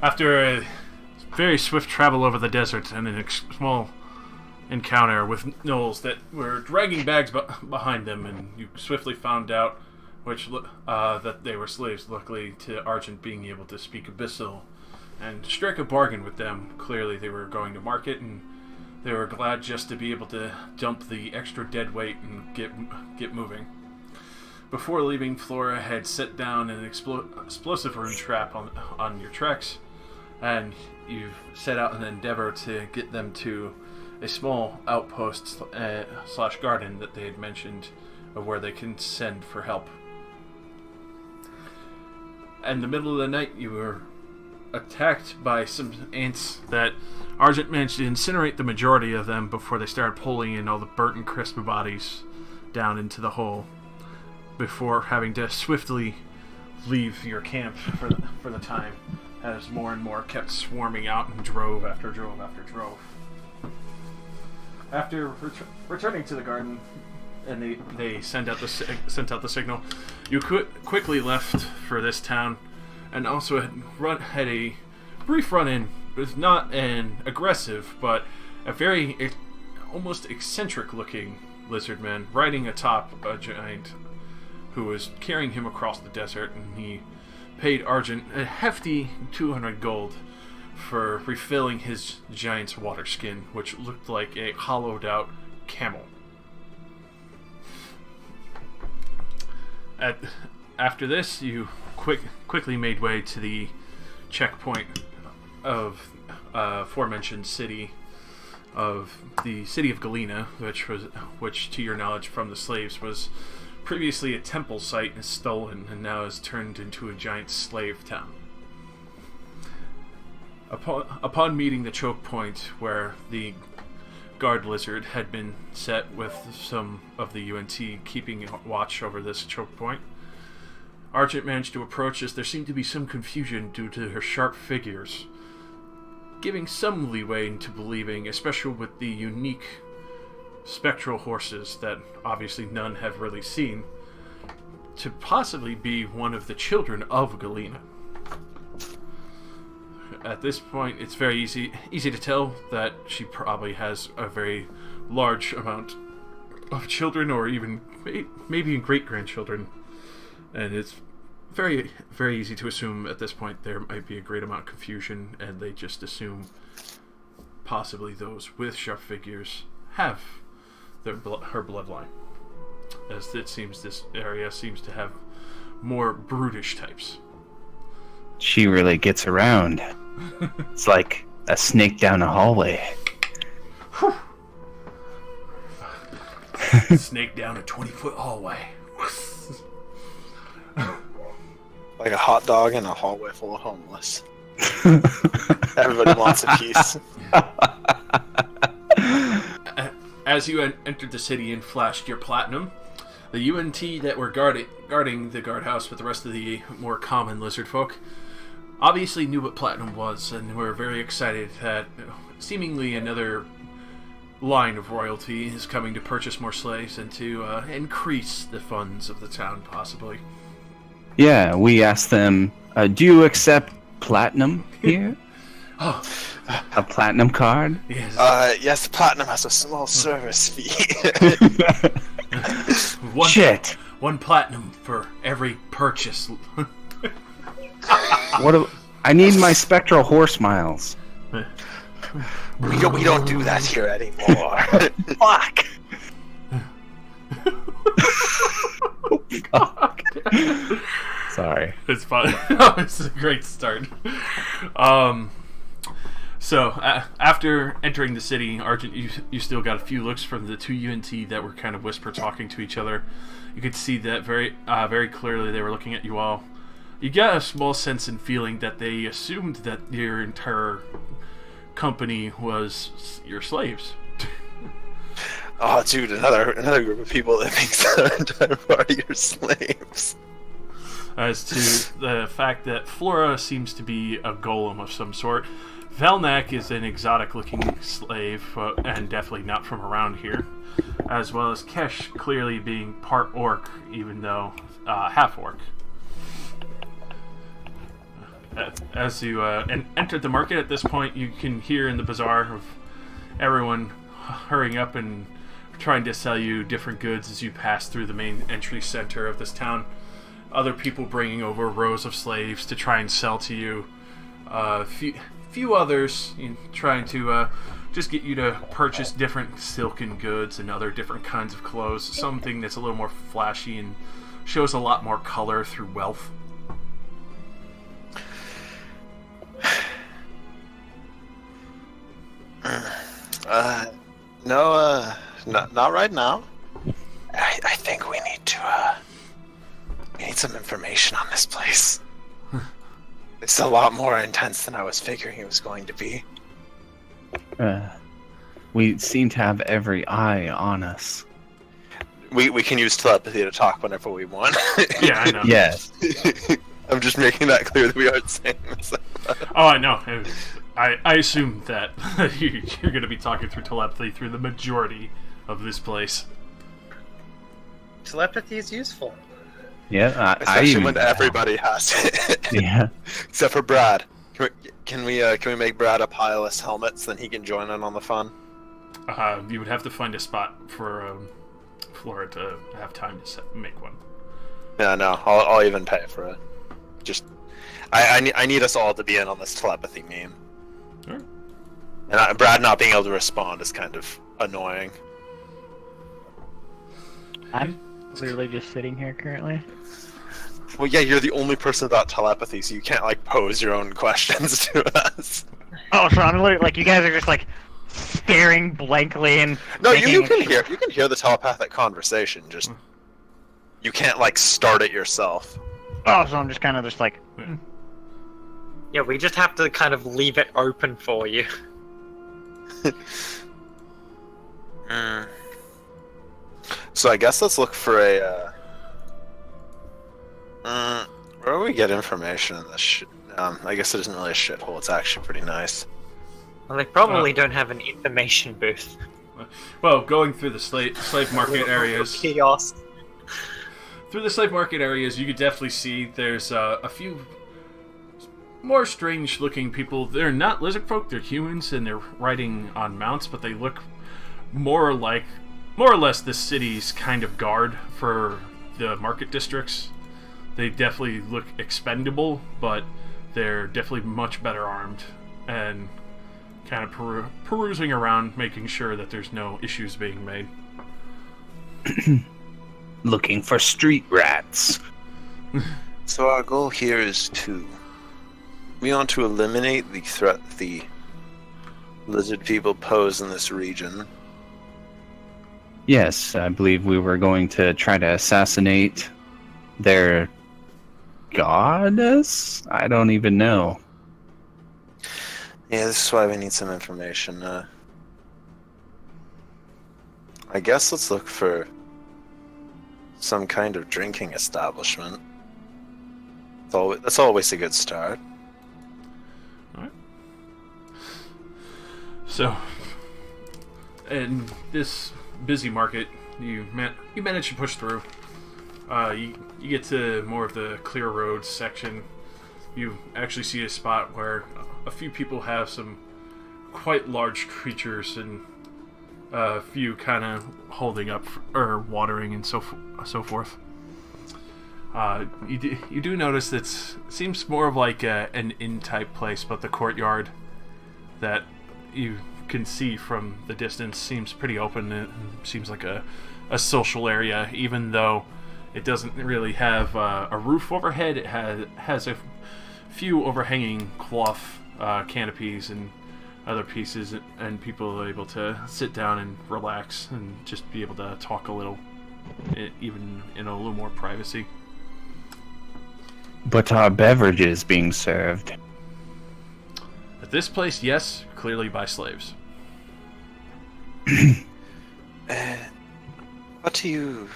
After a very swift travel over the desert and a small encounter with gnolls that were dragging bags behind them, and you swiftly found out that they were slaves, luckily to Argent being able to speak Abyssal and strike a bargain with them. Clearly they were going to market, and they were glad just to be able to dump the extra dead weight and get moving. Before leaving, Flora had set down an explosive rune trap on your treks, and you've set out an endeavor to get them to a small outpost / garden that they had mentioned of where they can send for help. In the middle of the night, you were attacked by some ants that Argent managed to incinerate the majority of them before they started pulling in all the burnt and crisp bodies down into the hole, before having to swiftly leave your camp for the time, as more and more kept swarming out in drove after drove after drove. After returning to the garden, and they sent out the signal, you quickly left for this town, and also had a brief run-in with not an aggressive, but a very almost eccentric-looking lizard man riding atop a giant who was carrying him across the desert, and he paid Argent a hefty 200 gold for refilling his giant's water skin, which looked like a hollowed-out camel. After this, you quickly made way to the checkpoint of aforementioned city of Galena, which to your knowledge from the slaves was previously a temple site and stolen, and now is turned into a giant slave town. Upon meeting the choke point where the guard lizard had been set with some of the UNT keeping watch over this choke point, Argent managed to approach as there seemed to be some confusion due to her sharp figures, giving some leeway into believing, especially with the unique spectral horses that obviously none have really seen, to possibly be one of the children of Galena. At this point, it's very easy to tell that she probably has a very large amount of children, or even maybe great-grandchildren, and it's very, very easy to assume at this point there might be a great amount of confusion, and they just assume possibly those with sharp figures have her bloodline, as it seems this area seems to have more brutish types. She really gets around. It's like a snake down a hallway. Snake down a 20-foot hallway. Like a hot dog in a hallway full of homeless. Everybody wants a piece. As you entered the city and flashed your platinum, the UNT that were guarding the guardhouse with the rest of the more common lizard folk obviously knew what platinum was, and were very excited that seemingly another line of royalty is coming to purchase more slaves and to increase the funds of the town, possibly. Yeah, we asked them, do you accept platinum here? Oh. A platinum card? Yes. Yes, platinum has a small service fee. Shit. One platinum for every purchase. I need my spectral horse miles. We don't do that here anymore. Fuck. Oh God. Sorry. It's fun. It's a great start. So after entering the city, Argent, you still got a few looks from the two UNT that were kind of whisper talking to each other. You could see that very clearly they were looking at you all. You got a small sense and feeling that they assumed that your entire company was your slaves. Oh, dude, another group of people that thinks their entire party are slaves. As to the fact that Flora seems to be a golem of some sort. Velnak is an exotic-looking slave, and definitely not from around here. As well as Kesh clearly being part orc, even though half orc. As you enter the market at this point, you can hear in the bazaar of everyone hurrying up and trying to sell you different goods as you pass through the main entry center of this town. Other people bringing over rows of slaves to try and sell to you. Few others trying to just get you to purchase different silken goods and other different kinds of clothes. Something that's a little more flashy and shows a lot more color through wealth. No, not right now. I think we need to, we need some information on this place. It's a lot more intense than I was figuring it was going to be. We seem to have every eye on us. We can use telepathy to talk whenever we want. Yeah, I know. Yes. I'm just making that clear that we aren't saying this. Oh, I know. I assume that you're going to be talking through telepathy through the majority of this place. Telepathy is useful. Yeah, Especially when everybody has it. Yeah. Except for Brad. Can we make Brad a pileless helmet so then he can join in on the fun? You would have to find a spot for Flora to have time to make one. Yeah, no, I'll even pay for it. Just, I need us all to be in on this telepathy meme. Sure. And Brad not being able to respond is kind of annoying. I'm literally just sitting here currently. Well, yeah, you're the only person without telepathy, so you can't like pose your own questions to us. Oh, so I'm literally like, you guys are just like staring blankly and. No, you can hear the telepathic conversation. Just you can't like start it yourself. Oh, so I'm just kind of just like. Yeah, we just have to kind of leave it open for you. So I guess let's look for a. Where do we get information in this shit? I guess it isn't really a shithole. It's actually pretty nice. Well, they probably don't have an information booth. Well, going through the slave market areas. Chaos. Through the slave market areas, you could definitely see there's a few more strange-looking people. They're not lizard folk; they're humans, and they're riding on mounts. But they look more or less the city's kind of guard for the market districts. They definitely look expendable, but they're definitely much better armed and kind of perusing around, making sure that there's no issues being made. Looking for street rats. So our goal here is we want to eliminate the threat the lizard people pose in this region. Yes, I believe we were going to try to assassinate their goddess? I don't even know. Yeah, this is why we need some information. I guess let's look for some kind of drinking establishment. That's always a good start. Alright. So, in this busy market, you manage to push through. You get to more of the clear roads section. You actually see a spot where a few people have some quite large creatures and a few kind of holding up or watering and so forth. You do notice that it seems more of like an inn-type place, but the courtyard that you can see from the distance seems pretty open. It seems like a social area, even though it doesn't really have a roof overhead. It has a few overhanging cloth canopies and other pieces, and people are able to sit down and relax and just be able to talk a little, even in a little more privacy. But are beverages being served? At this place, yes, clearly by slaves. What do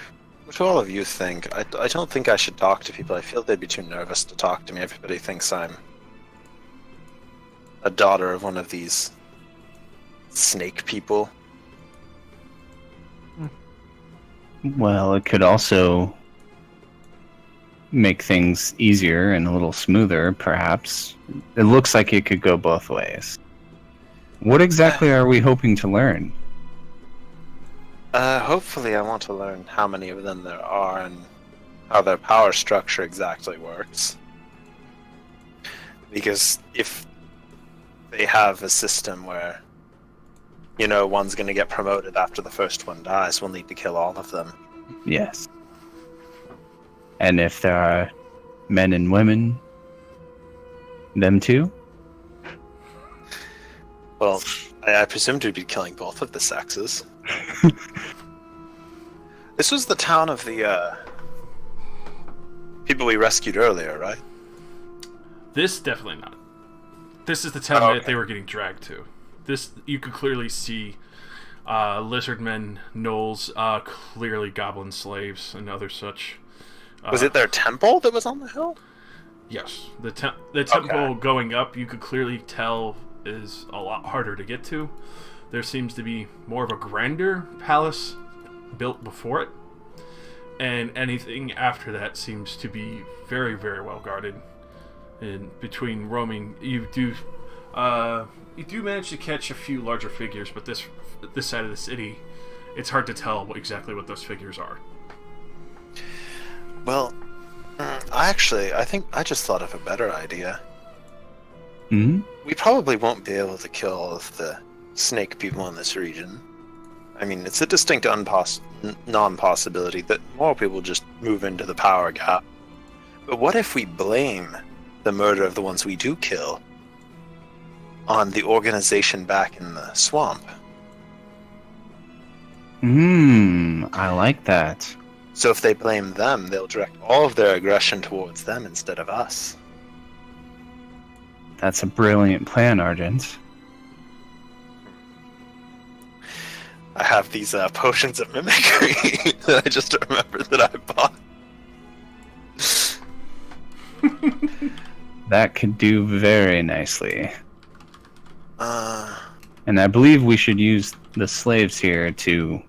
all of you think? I don't think I should talk to people. I feel they'd be too nervous to talk to me. Everybody thinks I'm a daughter of one of these snake people. Well, it could also make things easier and a little smoother, perhaps. It looks like it could go both ways. What exactly are we hoping to learn? Hopefully I want to learn how many of them there are and how their power structure exactly works. Because if they have a system where, one's going to get promoted after the first one dies, we'll need to kill all of them. Yes. And if there are men and women, them too? Well, I presume to be killing both of the sexes. This was the town of the people we rescued earlier, right? This definitely not. This is the town that they were getting dragged to. This, you could clearly see lizardmen, gnolls, clearly goblin slaves, and other such. Was it their temple that was on the hill? Yes. The temple going up, you could clearly tell, is a lot harder to get to. There seems to be more of a grander palace built before it. And anything after that seems to be very, very well guarded. And between roaming, you do manage to catch a few larger figures, but this side of the city, it's hard to tell exactly what those figures are. Well, I think I just thought of a better idea. Hmm? We probably won't be able to kill all of the snake people in this region. I mean, it's a distinct non-possibility that more people just move into the power gap. But what if we blame the murder of the ones we do kill on the organization back in the swamp? I like that. So if they blame them, they'll direct all of their aggression towards them instead of us. That's a brilliant plan, Argent. I have these potions of mimicry that I just remembered that I bought. That could do very nicely. Uh, And I believe we should use the slaves here to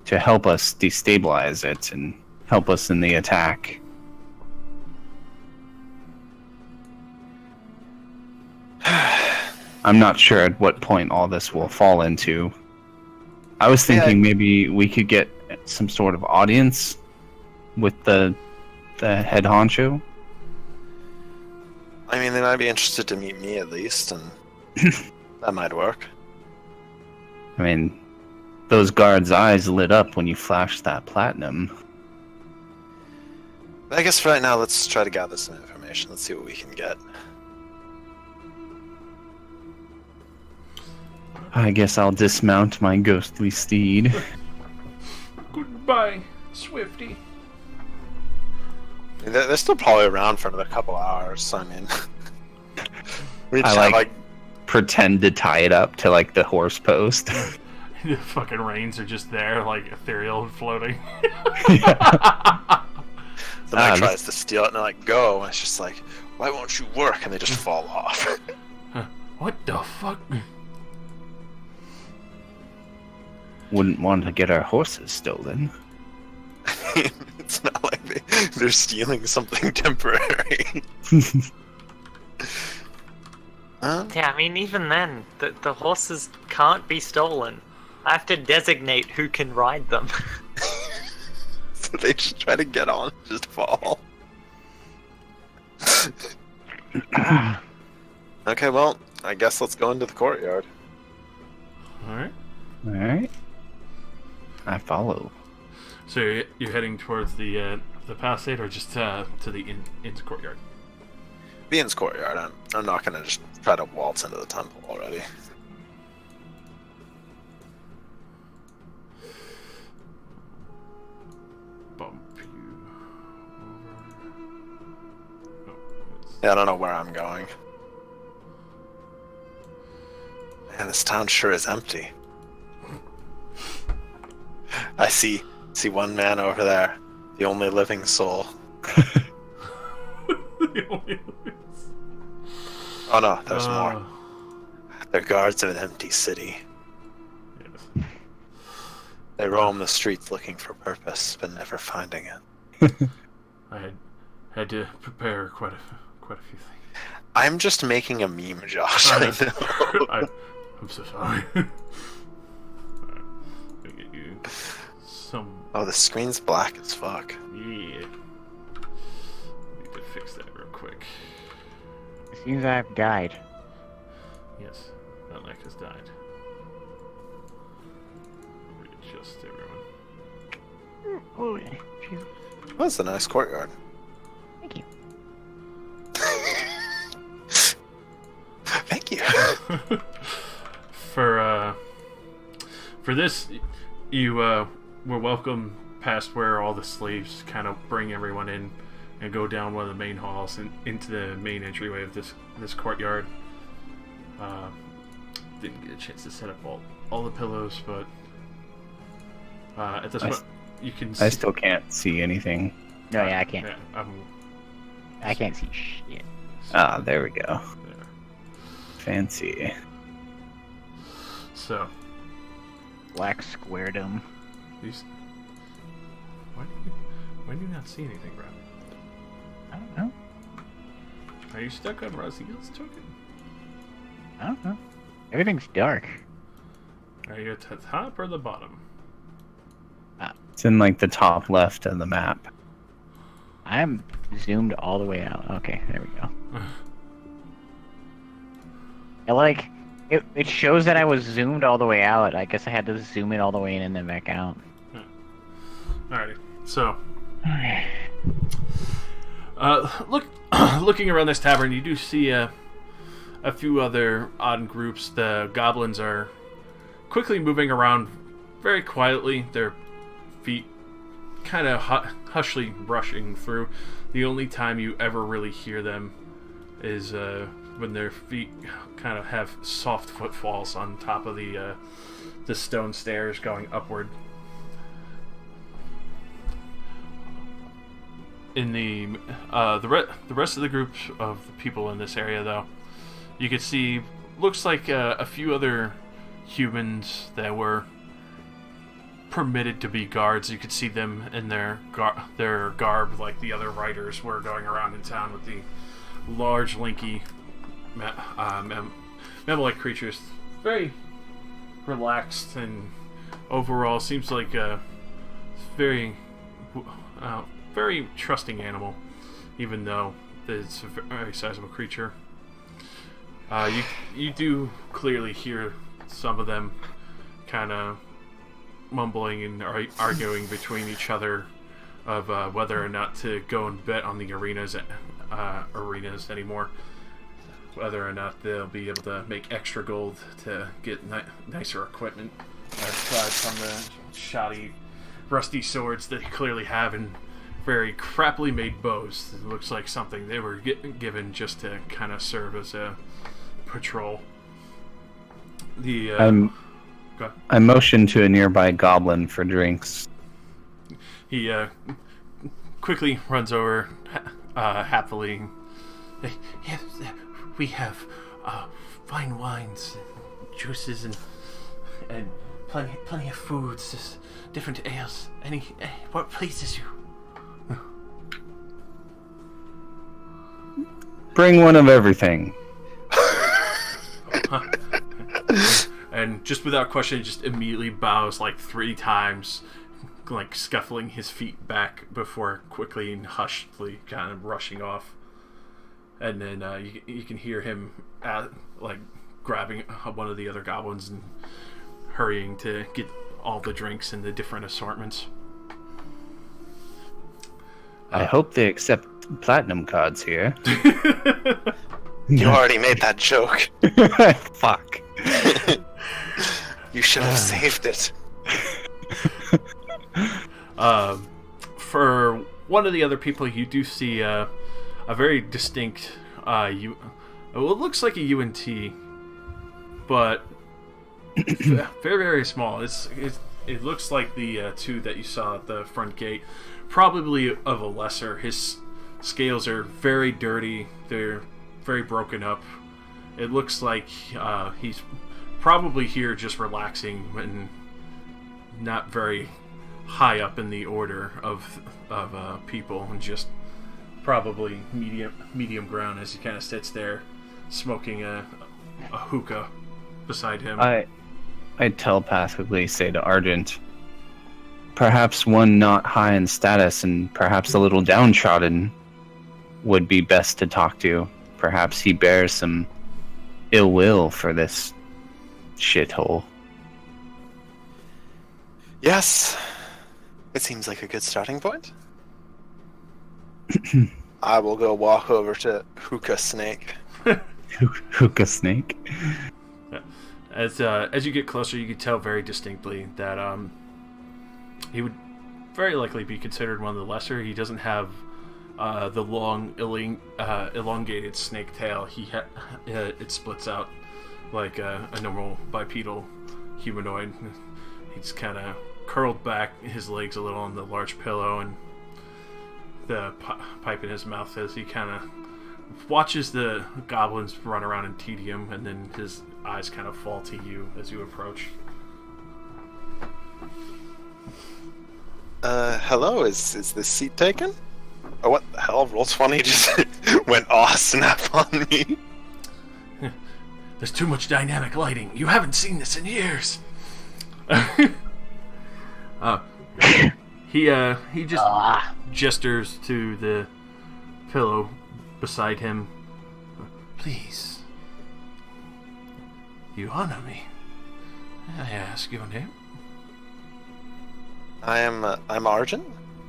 help us destabilize it and help us in the attack. I'm not sure at what point all this will fall into. I was thinking maybe we could get some sort of audience with the head honcho. I mean, they might be interested to meet me at least, and that might work. I mean, those guards' eyes lit up when you flashed that platinum. I guess for right now, let's try to gather some information. Let's see what we can get. I guess I'll dismount my ghostly steed. Goodbye, Swifty. They're still probably around for another couple hours, so I mean... we just I have, pretend to tie it up to the horse post. The fucking reins are just there, ethereal and floating. The knight tries to steal it, and they're like, go, and it's just like, why won't you work? And they just fall off. What the fuck? Wouldn't want to get our horses stolen. It's not like they're stealing something temporary. Yeah, I mean, even then, the horses can't be stolen. I have to designate who can ride them. So they just try to get on and just fall. Okay, well, I guess let's go into the courtyard. Alright. Alright. I follow. So you're heading towards the palisade, or just to the inn's courtyard? The inn's courtyard. I'm not gonna just try to waltz into the temple already. Bump you over. Yeah, I don't know where I'm going. Man, this town sure is empty. I see one man over there, the only living soul. The only Oh no, there's more. They're guards of an empty city. Yes. They roam the streets looking for purpose, but never finding it. had to prepare quite a few things. I'm just making a meme, Josh. I know. I'm so sorry. Alright, let me get you some. Oh, the screen's black as fuck. Yeah. Need to fix that real quick. It seems I've died. Yes, Unlike has died. Readjust everyone. Oh, That's a nice courtyard. thank you. Thank you. For this, you were welcome past where all the slaves kind of bring everyone in and go down one of the main halls and into the main entryway of this courtyard. Didn't get a chance to set up all the pillows, but at this point you can. I still can't see anything. No, yeah, I can't. Yeah, I can't see shit. Ah, there we go. there. Fancy. So, Black squaredom. why do you not see anything, Brad? I don't know. Are you stuck on Raziel's token? I don't know. Everything's dark. Are you at the top or the bottom? It's in like the top left of the map. I'm zoomed all the way out. Okay, there we go. I like it shows that I was zoomed all the way out. I guess I had to zoom it all the way in and then back out. Alrighty. So, looking around this tavern, you do see a few other odd groups. The goblins are quickly moving around very quietly, their feet kind of hushly brushing through. The only time you ever really hear them is when their feet kind of have soft footfalls on top of the stone stairs going upward. In the rest of the group of the people in this area, though, you could see looks like a few other humans that were permitted to be guards. You could see them in their garb, like the other riders were going around in town with the large, lanky, mammal-like creatures. Very relaxed and overall seems like a very trusting animal, even though it's a very sizable creature. You do clearly hear some of them kind of mumbling and arguing between each other of whether or not to go and bet on the arenas anymore. Whether or not they'll be able to make extra gold to get nicer equipment aside from the shoddy, rusty swords that they clearly have and very crappily made bows. It looks like something they were given just to kind of serve as a patrol. I motioned to a nearby goblin for drinks. He quickly runs over happily. Yes, we have fine wines, and juices, and plenty of foods, just different ales. What pleases you? Bring one of everything. And just without question, just immediately bows like 3 times, like scuffling his feet back before quickly and hushedly kind of rushing off. And then you can hear him like grabbing one of the other goblins and hurrying to get all the drinks and the different assortments. I hope they accept platinum cards here. You already made that joke. Fuck. You should have saved it. For one of the other people, you do see a very distinct it looks like a UNT, but very, very small. It looks like the 2 that you saw at the front gate, probably of a lesser. His scales are very dirty. They're very broken up. It looks like he's probably here just relaxing and not very high up in the order of people, and just probably medium ground as he kind of sits there, smoking a hookah beside him. I telepathically say to Argent, perhaps one not high in status and perhaps a little downtrodden would be best to talk to. Perhaps he bears some ill will for this shithole. Yes. It seems like a good starting point. I will go walk over to Hookah Snake. Hookah Snake? As you get closer, you can tell very distinctly that he would very likely be considered one of the lesser. He doesn't have the long, elongated snake tail. It splits out like a normal bipedal humanoid. He's kind of curled back, his legs a little on the large pillow, and the pipe in his mouth as he kind of watches the goblins run around in tedium, and then his eyes kind of fall to you as you approach. Hello, is this seat taken? Oh, what the hell? Roll20 just went aw-snap on me. There's too much dynamic lighting. You haven't seen this in years. He just gestures to the pillow beside him. Please. You honor me. May I ask your name? I'm Arjun.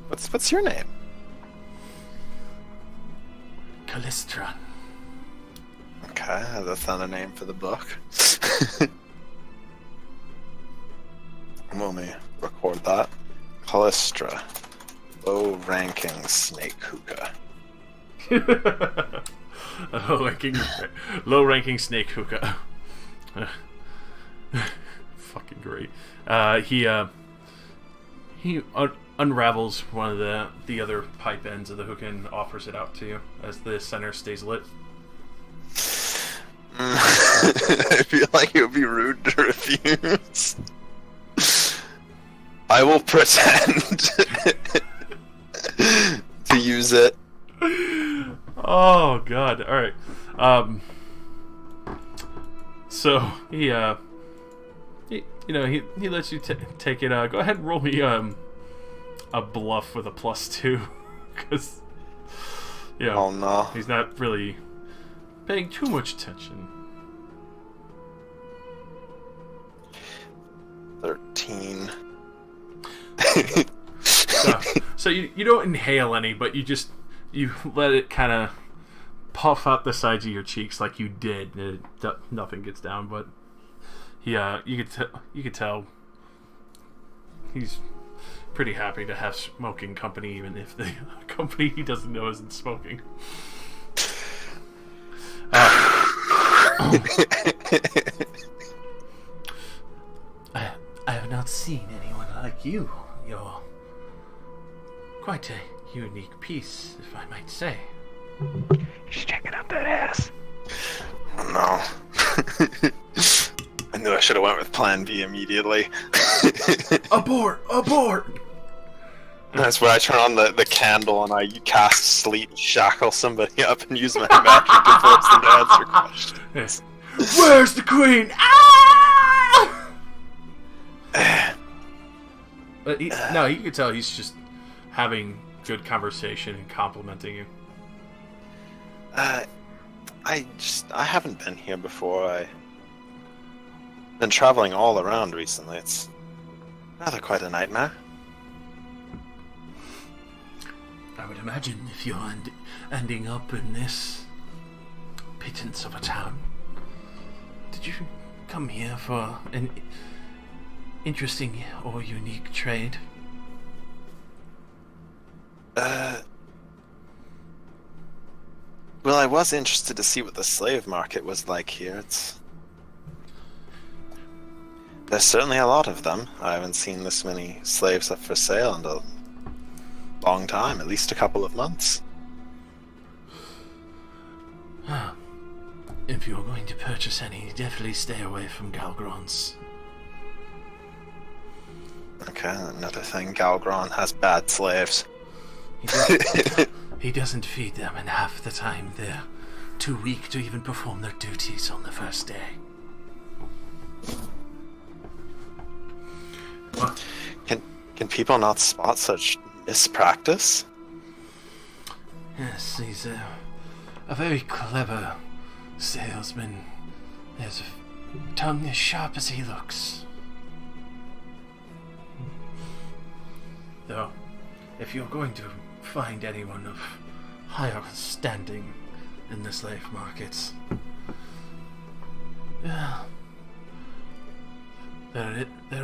What's your name? Callistron. Okay, that's not a name for the book. Let me record that. Callistra. Low-ranking snake hookah. Low-ranking snake hookah. Fucking great. He unravels one of the other pipe ends of the hookah and offers it out to you as the center stays lit. I feel like it would be rude to refuse. I will pretend to use it. Oh god! All right. So he lets you take it. Go ahead and roll me a bluff with a +2, because oh no, he's not really paying too much attention. 13. So you don't inhale any, but you let it kind of puff out the sides of your cheeks like you did. Nothing gets down, but you could tell he's pretty happy to have smoking company, even if the company he doesn't know isn't smoking. I have not seen anyone like you. You're quite a unique piece, if I might say. She's checking out that ass. Oh no. I knew I should have went with Plan B immediately. Abort! That's where I turn on the candle and I cast sleep, shackle somebody up, and use my magic to force them to answer questions. Where's the queen? No, you can tell he's just having good conversation and complimenting you. I haven't been here before. I've been traveling all around recently. It's rather quite a nightmare. I would imagine if you're ending up in this pittance of a town. Did you come here for an interesting or unique trade? Well, I was interested to see what the slave market was like here. There's certainly a lot of them. I haven't seen this many slaves up for sale in a long time, at least a couple of months. If you're going to purchase any, definitely stay away from Galgrons. Okay, another thing, Galgron has bad slaves. He doesn't feed them, and half the time they're too weak to even perform their duties on the first day. What? Can people not spot such mispractice? Yes, he's a very clever salesman. His tongue as sharp as he looks. Though, if you're going to find anyone of higher standing in the slave markets, there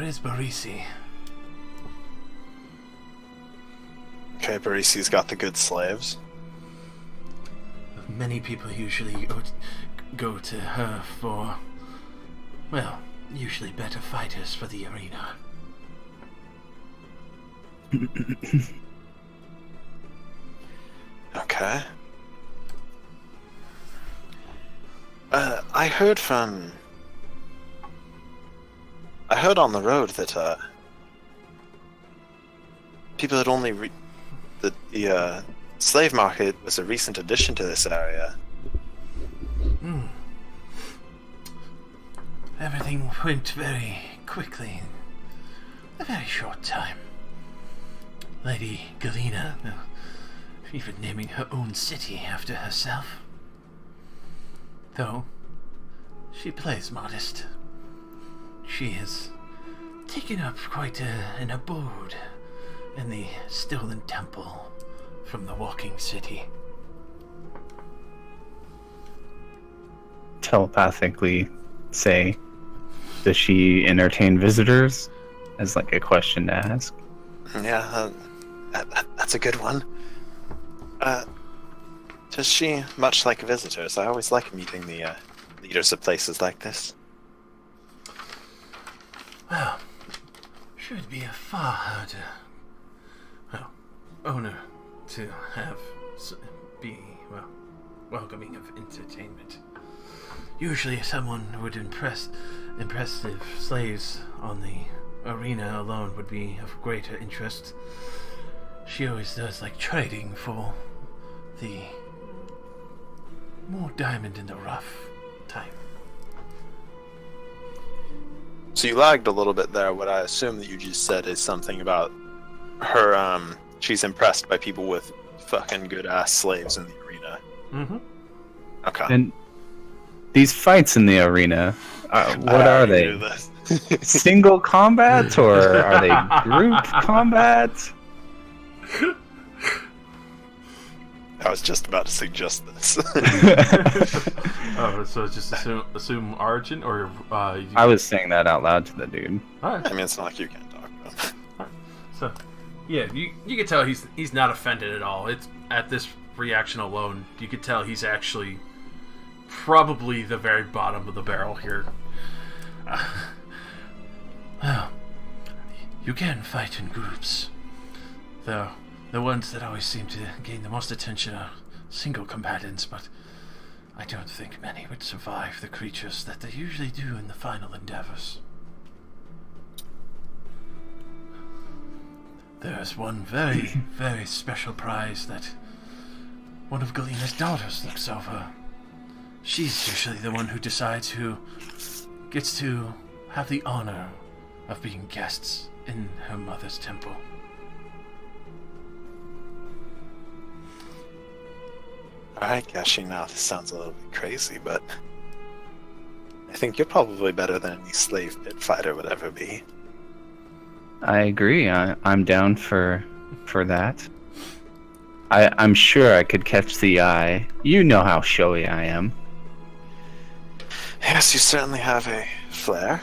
is Barisi. Okay, Barisi's got the good slaves. Many people usually go to her for, well, usually better fighters for the arena. Okay. I heard on the road that people had only the slave market was a recent addition to this area. Everything went very quickly in a very short time. Lady Galena, even naming her own city after herself. Though, she plays modest. She has taken up quite an abode in the stolen temple from the walking city. Telepathically say, does she entertain visitors? As like a question to ask. Yeah, that's a good one. Does she much like visitors? I always like meeting the leaders of places like this. Well, should be a far harder owner to have be welcoming of entertainment. Usually someone would impressive slaves on the arena alone would be of greater interest. She always does like trading for the more diamond in the rough type. So you lagged a little bit there. What I assume that you just said is something about her, she's impressed by people with fucking good-ass slaves in the arena. Mm-hmm. Okay. And these fights in the arena, what are they? Single combat, or are they group combat? I was just about to suggest this. Oh, so just assume origin, or I was saying that out loud to the dude. Alright. I mean, it's not like you can't talk about it. So, yeah, you can tell he's not offended at all. It's at this reaction alone, you could tell he's actually probably the very bottom of the barrel here. Well, you can fight in groups, though the ones that always seem to gain the most attention are single combatants, but I don't think many would survive the creatures that they usually do in the final endeavors. There's one very, very special prize that one of Galena's daughters looks over. She's usually the one who decides who gets to have the honor of being guests in her mother's temple. Alright, gushing now, this sounds a little bit crazy, but I think you're probably better than any slave pit fighter would ever be. I agree. I'm down for that. I'm sure I could catch the eye. You know how showy I am. Yes, you certainly have a flair.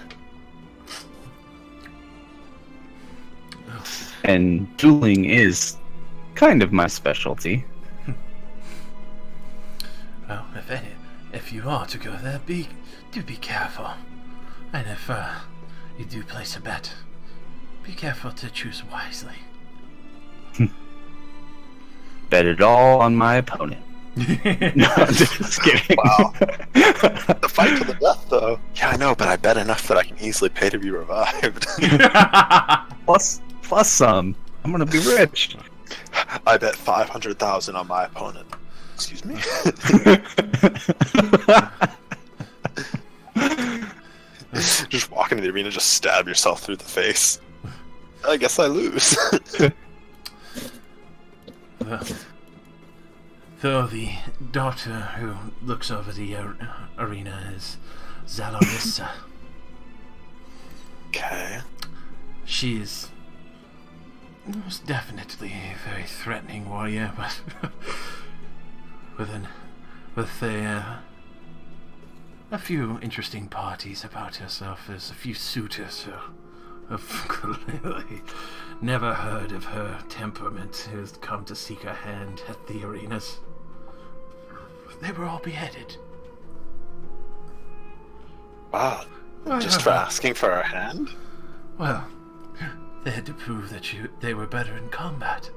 And dueling is kind of my specialty. Well, if you are to go there, do be careful. And if you do place a bet, be careful to choose wisely. Bet it all on my opponent. No, I'm just kidding. Wow. The fight to the death, though. Yeah, I know, but I bet enough that I can easily pay to be revived. Plus some. I'm gonna be rich. I bet 500,000 on my opponent. Excuse me? Just walk into the arena, just stab yourself through the face. I guess I lose. Though the daughter who looks over the arena is Zalorissa. Okay. She is most definitely a very threatening warrior, but with a few interesting parties about herself. There's a few suitors who have clearly never heard of her temperament who's come to seek her hand at the arenas. They were all beheaded. Wow. Just for asking for our hand? Well, they had to prove that they were better in combat.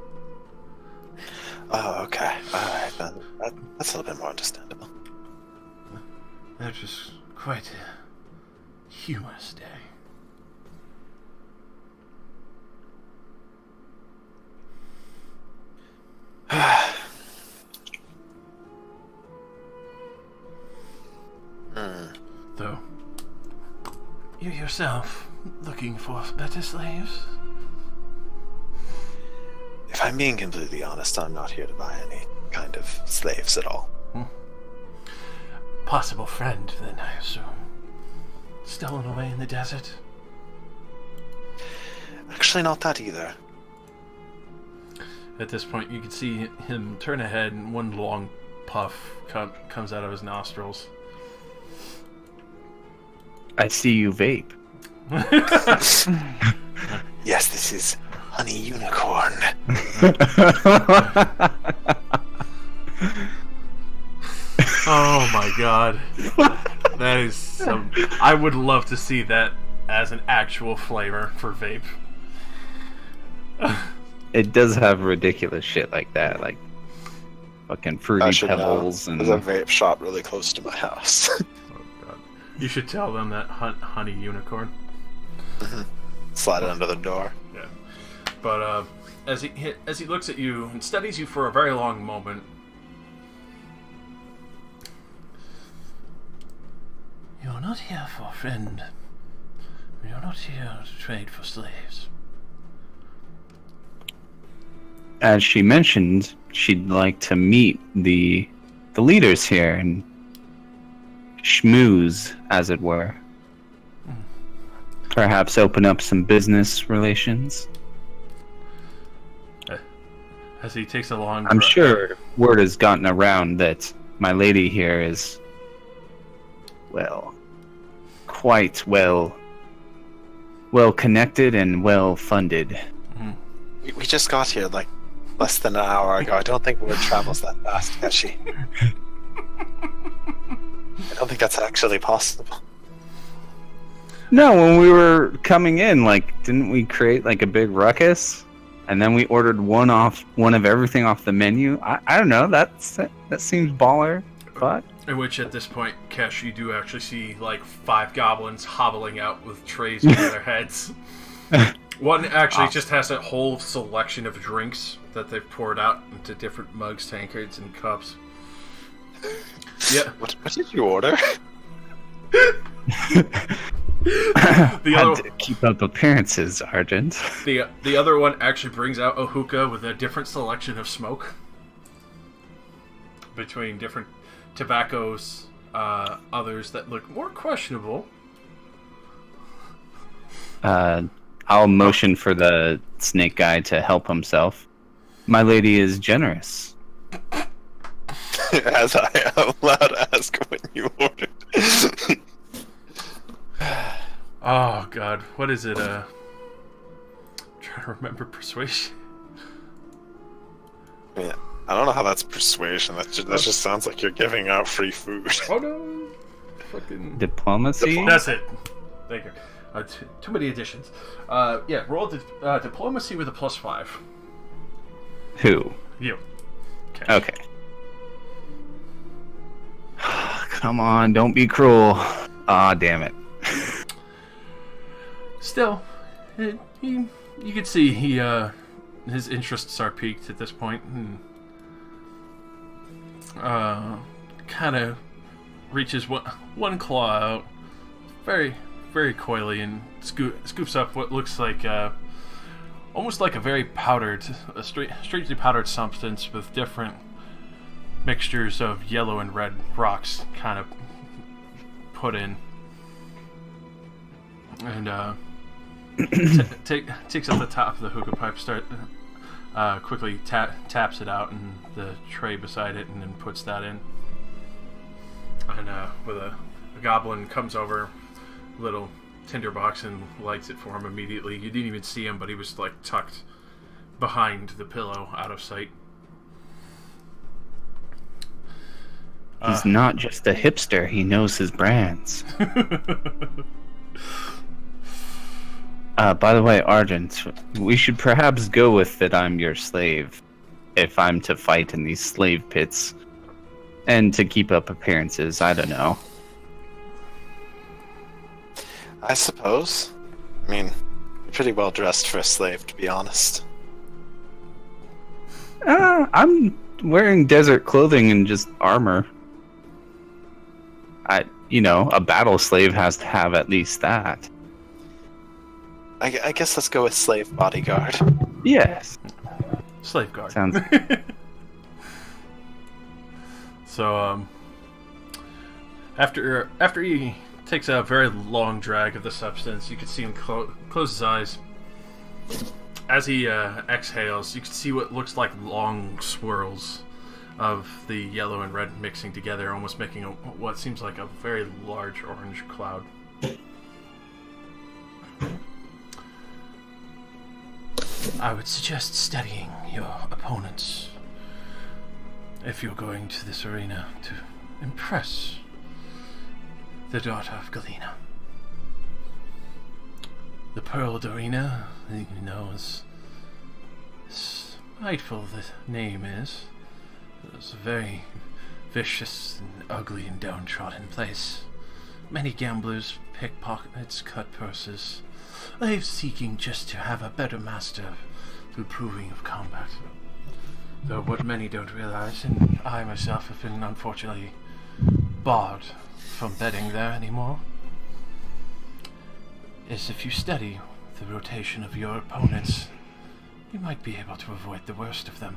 Oh, okay. Alright, then. That's a little bit more understandable. That was quite a humorous day. Though, you yourself looking for better slaves? If I'm being completely honest, I'm not here to buy any kind of slaves at all. Possible friend, then, I assume. Stolen away in the desert? Actually, not that either. At this point, you can see him turn ahead, and one long puff comes out of his nostrils. I see you vape. Yes, this is Honey Unicorn. Oh my god. That is some... I would love to see that as an actual flavor for vape. It does have ridiculous shit like that, like fucking fruity pebbles and. There's a vape shop really close to my house. Oh god. You should tell them that Honey Unicorn. Slide it under the door. Yeah. But as he looks at you and studies you for a very long moment, you're not here for a friend. You're not here to trade for slaves. As she mentioned, she'd like to meet the leaders here and schmooze, as it were. Perhaps open up some business relations. As he takes a long I'm breath. sure word has gotten around that my lady here is, well, quite well connected and well funded. We just got here like less than an hour ago. I don't think word travels that fast, does she? I don't think that's actually possible. No, when we were coming in, like, didn't we create like a big ruckus? And then we ordered one of everything off the menu. I don't know. That seems baller, but. In which, at this point, Kesh, you do actually see like 5 goblins hobbling out with trays over their heads. One actually just has a whole selection of drinks that they've poured out into different mugs, tankards, and cups. Yeah. What did you order? Had to keep up appearances, Argent. The other one actually brings out a hookah with a different selection of smoke between different tobaccos, others that look more questionable. I'll motion for the snake guy to help himself. My lady is generous. As I am allowed to ask when you ordered. Oh god, what is it? Trying to remember persuasion. Yeah, I don't know how that's persuasion. That just sounds like you're giving out free food. Oh no! Fucking Diplomacy? That's it. Thank you. Too many additions. Yeah, roll diplomacy with a +5. Who? You. Okay. Come on, don't be cruel. Ah, damn it. Still, you can see he his interests are piqued at this point, and kind of reaches one claw out, very, very coyly, and scoops up what looks like almost like a very powdered, strangely powdered substance with different mixtures of yellow and red rocks kind of put in, and takes up the top of the hookah pipe, quickly taps it out in the tray beside it, and then puts that in. And with a goblin comes over, little tinderbox, and lights it for him immediately. You didn't even see him, but he was like tucked behind the pillow, out of sight. He's not just a hipster, he knows his brands. By the way, Argent, we should perhaps go with that I'm your slave, if I'm to fight in these slave pits. And to keep up appearances, I don't know. I suppose. I mean, you're pretty well dressed for a slave, to be honest. I'm wearing desert clothing and just armor. A battle slave has to have at least that. I guess let's go with slave bodyguard. Yes. Slave guard. Sounds. So, after he takes a very long drag of the substance, you can see him close his eyes. As he exhales, you can see what looks like long swirls of the yellow and red mixing together, almost making what seems like a very large orange cloud. I would suggest studying your opponents if you're going to this arena to impress the daughter of Galena. The Pearled Arena, as spiteful the name is, it's a very vicious and ugly and downtrodden place. Many gamblers, pickpockets, cut purses, slaves seeking just to have a better master through proving of combat. Though what many don't realize, and I myself have been unfortunately barred from betting there anymore, is if you study the rotation of your opponents, you might be able to avoid the worst of them.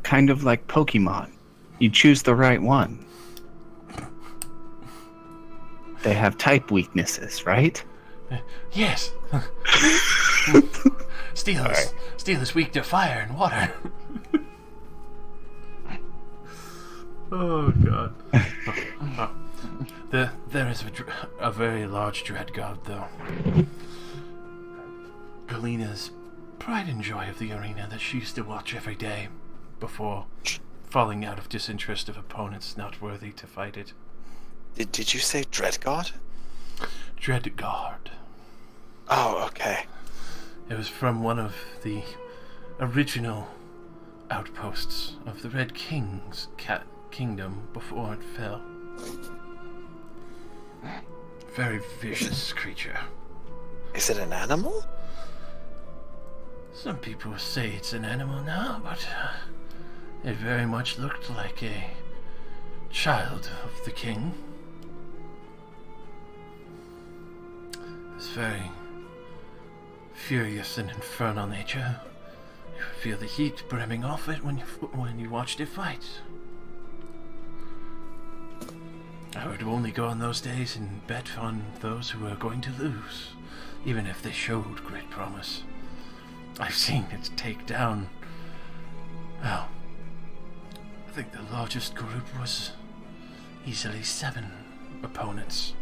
Kind of like Pokemon. You choose the right one. They have type weaknesses, right? Yes. Steel is weak to fire and water. Oh God. There is a very large dread god, though. Galena's pride and joy of the arena that she used to watch every day before falling out of disinterest of opponents not worthy to fight it. Did you say dread god? Dread guard. Oh, okay. It was from one of the original outposts of the Red King's kingdom before it fell. Very vicious creature. Is it an animal? Some people say it's an animal now, but it very much looked like a child of the king. It's very furious and infernal nature. You feel the heat brimming off it when you watched it fight. I would only go on those days and bet on those who were going to lose, even if they showed great promise. I've seen it take down, well, I think the largest group was easily 7 opponents.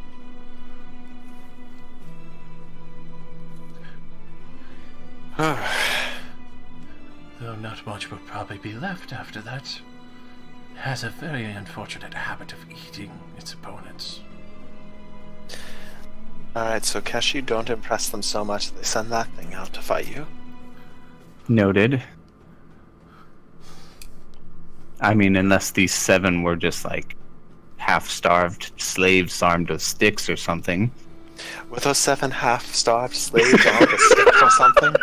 Though not much will probably be left after that. It has a very unfortunate habit of eating its opponents. Alright, so Keshi, don't impress them so much they send that thing out to fight you. Noted. I mean, unless these 7 were just like half-starved slaves armed with sticks or something. Were those 7 half-starved slaves armed with sticks or something?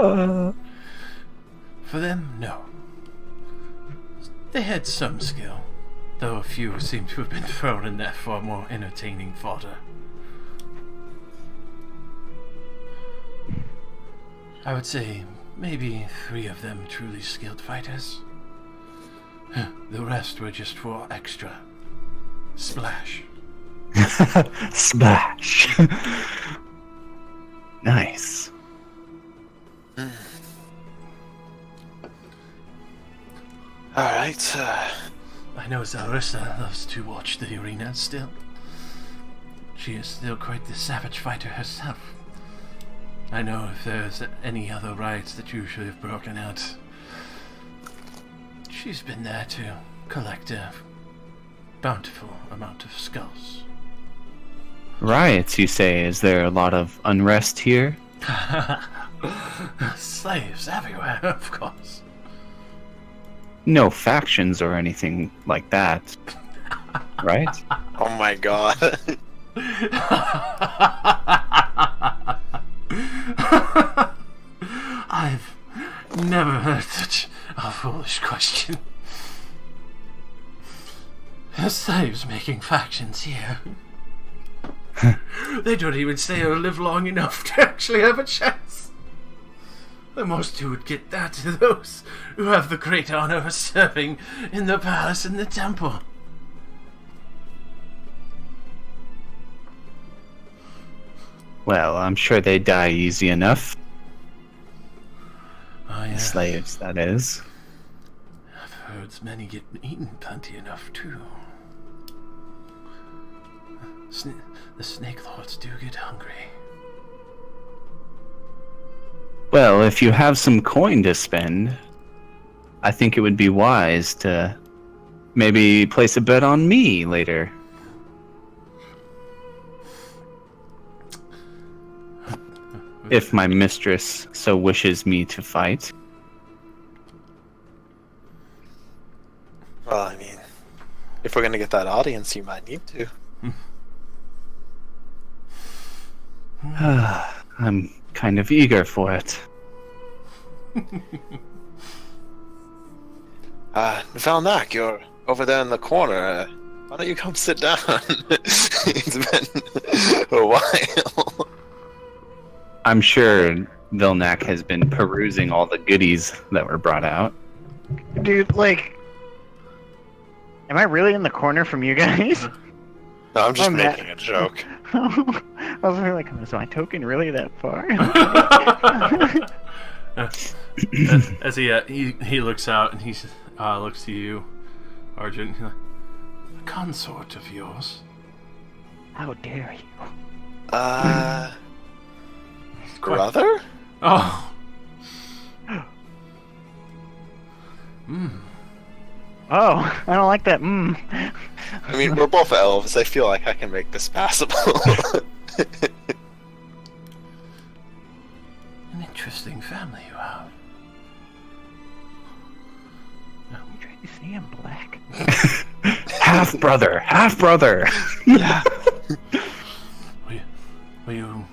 For them, no. They had some skill, though a few seem to have been thrown in there for more entertaining fodder. I would say maybe 3 of them truly skilled fighters. The rest were just for extra splash. Splash. Nice. Alright, I know Zarissa loves to watch the arena still. She is still quite the savage fighter herself. I know if there's any other riots that usually have broken out, she's been there to collect a bountiful amount of skulls. Riots, you say? Is there a lot of unrest here? Slaves everywhere, of course. No factions or anything like that, right? oh my god. I've never heard such a foolish question. Slaves making factions here. They don't even stay or live long enough to actually have a chance. The most who would get that are those who have the great honor of serving in the palace and the temple. Well, I'm sure they die easy enough. Oh, yeah. Slaves, that is. I've heard many get eaten plenty enough, too. The Snake Lords do get hungry. Well, if you have some coin to spend, I think it would be wise to maybe place a bet on me later. If my mistress so wishes me to fight. Well, I mean, if we're gonna get that audience, you might need to. I'm kind of eager for it. Valnak, you're over there in the corner. Why don't you come sit down? It's been a while. I'm sure Vilnak has been perusing all the goodies that were brought out. Dude, like, am I really in the corner from you guys? No, I'm just I'm making a joke. I was really like, is my token really that far? As he looks out and he looks to you, Argent. A consort of yours. How dare you? Brother? Oh. Oh, I don't like that. I mean, we're both elves. I feel like I can make this passable. An interesting family you have. You trying to say I'm black? Half brother, half brother. Yeah. Will you?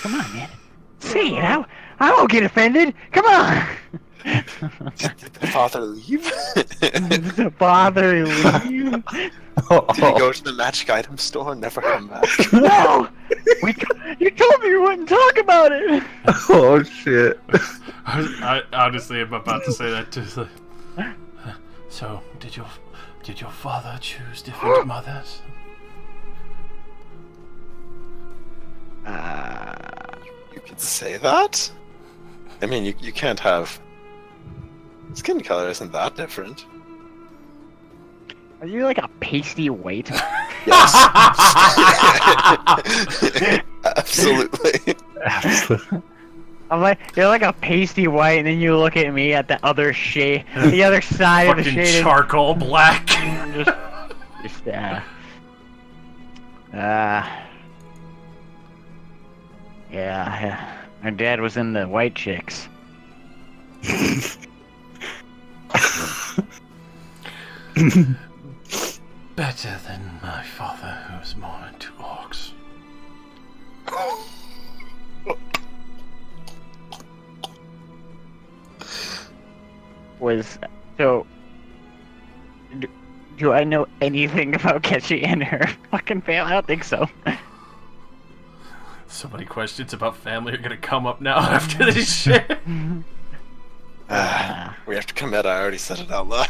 Come on, man. Say it. I won't get offended. Come on. Did the father leave? The father leave? Did he go to the magic item store and never come back? No. You told me you wouldn't talk about it. Oh shit. I honestly am about to say that too. So, did your father choose different mothers? You can say that? I mean, you can't have... Skin color isn't that different. Are you like a pasty white? Yes. Absolutely. Absolutely. I'm like, you're like a pasty white, and then you look at me at the other shade, the other side of the Fucking shade. charcoal black. Just yeah. My dad was in the white chicks. Better than my father, who was more into orcs. was so. Do I know anything about Keshi and her fucking family? I don't think so. So many questions about family are gonna come up now after this shit. We have to commit. I already said it out loud.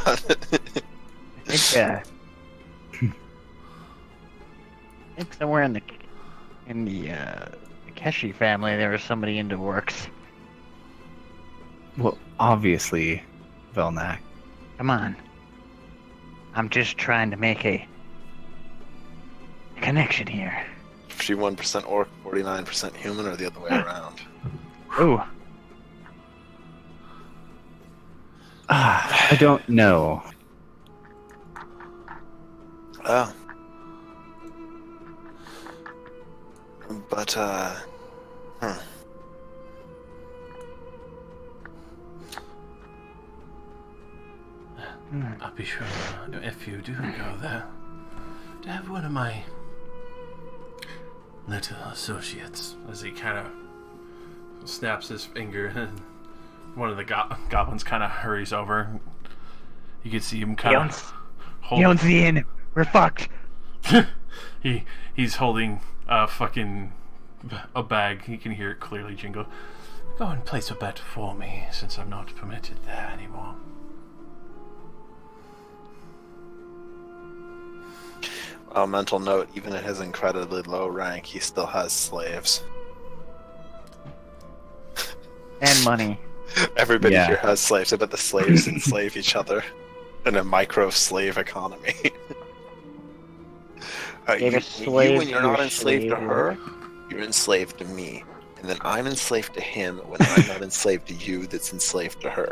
I think somewhere in the Keshi family there was somebody into works. Well, obviously, Velnak. Come on. I'm just trying to make a connection here. 51% orc, 49% human, or the other way around? Ooh. I don't know. Oh. But, I'll be sure, if you do go there, to have one of my little associates, as he kind of snaps his finger, and one of the goblins kind of hurries over. You can see him kind of He owns the inn. We're fucked. He's holding a bag. You can hear it clearly jingle. Go and place a bet for me, since I'm not permitted there anymore. mental note, even at his incredibly low rank, he still has slaves. And money. Everybody here has slaves. I bet the slaves enslave each other in a micro-slave economy. You, when you're not enslaved to her, you're enslaved to me. And then I'm enslaved to him when I'm not enslaved to you that's enslaved to her.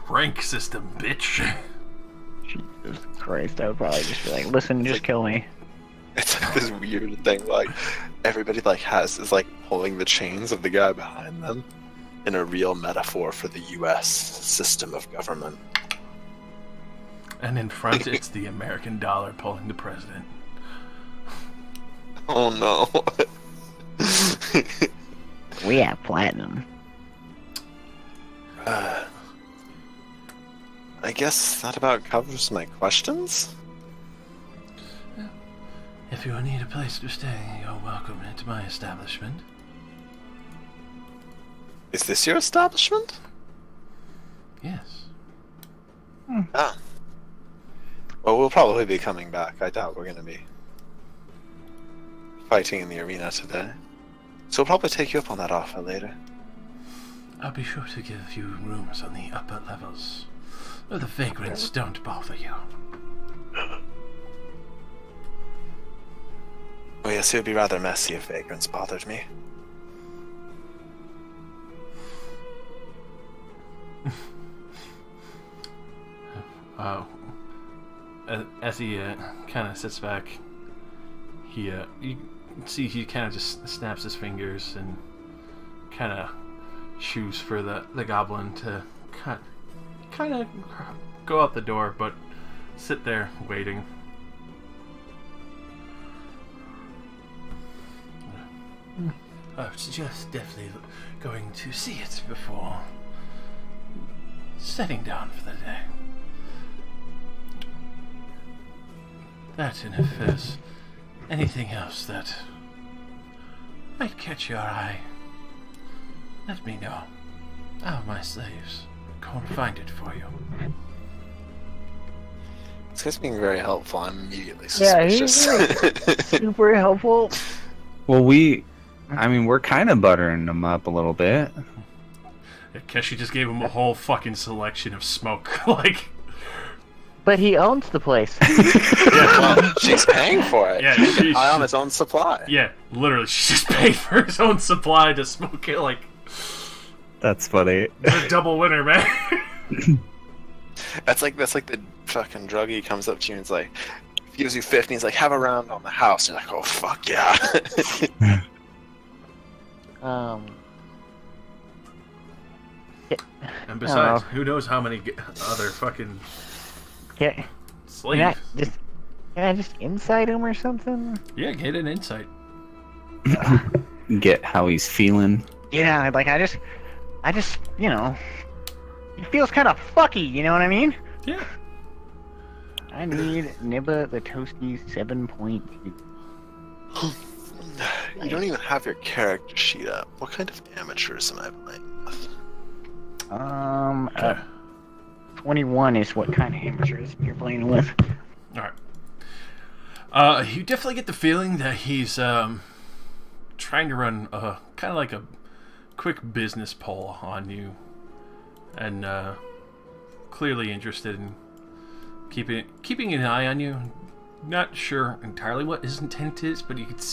Rank system, bitch. Jesus Christ, I would probably just be like, listen, just kill me. It's like this weird thing, like, everybody is pulling the chains of the guy behind them in a real metaphor for the US system of government. And in front, it's the American dollar pulling the president. Oh no. We have platinum. I guess that about covers my questions. If you need a place to stay, you're welcome into my establishment. Is this your establishment? Yes. Ah. Well, we'll probably be coming back. I doubt we're going to be fighting in the arena today. So we'll probably take you up on that offer later. I'll be sure to give you rooms on the upper levels, where the vagrants don't bother you. Oh yes, it would be rather messy if vagrants bothered me. As he kind of sits back, you see he kind of just snaps his fingers and kind of shoos for the goblin to kind of go out the door, but sit there waiting. I would suggest definitely going to see it before setting down for the day. That, and if there's anything else that might catch your eye, let me know. I'll have my slaves go and find it for you. This guy's being very helpful. I'm immediately suspicious. Yeah, he's super helpful. Well, we're kind of buttering them up a little bit. Yeah, Keshi just gave him a whole fucking selection of smoke, But he owns the place. Yeah, well, she's paying for it. Yeah, He's high on his own supply. Yeah, literally, she just paid for his own supply to smoke it, That's funny. It's a double winner, man. That's like the fucking druggie comes up to you and is like, gives you 50, and he's like, have a round on the house. You're like, oh fuck yeah. And besides, who knows how many other fucking slaves. Can I just insight him or something? Yeah, get an insight. Get how he's feeling. Yeah, I just, It feels kind of fucky, you know what I mean? Yeah. I need Nibba the Toasty 7.2. You don't even have your character sheet up. What kind of amateurs am I playing with? 21 is what kind of amateurs you're playing with. All right. You definitely get the feeling that he's trying to run kind of like a quick business poll on you, and clearly interested in keeping an eye on you. Not sure entirely what his intent is, but you could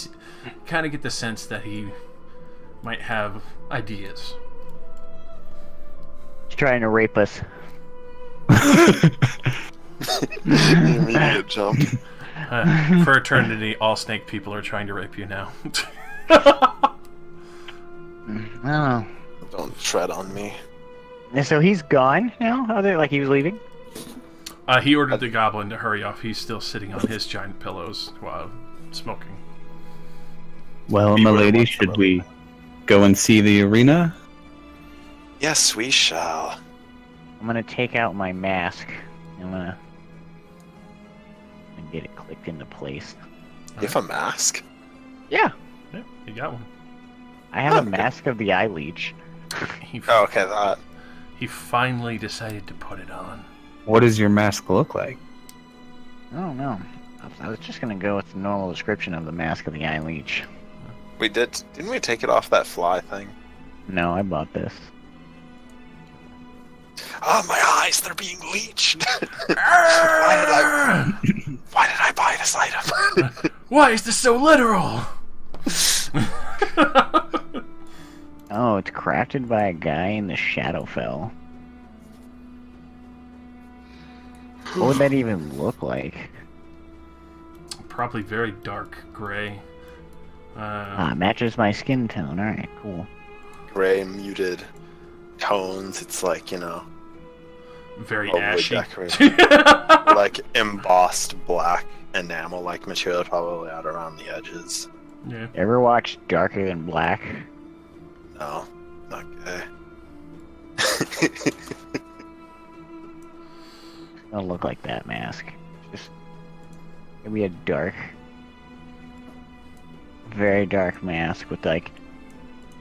kind of get the sense that he might have ideas. He's trying to rape us. Immediate jump. For eternity, all snake people are trying to rape you now. Oh. Don't tread on me. So he's gone now? Like he was leaving? He ordered the goblin to hurry off. He's still sitting on his giant pillows while smoking. Well, milady, should we go and see the arena? Yes, we shall. I'm gonna take out my mask. I'm gonna get it clicked into place. You have a mask? Yeah. Yeah, you got one. I have a mask of the eye leech. Oh, okay, that. He finally decided to put it on. What does your mask look like? I don't know. I was just gonna go with the normal description of the mask of the eye leech. Didn't we take it off that fly thing? No, I bought this. Oh, my eyes, they're being leeched. Why did I buy this item? Why is this so literal? Oh, it's crafted by a guy in the Shadowfell. What would that even look like? Probably very dark gray. Matches my skin tone. Alright, cool. Gray, muted tones. It's like, very probably ashy. decorated. Like embossed black enamel-like material, probably out around the edges. Yeah. Ever watch Darker Than Black? No, not gay. It'll look like that mask. Just maybe a dark, very dark mask with the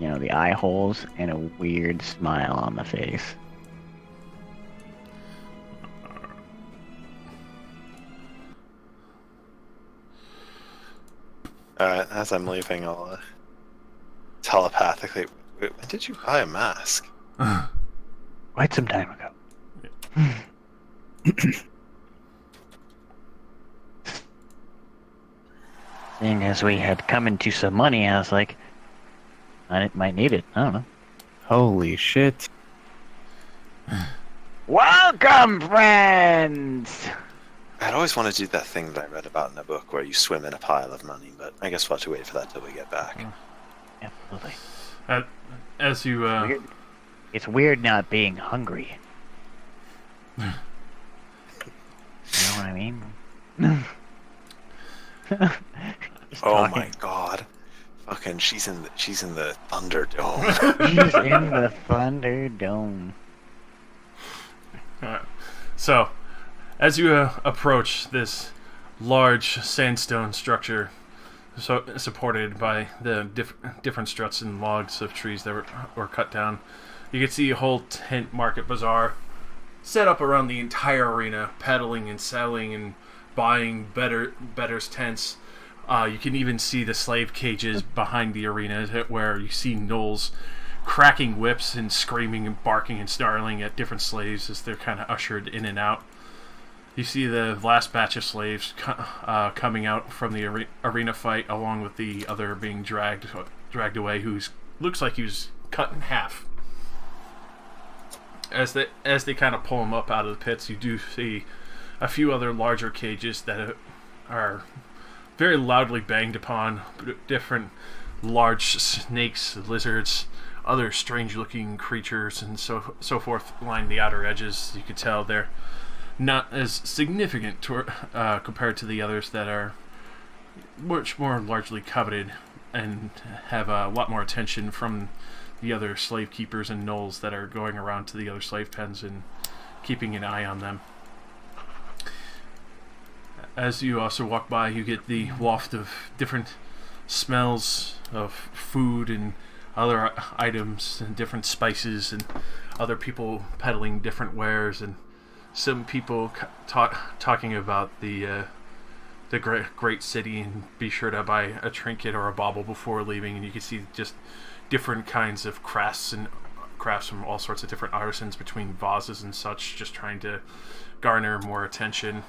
eye holes and a weird smile on the face. Alright, as I'm leaving, I'll telepathically. When did you buy a mask? Quite some time ago. Seeing as we had come into some money, I was like, I might need it. I don't know. Holy shit. Welcome, friends! I'd always want to do that thing that I read about in a book where you swim in a pile of money, but I guess we'll have to wait for that till we get back. Absolutely. As you It's weird not being hungry. You know what I mean? Oh my god. Fucking she's in the Thunderdome. He's in the Thunderdome. So, as you approach this large sandstone structure, supported by the different struts and logs of trees that were cut down, you can see a whole tent market bazaar set up around the entire arena, peddling and selling and buying betters' tents. You can even see the slave cages behind the arena, where you see gnolls cracking whips and screaming and barking and snarling at different slaves as they're kind of ushered in and out. You see the last batch of slaves coming out from the arena fight, along with the other being dragged away, looks like he was cut in half. As they kind of pull him up out of the pits, you do see a few other larger cages that are very loudly banged upon. Different large snakes, lizards, other strange-looking creatures, and so forth line the outer edges. You can tell they're not as significant compared to the others that are much more largely coveted and have a lot more attention from the other slave keepers and gnolls that are going around to the other slave pens and keeping an eye on them. As you also walk by, you get the waft of different smells of food and other items and different spices and other people peddling different wares and some people talking about the great city and be sure to buy a trinket or a bauble before leaving. And you can see just different kinds of crafts from all sorts of different artisans between vases and such, just trying to garner more attention.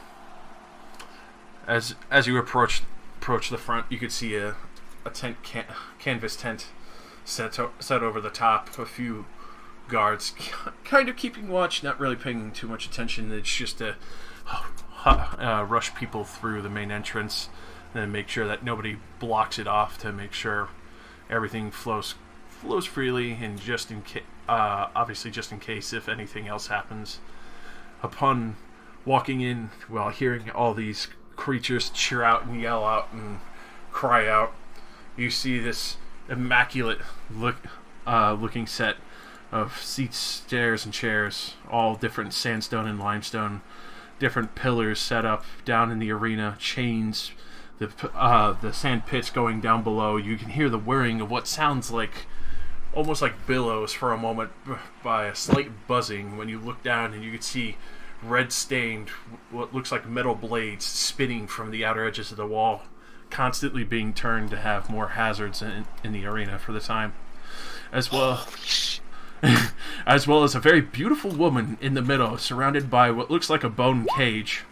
As you approach the front, you could see a tent canvas tent set over the top. A few guards kind of keeping watch, not really paying too much attention. It's just to rush people through the main entrance and then make sure that nobody blocks it off, to make sure everything flows freely, and obviously just in case if anything else happens. Upon walking in, while hearing all these creatures cheer out and yell out and cry out, you see this immaculate looking set of seats, stairs, and chairs, all different sandstone and limestone, different pillars set up down in the arena, chains, the sand pits going down below. You can hear the whirring of what sounds like almost like billows for a moment, by a slight buzzing when you look down, and you can see red stained, what looks like metal blades spinning from the outer edges of the wall, constantly being turned to have more hazards in the arena for the time, as well as a very beautiful woman in the middle, surrounded by what looks like a bone cage,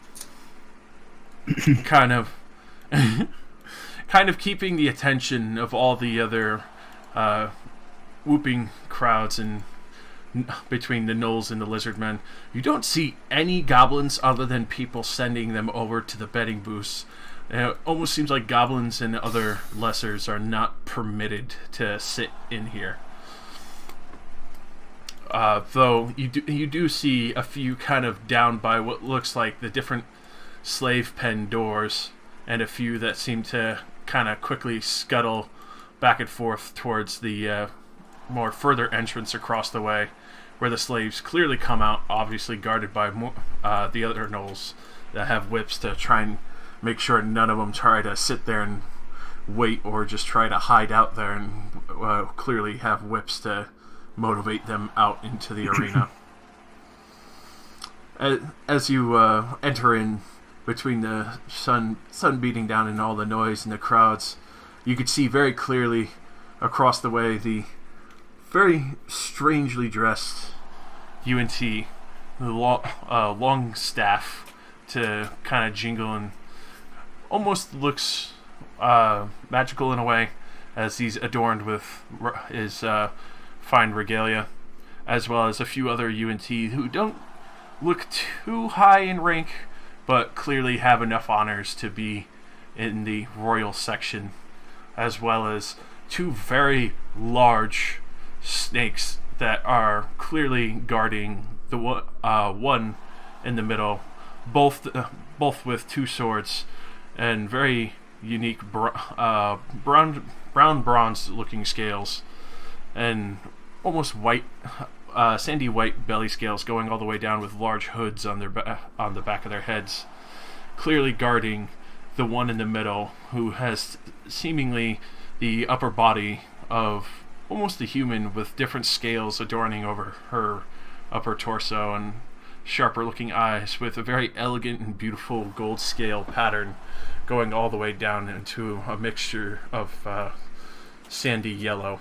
kind of keeping the attention of all the other whooping crowds and between the gnolls and the lizard men. You don't see any goblins other than people sending them over to the betting booths. It almost seems like goblins and other lessers are not permitted to sit in here. Though you do see a few kind of down by what looks like the different slave pen doors, and a few that seem to kind of quickly scuttle back and forth towards the more further entrance across the way, where the slaves clearly come out, obviously guarded by the other gnolls that have whips to try and make sure none of them try to sit there and wait or just try to hide out there, and clearly have whips to motivate them out into the arena. As you enter in between the sun beating down and all the noise and the crowds, you could see very clearly across the way the very strangely dressed UNT, the long staff to kind of jingle, and almost looks magical in a way, as he's adorned with his fine regalia, as well as a few other UNT who don't look too high in rank, but clearly have enough honors to be in the royal section, as well as two very large snakes that are clearly guarding the one in the middle, both with two swords and very unique brown bronze looking scales, and almost white sandy white belly scales going all the way down, with large hoods on the back of their heads, clearly guarding the one in the middle, who has seemingly the upper body of almost a human, with different scales adorning over her upper torso and sharper looking eyes, with a very elegant and beautiful gold scale pattern going all the way down into a mixture of sandy yellow.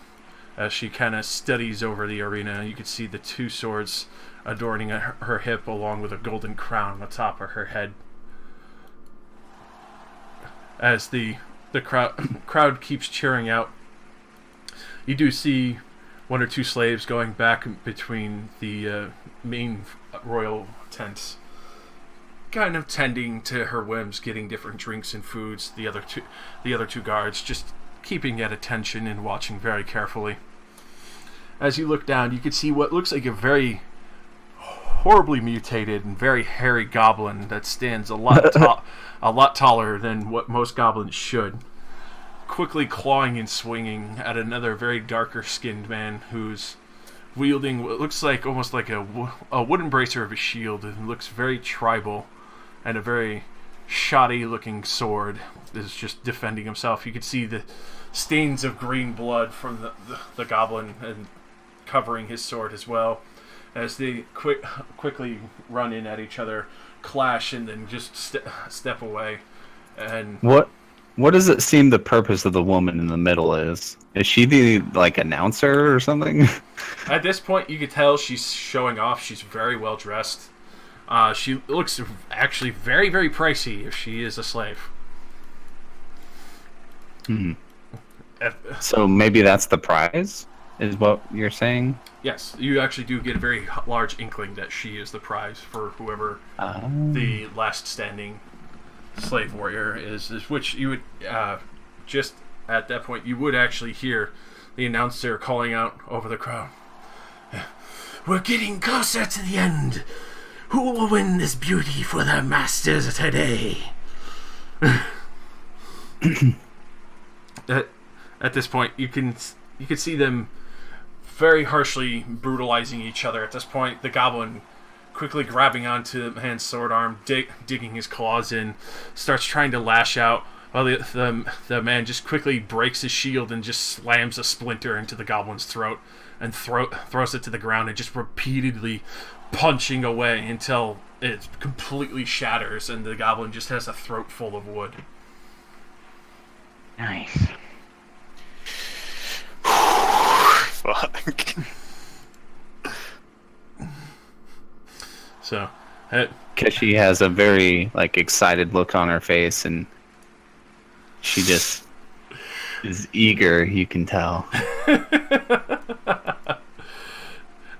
As she kind of studies over the arena, you can see the two swords adorning her hip, along with a golden crown on the top of her head. As the crowd keeps cheering out, you do see one or two slaves going back between the main royal tents, kind of tending to her whims, getting different drinks and foods. The other two guards just keeping at attention and watching very carefully. As you look down, you can see what looks like a very horribly mutated and very hairy goblin that stands a lot taller than what most goblins should. quickly clawing and swinging at another very darker-skinned man who's wielding what looks like almost like a wooden bracer of a shield. It looks very tribal, and a very shoddy-looking sword is just defending himself. You can see the stains of green blood from the goblin and covering his sword as well, as they quickly run in at each other, clash, and then just step away. And what does it seem the purpose of the woman in the middle is? Is she the announcer or something? At this point, you can tell she's showing off. She's very well dressed. She looks actually very, very pricey if she is a slave. So maybe that's the prize, is what you're saying? Yes, you actually do get a very large inkling that she is the prize for whoever the last standing slave warrior is, which you would just at that point you would actually hear the announcer calling out over the crowd. We're getting closer to the end. Who will win this beauty for their masters today? At this point, you can see them very harshly brutalizing each other. At this point, the goblin quickly grabbing onto the man's sword arm, digging his claws in, starts trying to lash out, while the man just quickly breaks his shield and just slams a splinter into the goblin's throat and throws it to the ground and just repeatedly punching away until it completely shatters and the goblin just has a throat full of wood. Nice. Fuck. So, Keshi has a very excited look on her face, and she just is eager. You can tell.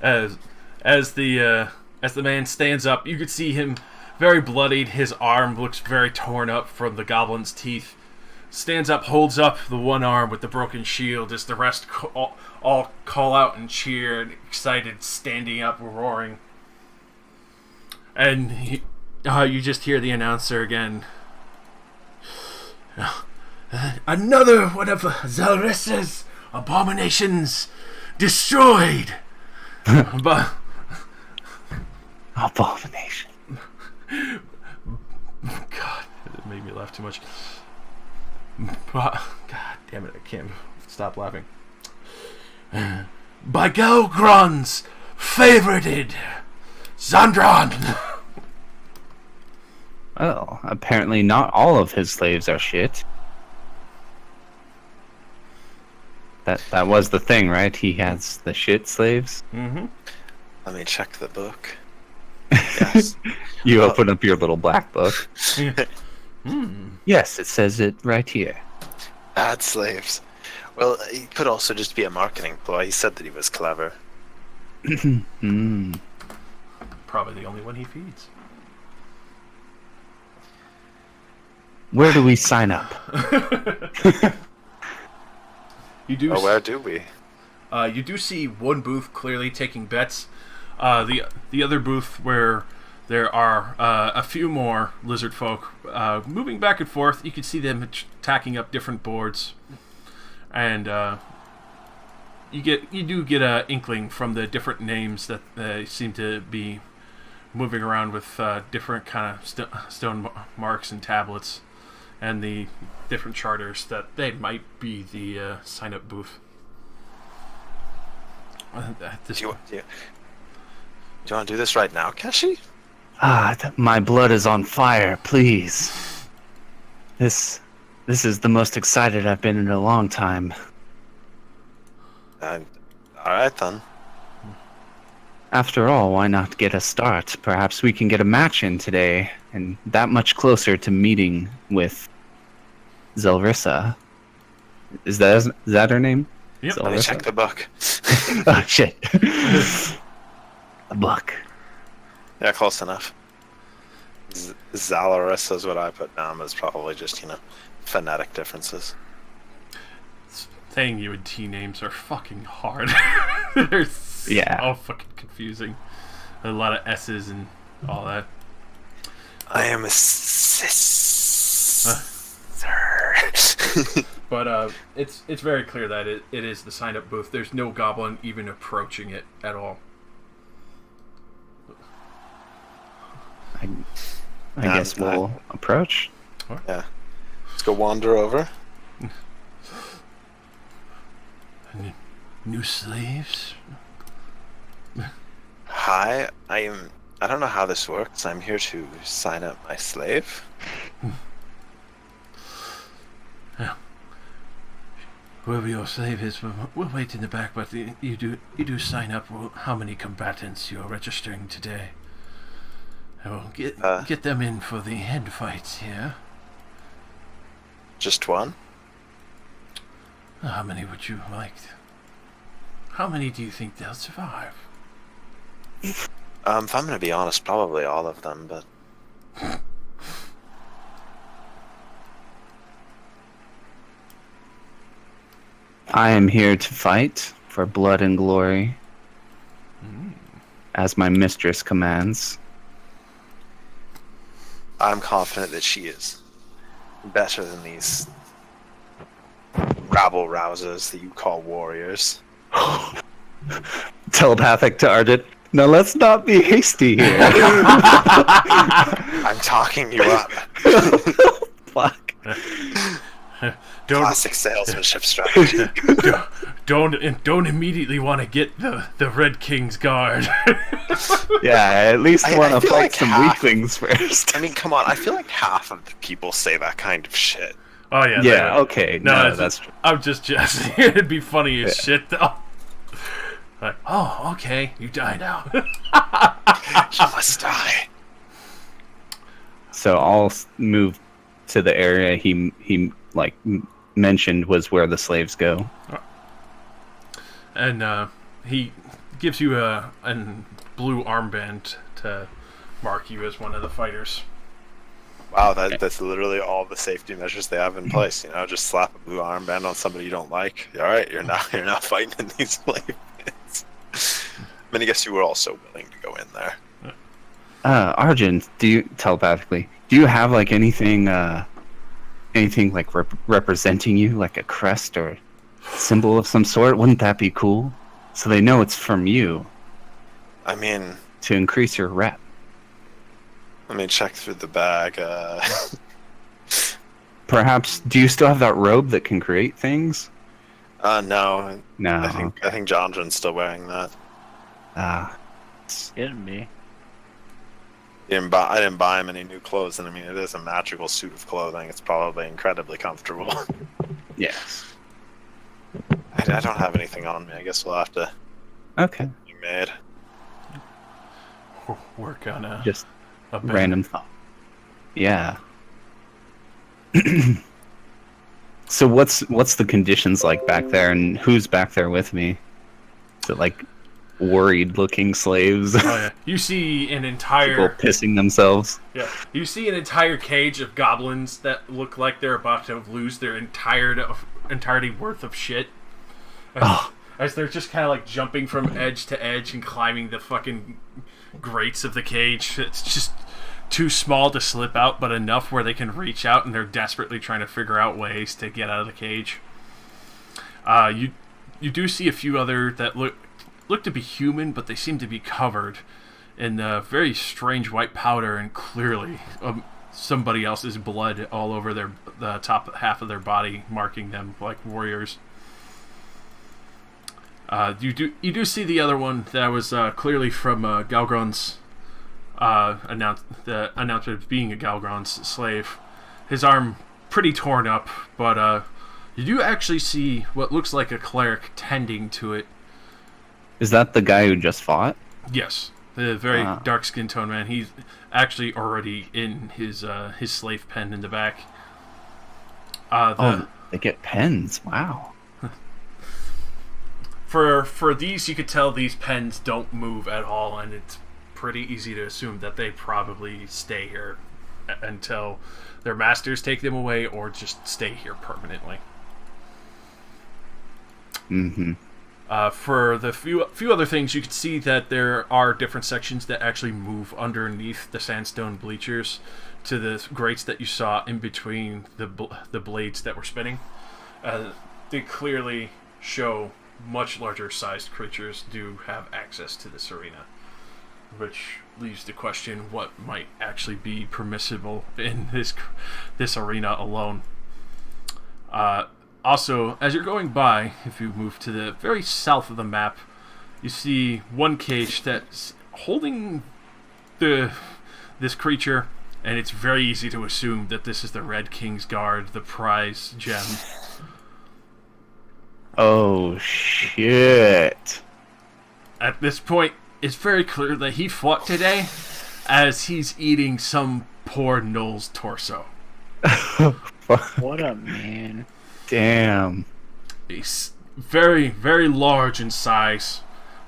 As the man stands up, you can see him very bloodied. His arm looks very torn up from the goblin's teeth. Stands up, holds up the one arm with the broken shield as the rest all call out and cheer, and excited, standing up, roaring. And you just hear the announcer again. Another one of Zalrissa's abominations destroyed. But Abomination. God, it made me laugh too much. God damn it, I can't stop laughing. By Gelgron's favorited Zandron. Well, apparently not all of his slaves are shit. That was the thing, right? He has the shit slaves. Mm-hmm. Let me check the book. Yes. You open up your little black book. Yes, it says it right here. Bad slaves. Well, he could also just be a marketing ploy. He said that he was clever. Probably the only one he feeds. Where do we sign up? You do. Where do we? You do see one booth clearly taking bets. The other booth where there are a few more lizard folk moving back and forth. You can see them tacking up different boards, and you do get a inkling from the different names that they seem to be moving around with different kind of stone marks and tablets, and the different charters that they might be the sign-up booth. Do you want to do this right now, Keshi? My blood is on fire, please. This is the most excited I've been in a long time. Alright then. After all, why not get a start? Perhaps we can get a match in today, and that much closer to meeting with Zelrissa. Is that her name? Yep. Let me check the book. Oh, shit. A book. Yeah, close enough. Zalaris is what I put down, but it's probably just, phonetic differences. Saying UNT names are fucking hard. They're so fucking confusing. A lot of S's and all that. I am a sister. But it's very clear that it is the sign-up booth. There's no goblin even approaching it at all. I guess we'll approach. Yeah. Let's go wander over. New slaves? Hi, I don't know how this works. I'm here to sign up my slave. Whoever your slave is, we'll wait in the back, but you do sign up how many combatants you're registering today. I will get them in for the head fights here. Just one? How many would you like? How many do you think they'll survive? If I'm gonna be honest, probably all of them, but... I am here to fight for blood and glory, as my mistress commands. I'm confident that she is better than these rabble-rousers that you call warriors. Telepathic to Argent. Now let's not be hasty here. I'm talking you up. Fuck. Classic salesmanship strategy. Don't immediately want to get the Red King's guard. Yeah, I at least I want to feel fight like some half- weaklings first. I mean, come on. I feel like half of the people say that kind of shit. Oh yeah. Yeah, okay. No, that's true. I'm just jesting. It'd be funny as shit though. Like, oh, okay, you die now. You must die. So I'll move to the area he like mentioned was where the slaves go. And he gives you a blue armband to mark you as one of the fighters. Wow, that's literally all the safety measures they have in place. You know, just slap a blue armband on somebody you don't like. All right, you're not fighting in these slave pits. I mean, I guess you were also willing to go in there. Arjun, do you telepathically? Do you have like anything like representing you, like a crest or symbol of some sort? Wouldn't that be cool? So they know it's from you. I mean, to increase your rep. Let me check through the bag. Perhaps, do you still have that robe that can create things? No. No. I think Jonathan's still wearing that. Shouldn't be. I didn't buy him any new clothes, and I mean, it is a magical suit of clothing. It's probably incredibly comfortable. Yes. I don't have anything on me. I guess we'll have to Okay. be made. Work on a band. Random thought. Yeah. So what's the conditions like back there, and who's back there with me? Is it like worried looking slaves? Oh yeah. You see an entire people pissing themselves. Yeah. You see an entire cage of goblins that look like they're about to lose their entirety worth of shit. As they're just kind of like jumping from edge to edge and climbing the fucking grates of the cage. It's just too small to slip out, but enough where they can reach out, and they're desperately trying to figure out ways to get out of the cage. You do see a few other that look to be human, but they seem to be covered in very strange white powder and clearly somebody else's blood all over the top half of their body, marking them like warriors. You do see the other one that was clearly from Galgron's the announcement of being a Galgron's slave. His arm pretty torn up, but you do actually see what looks like a cleric tending to it. Is that the guy who just fought? Yes, the very dark skin tone man. He's actually already in his slave pen in the back. They get pens. Wow. For these, you could tell these pens don't move at all, and it's pretty easy to assume that they probably stay here until their masters take them away, or just stay here permanently. Mm-hmm. For the few other things, you can see that there are different sections that actually move underneath the sandstone bleachers to the grates that you saw in between the blades that were spinning. they clearly show much larger sized creatures do have access to this arena, which leaves the question what might actually be permissible in this arena alone. Also, as you're going by, if you move to the very south of the map, you see one cage that's holding this creature, and it's very easy to assume that this is the Red King's Guard, the prize gem. Oh, shit. At this point, it's very clear that he fought today as he's eating some poor Gnoll's torso. What a man. Damn. He's very, very large in size.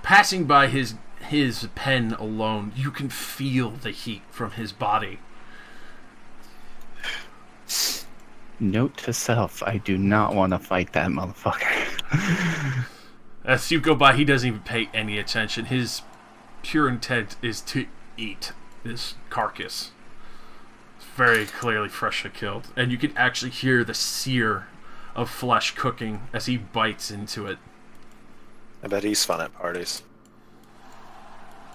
Passing by his pen alone, you can feel the heat from his body. Note to self, I do not want to fight that motherfucker. As you go by, he doesn't even pay any attention. His pure intent is to eat this carcass. It's very clearly freshly killed. And you can actually hear the sear of flesh cooking as he bites into it. I bet he's fun at parties.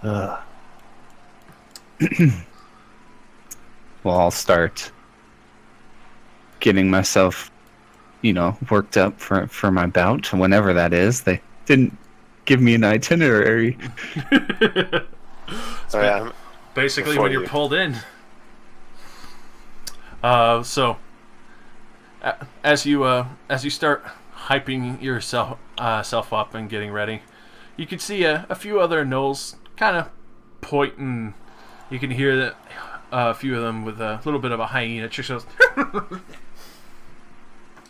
Well, I'll start getting myself, worked up for my bout, whenever that is. They didn't give me an itinerary. Basically, when you're pulled in. So, as you start hyping yourself up and getting ready, you can see a few other gnolls kind of pointing. You can hear that a few of them with a little bit of a hyena.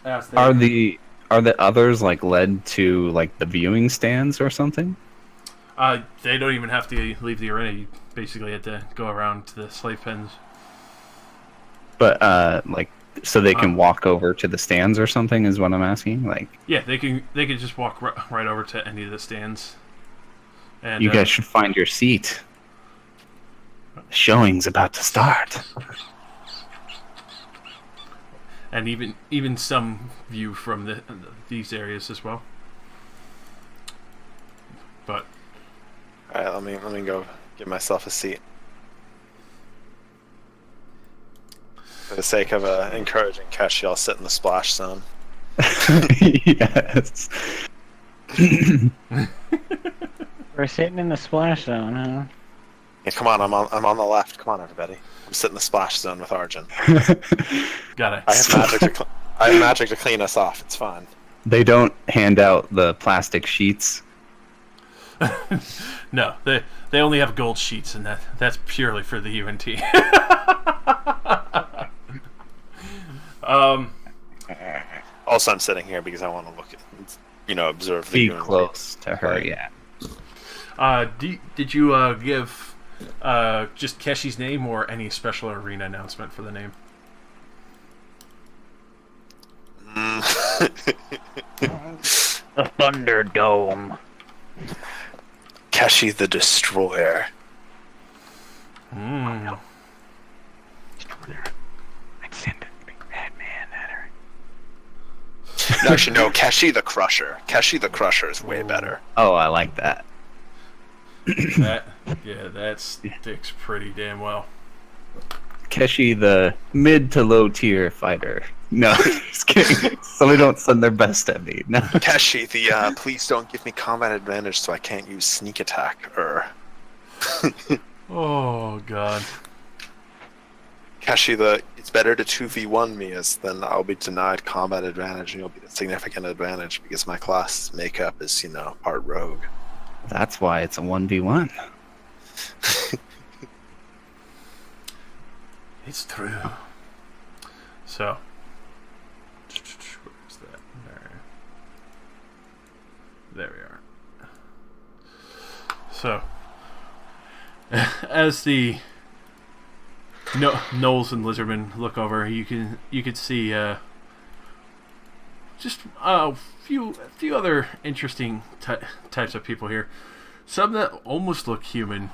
Are the others led to the viewing stands or something? They don't even have to leave the arena. You basically have to go around to the slave pens. But so they can walk over to the stands or something is what I'm asking. Yeah, they can just walk right over to any of the stands. And you guys should find your seat. The showing's about to start. And even some view from these areas as well. But all right, let me go give myself a seat. For the sake of encouraging Keshi, I'll sit in the splash zone. Yes. We're sitting in the splash zone, huh? Yeah, come on, I'm on the left. Come on, everybody. I'm sitting in the splash zone with Arjun. got it. I have magic to clean us off. It's fine. They don't hand out the plastic sheets. No, they only have gold sheets, and that's purely for the UNT. Also, I'm sitting here because I want to look at, observe the Be UNT. close to her, yeah. Did you give just Keshi's name or any special arena announcement for the name? The Thunderdome. Keshi the Destroyer. I'd send a big bad man at her. No, actually, no, Keshi the Crusher. Keshi the Crusher is way better. Oh, I like that. That sticks pretty damn well. Keshi, the mid to low tier fighter. No, just kidding. Somebody don't send their best at me. No. Keshi, the please don't give me combat advantage so I can't use sneak attack. Oh god. Keshi, the it's better to 2v1 me as then I'll be denied combat advantage and you'll be a significant advantage because my class makeup is, part rogue. That's why it's a 1v1. It's true. So, where's that? There we are. So, as the Knowles and Lizardman look over, you can see just a few other interesting types of people here. Some that almost look human,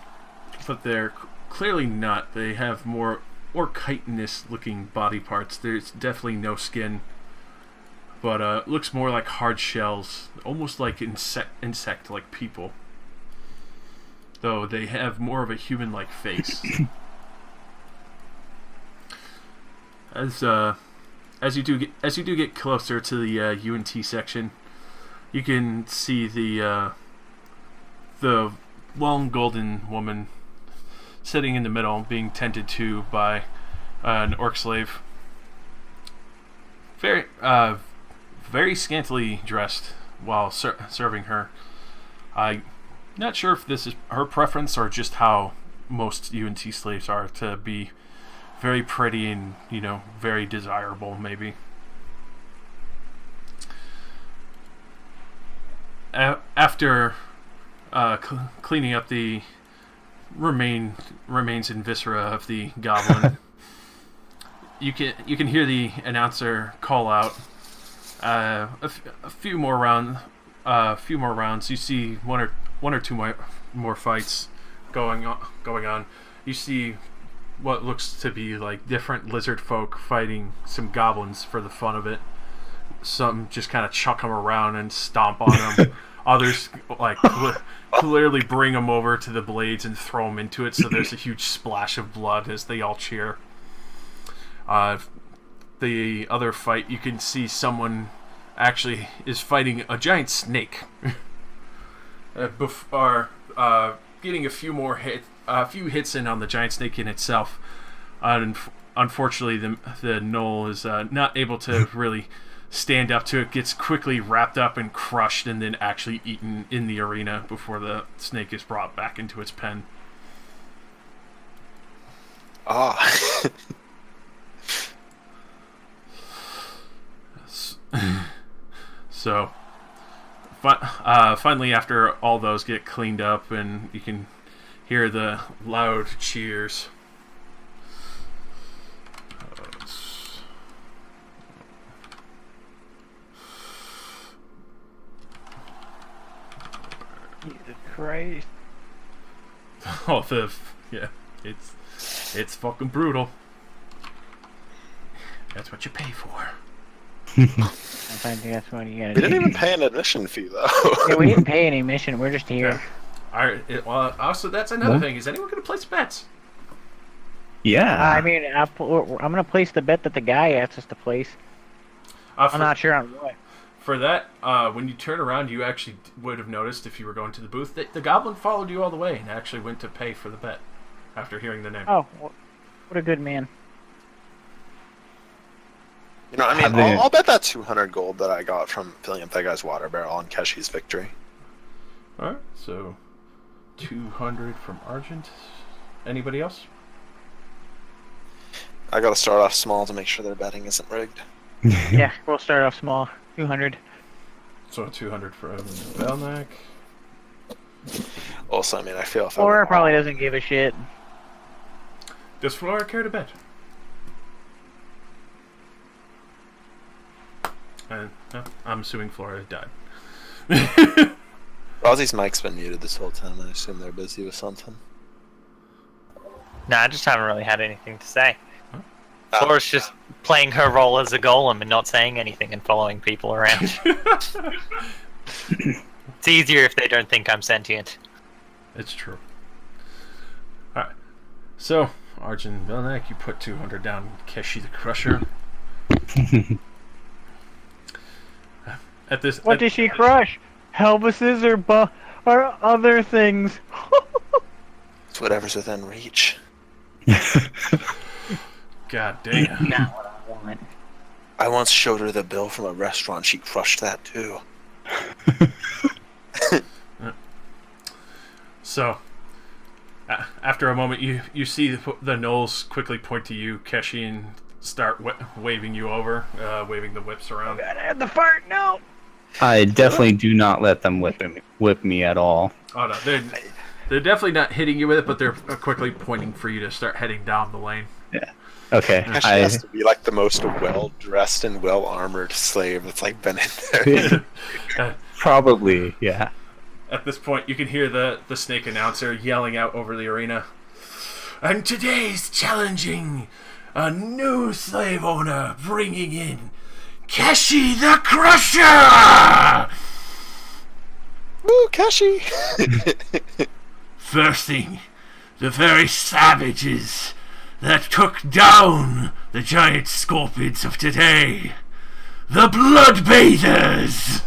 but they're clearly not. They have more chitinous looking body parts. There's definitely no skin, but looks more like hard shells, almost like insect like people. Though they have more of a human-like face. As you do get closer to the UNT section, you can see the long golden woman sitting in the middle, being tended to by an orc slave. Very scantily dressed while serving her. I'm not sure if this is her preference or just how most UNT slaves are, to be very pretty and, very desirable, maybe. After cleaning up the remains and viscera of the goblin, you can hear the announcer call out a few more rounds. You see one or two more fights going on. You see what looks to be like different lizard folk fighting some goblins for the fun of it. Some just kind of chuck them around and stomp on them. Others like clearly bring them over to the blades and throw them into it, so there's a huge splash of blood as they all cheer. The other fight, you can see someone actually is fighting a giant snake. Before getting a few hits in on the giant snake in itself. Unfortunately, the gnoll is not able to really stand up to it. Gets quickly wrapped up and crushed, and then actually eaten in the arena before the snake is brought back into its pen. So, finally, after all those get cleaned up, and you can hear the loud cheers. Jesus Christ. Oh, it's fucking brutal. That's what you pay for. I think that's what you gotta do. We didn't even pay an admission fee, though. Yeah, we didn't pay any admission. We're just here. Also, that's another thing. Is anyone going to place bets? Yeah. I mean, I'm gonna place the bet that the guy asked us to place. I'm not sure on what. For that, when you turn around, you actually would have noticed, if you were going to the booth, that the goblin followed you all the way and actually went to pay for the bet after hearing the name. Oh, what a good man. I'll bet that 200 gold that I got from filling up that guy's water barrel on Keshi's victory. Alright, so 200 from Argent. Anybody else? I gotta start off small to make sure their betting isn't rigged. Yeah, we'll start off small. 200. So 200 from Belknap. Also, I feel if Flora probably doesn't give a shit. Does Flora care to bet? I'm assuming Flora died. Rozzie's mic's been muted this whole time. I assume they're busy with something. No, I just haven't really had anything to say. Flora's just playing her role as a golem and not saying anything and following people around. It's easier if they don't think I'm sentient. It's true. Alright. So, Arjun Belknap, you put 200 down Keshi the Crusher. What did she crush? Helvises or other things? It's whatever's within reach. God damn. Not what I want. I once showed her the bill from a restaurant. She crushed that too. So, after a moment, you see the gnolls quickly point to you, Keshi, and start waving you over, waving the whips around. Gotta have the fart, no! I definitely do not let them whip me at all. Oh no, they're definitely not hitting you with it, but they're quickly pointing for you to start heading down the lane. Yeah. Okay. She has to be like the most well-dressed and well-armored slave that's like been in there. Probably, yeah. At this point, you can hear the snake announcer yelling out over the arena. And today's challenging a new slave owner, bringing in Keshi the Crusher! Woo, Kashi! First thing, the very savages that took down the giant scorpions of today. The Bloodbathers!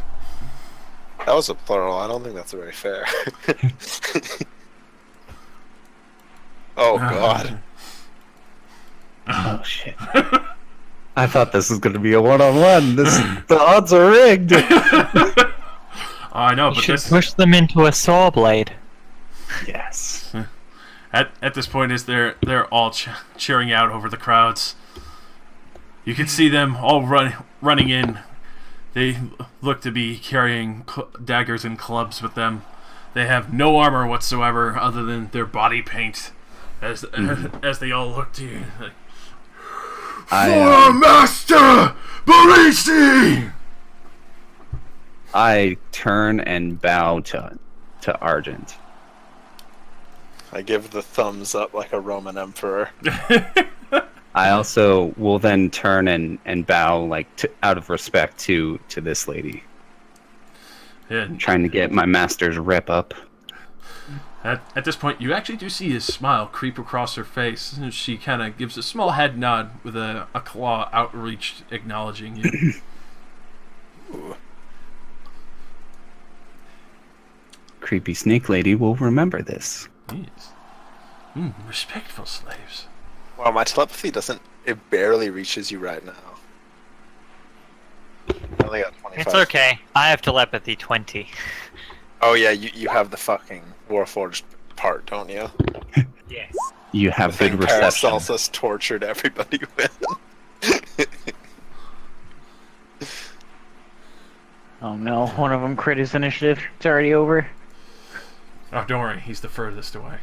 That was a plural. I don't think that's very fair. Oh, God. Oh shit. I thought this was going to be a one-on-one. The odds are rigged. I know, You but should this push them into a saw blade. Yes. at this point is they're all cheering out over the crowds. You can see them all running in. They look to be carrying daggers and clubs with them. They have no armor whatsoever other than their body paint. As they all look to you, like, For Master Barisi! I turn and bow to Argent. I give the thumbs up like a Roman emperor. I also will then turn and bow like out of respect to this lady. Yeah. Trying to get my master's rep up. At this point, you actually do see his smile creep across her face. And she kind of gives a small head nod with a claw outreached, acknowledging you. Creepy snake lady will remember this. Yes. Respectful slaves. Wow, my telepathy doesn't... It barely reaches you right now. I only got 25. It's okay. I have telepathy 20. Oh yeah, you have the fucking Warforged part, don't you? Yes. You have The good thing reception. Paracelsus tortured everybody with. Oh no, one of them crit his initiative. It's already over. Oh, don't worry. He's the furthest away.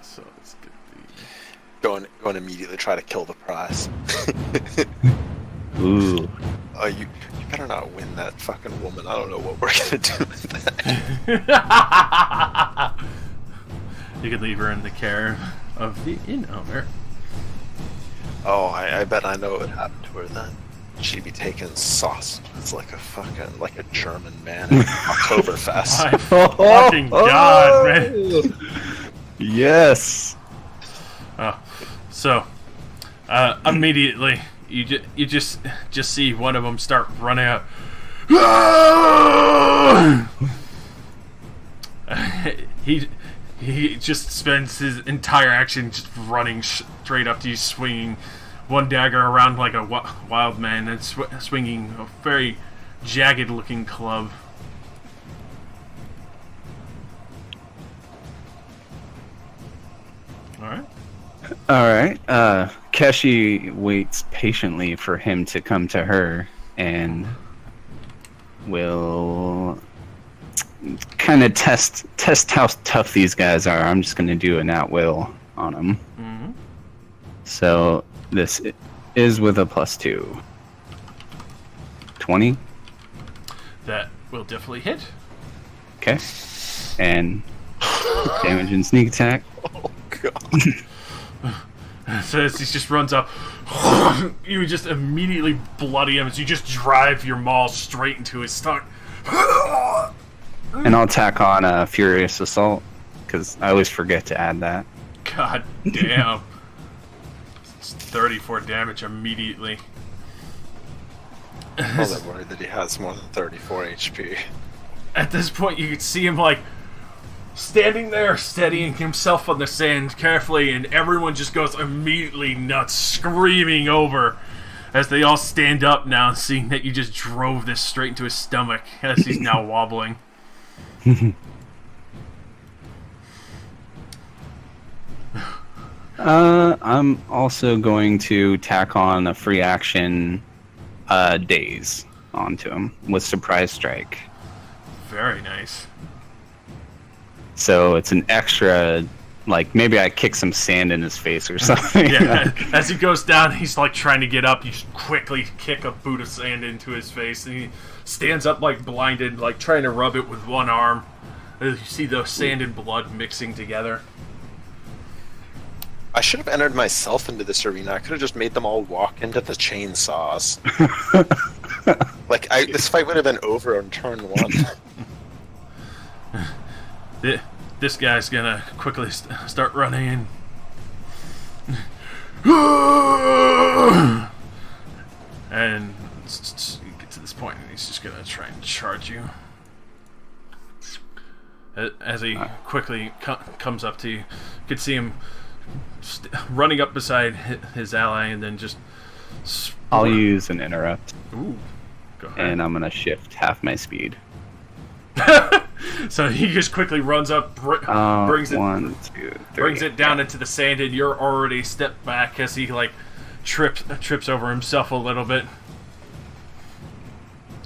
So let's get the... Go and immediately try to kill the prize. Ooh. Oh, you better not win that fucking woman. I don't know what we're gonna do with that. You could leave her in the care of the inn owner. Oh, I bet I know what would happen to her then. She'd be taking sauce. It's like a German man at Oktoberfest. My fucking god, man. Yes. So, immediately you just see one of them start running out. He just spends his entire action just running straight up to you, swinging one dagger around like a wild man and swinging a very jagged-looking club. All right. All right. Keshi waits patiently for him to come to her and will kind of test how tough these guys are. I'm just going to do an at will on them. Mm-hmm. So this is with a +2. 20. That will definitely hit. Okay. And damage and sneak attack. Oh god. So as he just runs up, you just immediately bloody him as you just drive your maul straight into his stomach. And I'll tack on a Furious Assault, because I always forget to add that. God damn. It's 34 damage immediately. I was worried that he has more than 34 HP. At this point, you can see him, like, standing there, steadying himself on the sand carefully, and everyone just goes immediately nuts, screaming over as they all stand up now, seeing that you just drove this straight into his stomach as he's now wobbling. I'm also going to tack on a free action daze onto him with Surprise Strike. Very nice. So it's an extra, like, maybe I kick some sand in his face or something. Yeah, as he goes down, he's like trying to get up. You just quickly kick a boot of sand into his face, and he stands up like blinded, like trying to rub it with one arm. You see the sand and blood mixing together. I should have entered myself into this arena. I could have just made them all walk into the chainsaws. This fight would have been over on turn 1. This guy's gonna quickly start running in. And you get to this point, and he's just gonna try and charge you. As he quickly comes up to you, you can see him running up beside his ally, and then just. I'll use an interrupt. Ooh, go ahead. And I'm gonna shift half my speed. So he just quickly runs up, brings it, 1, 2, 3. brings it down into the sand, and you're already stepped back as he trips over himself a little bit.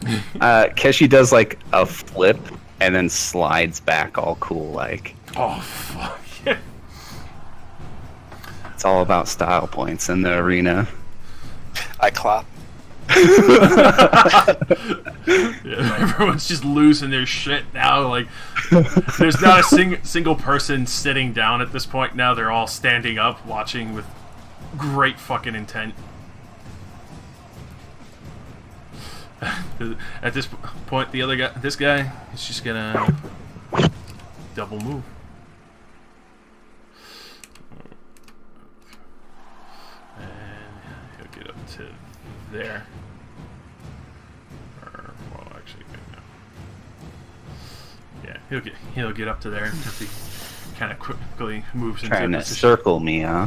Keshi does like a flip and then slides back all cool like. Oh fuck! Yeah. It's all about style points in the arena. I clap. Yeah, everyone's just losing their shit now. Like, there's not a single person sitting down at this point now. They're all standing up, watching with great fucking intent. At this point, this guy, is just gonna double move. And he'll get up to there. He'll get up to there because he kind of quickly moves into Trying to position. circle me, huh?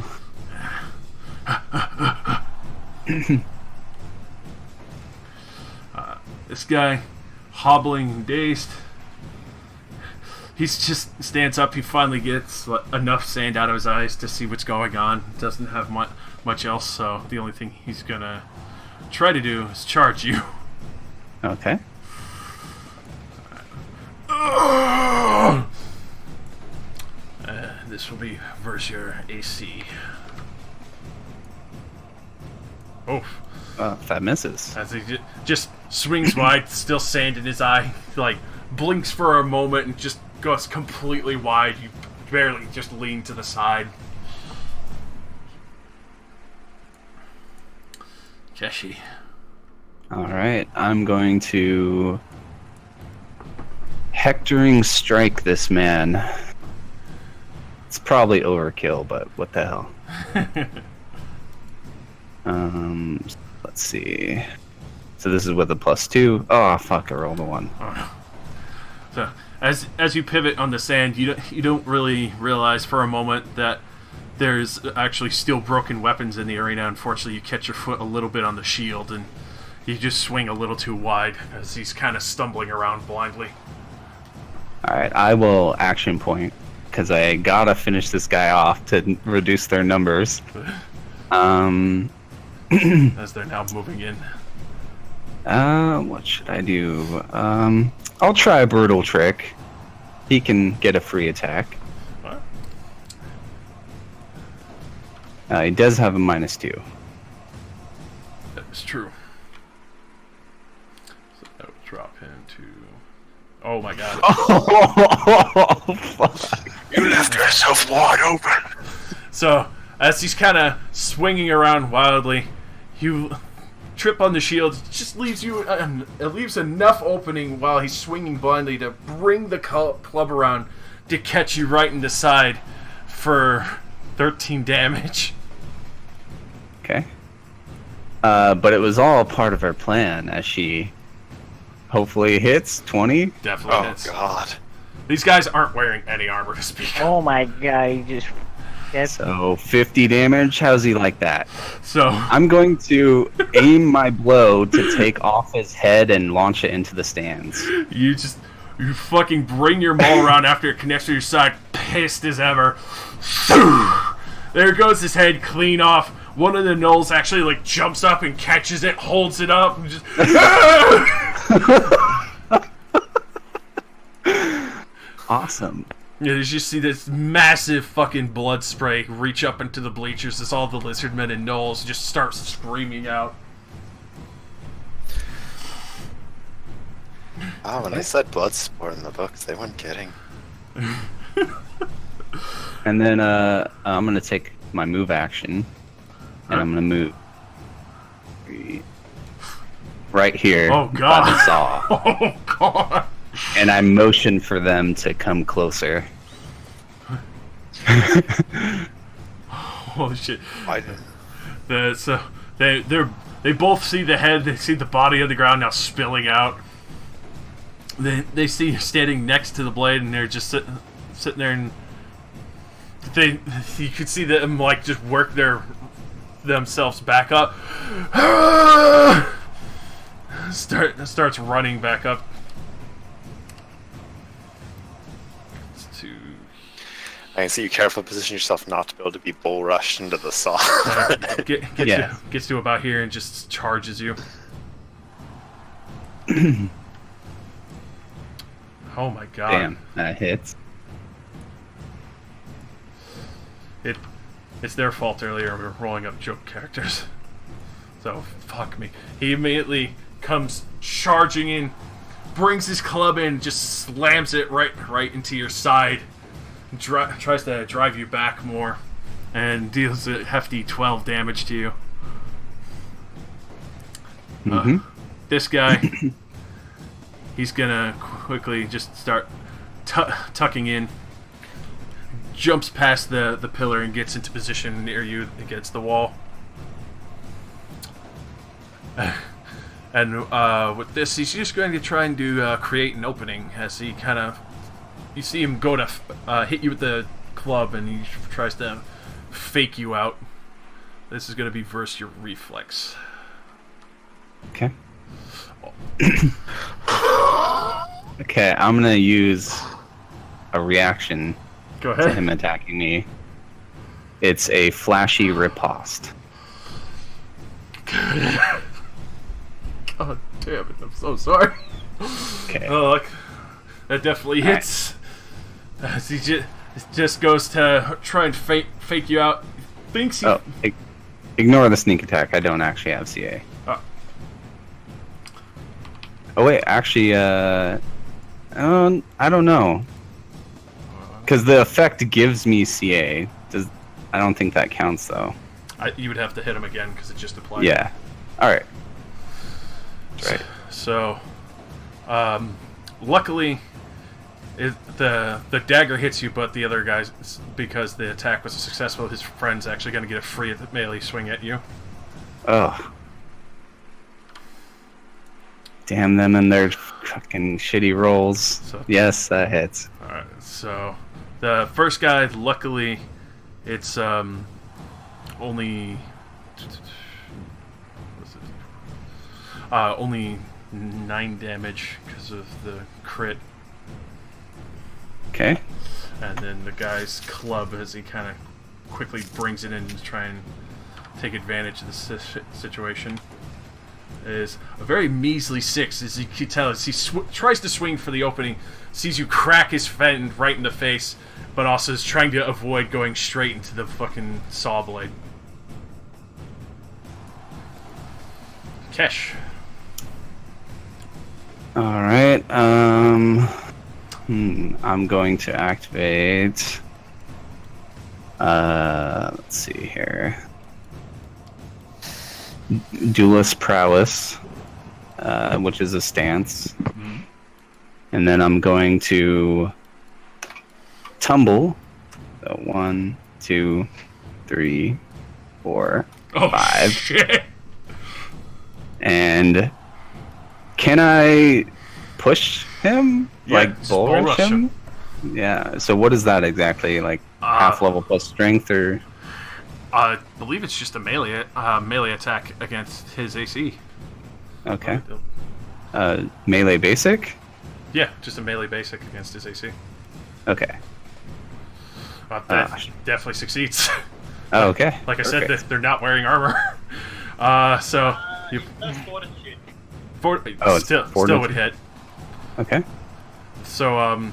This guy, hobbling and dazed, he just stands up. He finally gets enough sand out of his eyes to see what's going on. Doesn't have much else, so the only thing he's gonna try to do is charge you. Okay. This will be versus your AC. Oh. That misses. As he just swings wide, still sand in his eye, like blinks for a moment and just goes completely wide. You barely just lean to the side. Keshi. Alright, I'm going to hectoring strike this man. It's probably overkill, but what the hell. Let's see. So this is with a +2. Oh fuck! I rolled a 1. Oh. So as you pivot on the sand, you don't really realize for a moment that there's actually still broken weapons in the arena. Unfortunately, you catch your foot a little bit on the shield, and you just swing a little too wide as he's kind of stumbling around blindly. All right, I will action point because I gotta finish this guy off to reduce their numbers. As they're now moving in. What should I do? I'll try a brutal trick. He can get a free attack. What? He does have a -2. That is true. So that would drop him to... Oh my god. Oh, fuck. You left yourself wide open. So, as he's kind of swinging around wildly, you trip on the shield. It just leaves you... it leaves enough opening while he's swinging blindly to bring the club around to catch you right in the side for 13 damage. Okay. But it was all part of her plan as she hopefully hits 20. Definitely Oh hits. god. These guys aren't wearing any armor to speak of. Oh my god, he just... That's... So 50 damage. How's he like that? So, I'm going to aim my blow to take off his head and launch it into the stands. you fucking bring your maul around after it connects to your side, pissed as ever. There goes his head clean off. One of the gnolls actually like jumps up and catches it, holds it up, and just... Awesome. Yeah, you just see this massive fucking blood spray reach up into the bleachers as all the lizardmen and gnolls just start screaming out. Oh, when I said blood sport in the books, they weren't kidding. And then I'm gonna take my move action, and I'm gonna move right here Oh by god. the saw, Oh god. and I motion for them to come closer. Holy shit. I, So they both see the head, they see the body on the ground now spilling out. They see you standing next to the blade, and they're just sitting there, and you could see them like just work themselves back up. Starts running back up. I can see you carefully position yourself not to be able to be bull rushed into the saw. Gets to about here and just charges you. Oh my god. Damn, that hits. It's their fault earlier. We were rolling up joke characters. So, fuck me. He immediately comes charging in, brings his club in, just slams it right into your side, tries to drive you back more, and deals a hefty 12 damage to you. This guy, he's gonna quickly just start tucking in, jumps past the pillar and gets into position near you against the wall. And with this, he's just going to try and create an opening as he kind of... You see him go to hit you with the club, and he tries to fake you out. This is going to be versus your reflex. Okay. Okay, I'm gonna use a reaction Go to ahead. him attacking me. It's a flashy riposte. God damn it, I'm so sorry. Okay. Oh, look. That definitely hits. As he just goes to try and fake you out. Thinks he... Oh, ignore the sneak attack. I don't actually have CA. Oh wait, actually, I don't know. Because the effect gives me CA. I don't think that counts though. You would have to hit him again because it just applied. Yeah. All right. That's right. So, luckily, the dagger hits you, but the other guys, because the attack was successful, his friend's actually going to get a free melee swing at you. Oh. Damn them and their fucking shitty rolls. So- Yes, that hits. Alright, so the first guy, luckily, it's only... only 9 damage because of the crit. Okay. And then the guy's club, as he kind of quickly brings it in to try and take advantage of the situation, is a very measly 6. As you can tell, as he tries to swing for the opening, sees you crack his fend right in the face, but also is trying to avoid going straight into the fucking saw blade. Kesh. All right. I'm going to activate. Let's see here. Duelist Prowess, which is a stance, and then I'm going to tumble. So 1, 2, 3, 4, Oh, 5. shit! And can I push him? Yeah, Like just bull bull rush rush him? Yeah. So what is that exactly? Like half level plus strength, or? I believe it's just a melee attack against his AC. Okay. Melee basic? Yeah, just a melee basic against his AC. Okay. That definitely succeeds. Oh, okay. Like I said, Perfect. they're not wearing armor. So you That's fortitude. It's still fortitude. would hit. Okay. So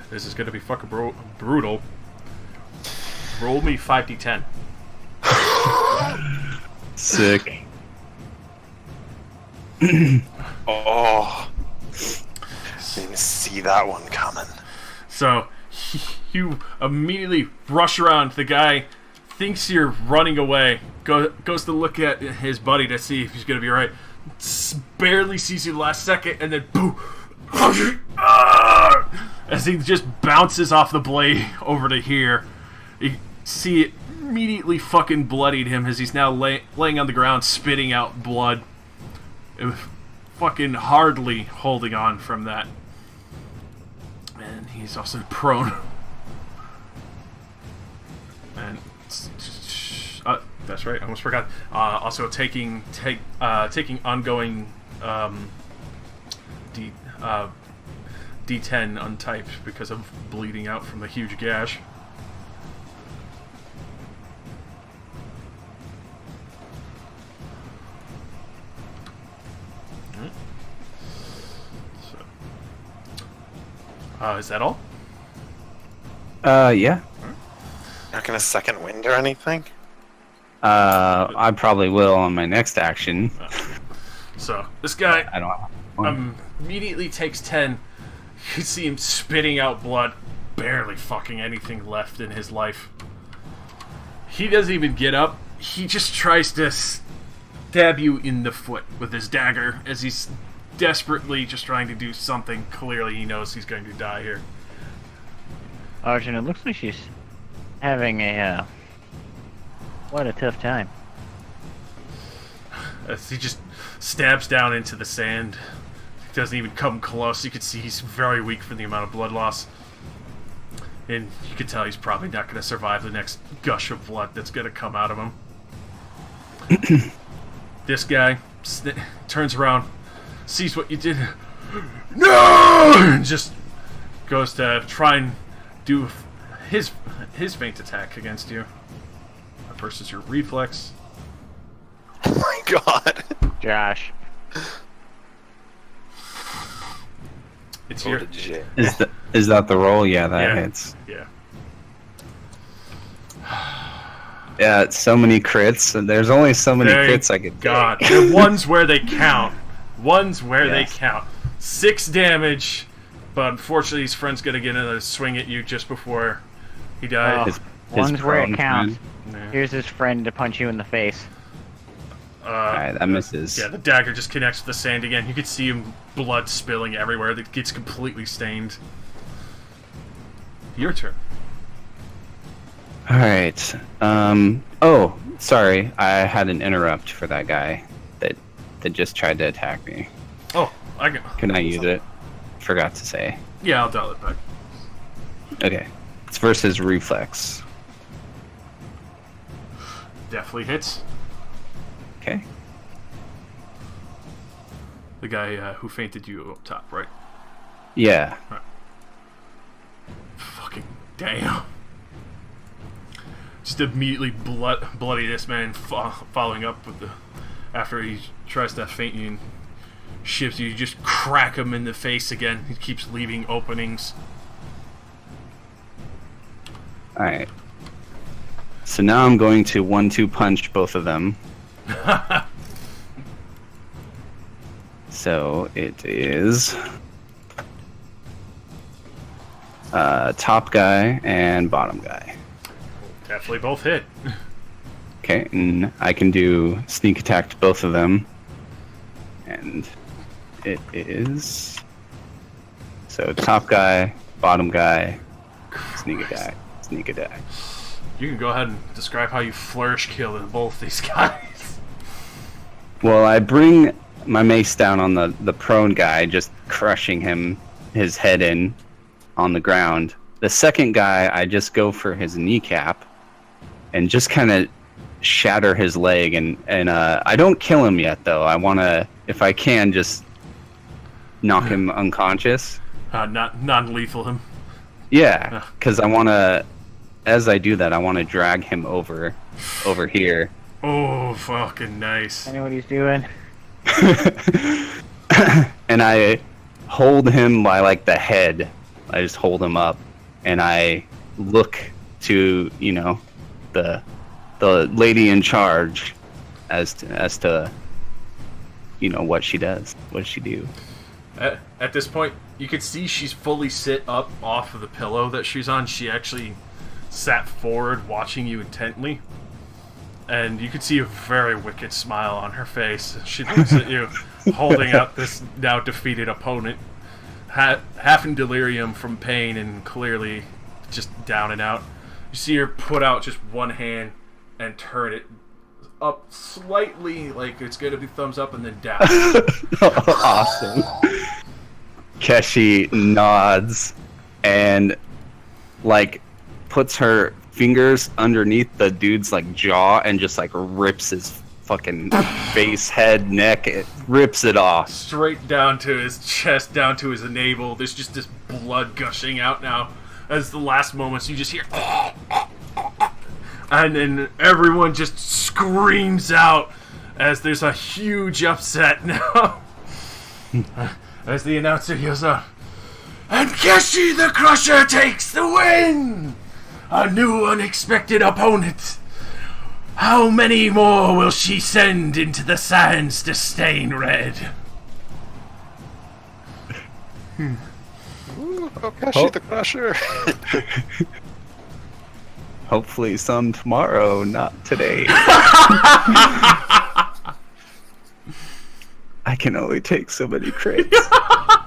this is gonna be fucking brutal. Roll me 5d10. Sick. Oh, didn't see that one coming. So you immediately rush around. The guy thinks you're running away. Goes to look at his buddy to see if he's gonna be alright. Barely sees you the last second, and then boom, as he just bounces off the blade over to here. You see it immediately fucking bloodied him as he's now laying on the ground, spitting out blood. Fucking hardly holding on from that. And he's also prone. And that's right, I almost forgot. Also taking ongoing D10 untyped because of bleeding out from the huge gash. Is that all? Yeah. Not gonna second wind or anything? I probably will on my next action. So, this guy I don't immediately takes 10. You see him spitting out blood. Barely fucking anything left in his life. He doesn't even get up. He just tries to stab you in the foot with his dagger as he's desperately just trying to do something. Clearly he knows he's going to die here. Arjun, it looks like she's having a, what a tough time. As he just stabs down into the sand. He doesn't even come close. You can see he's very weak for the amount of blood loss. And you can tell he's probably not going to survive the next gush of blood that's going to come out of him. This guy turns around, sees what you did. No! And just goes to try and do his feint attack against you. Versus your reflex. Oh my god. Josh. It's your... Is that the roll? Yeah, that hits. Yeah. Yeah, it's so many crits, and there's only so many crits I could God. take. The ones where they count. They count. 6 damage, but unfortunately his friend's gonna get another swing at you just before he dies. One's where it prone counts. Yeah. Here's his friend to punch you in the face. Alright, that misses. Yeah, the dagger just connects with the sand again. You can see him blood spilling everywhere. It gets completely stained. Your turn. Alright. Oh, sorry. I had an interrupt for that guy that just tried to attack me. Oh, I can... Can I use it? Forgot to say. Yeah, I'll dial it back. Okay. It's versus reflex. Definitely hits. Okay. The guy who fainted you up top, right? Yeah. Right. Fucking damn. Just immediately bloody this man following up with the... After he tries to feint you and shifts you, just crack him in the face again. He keeps leaving openings. Alright. So now I'm going to 1-2 punch both of them. So it is top guy and bottom guy. Definitely both hit. Okay, and I can do sneak attack to both of them. And it is... So top guy, bottom guy, sneak attack, sneak attack. You can go ahead and describe how you flourish kill in both these guys. Well, I bring my mace down on the prone guy, just crushing his head in on the ground. The second guy, I just go for his kneecap and just kind of shatter his leg. And I don't kill him yet, though. I want to, if I can, just knock him unconscious. Not non-lethal him. Yeah, because I want to, as I do that, I want to drag him over here. Oh, fucking nice. I know what he's doing. And I hold him by like the head. I just hold him up, and I look to the lady in charge as to what she does. What does she do? At this point, you can see she's fully sit up off of the pillow that she's on. She actually sat forward, watching you intently. And you could see a very wicked smile on her face. She looks at you, holding out this now defeated opponent, half in delirium from pain and clearly just down and out. You see her put out just one hand and turn it up slightly, like it's going to be thumbs up, and then down. Awesome. Keshi nods and, like, puts her fingers underneath the dude's, like, jaw and just, like, rips his fucking face, head, neck. It rips it off. Straight down to his chest, down to his navel. There's just this blood gushing out now. As the last moments, you just hear... And then everyone just screams out as there's a huge upset now. As the announcer yells out, "And Keshi the Crusher takes the win! A new unexpected opponent! How many more will she send into the sands to stain red?" Ooh, Keshi the Crusher. Hopefully some tomorrow, not today. I can only take so many crates.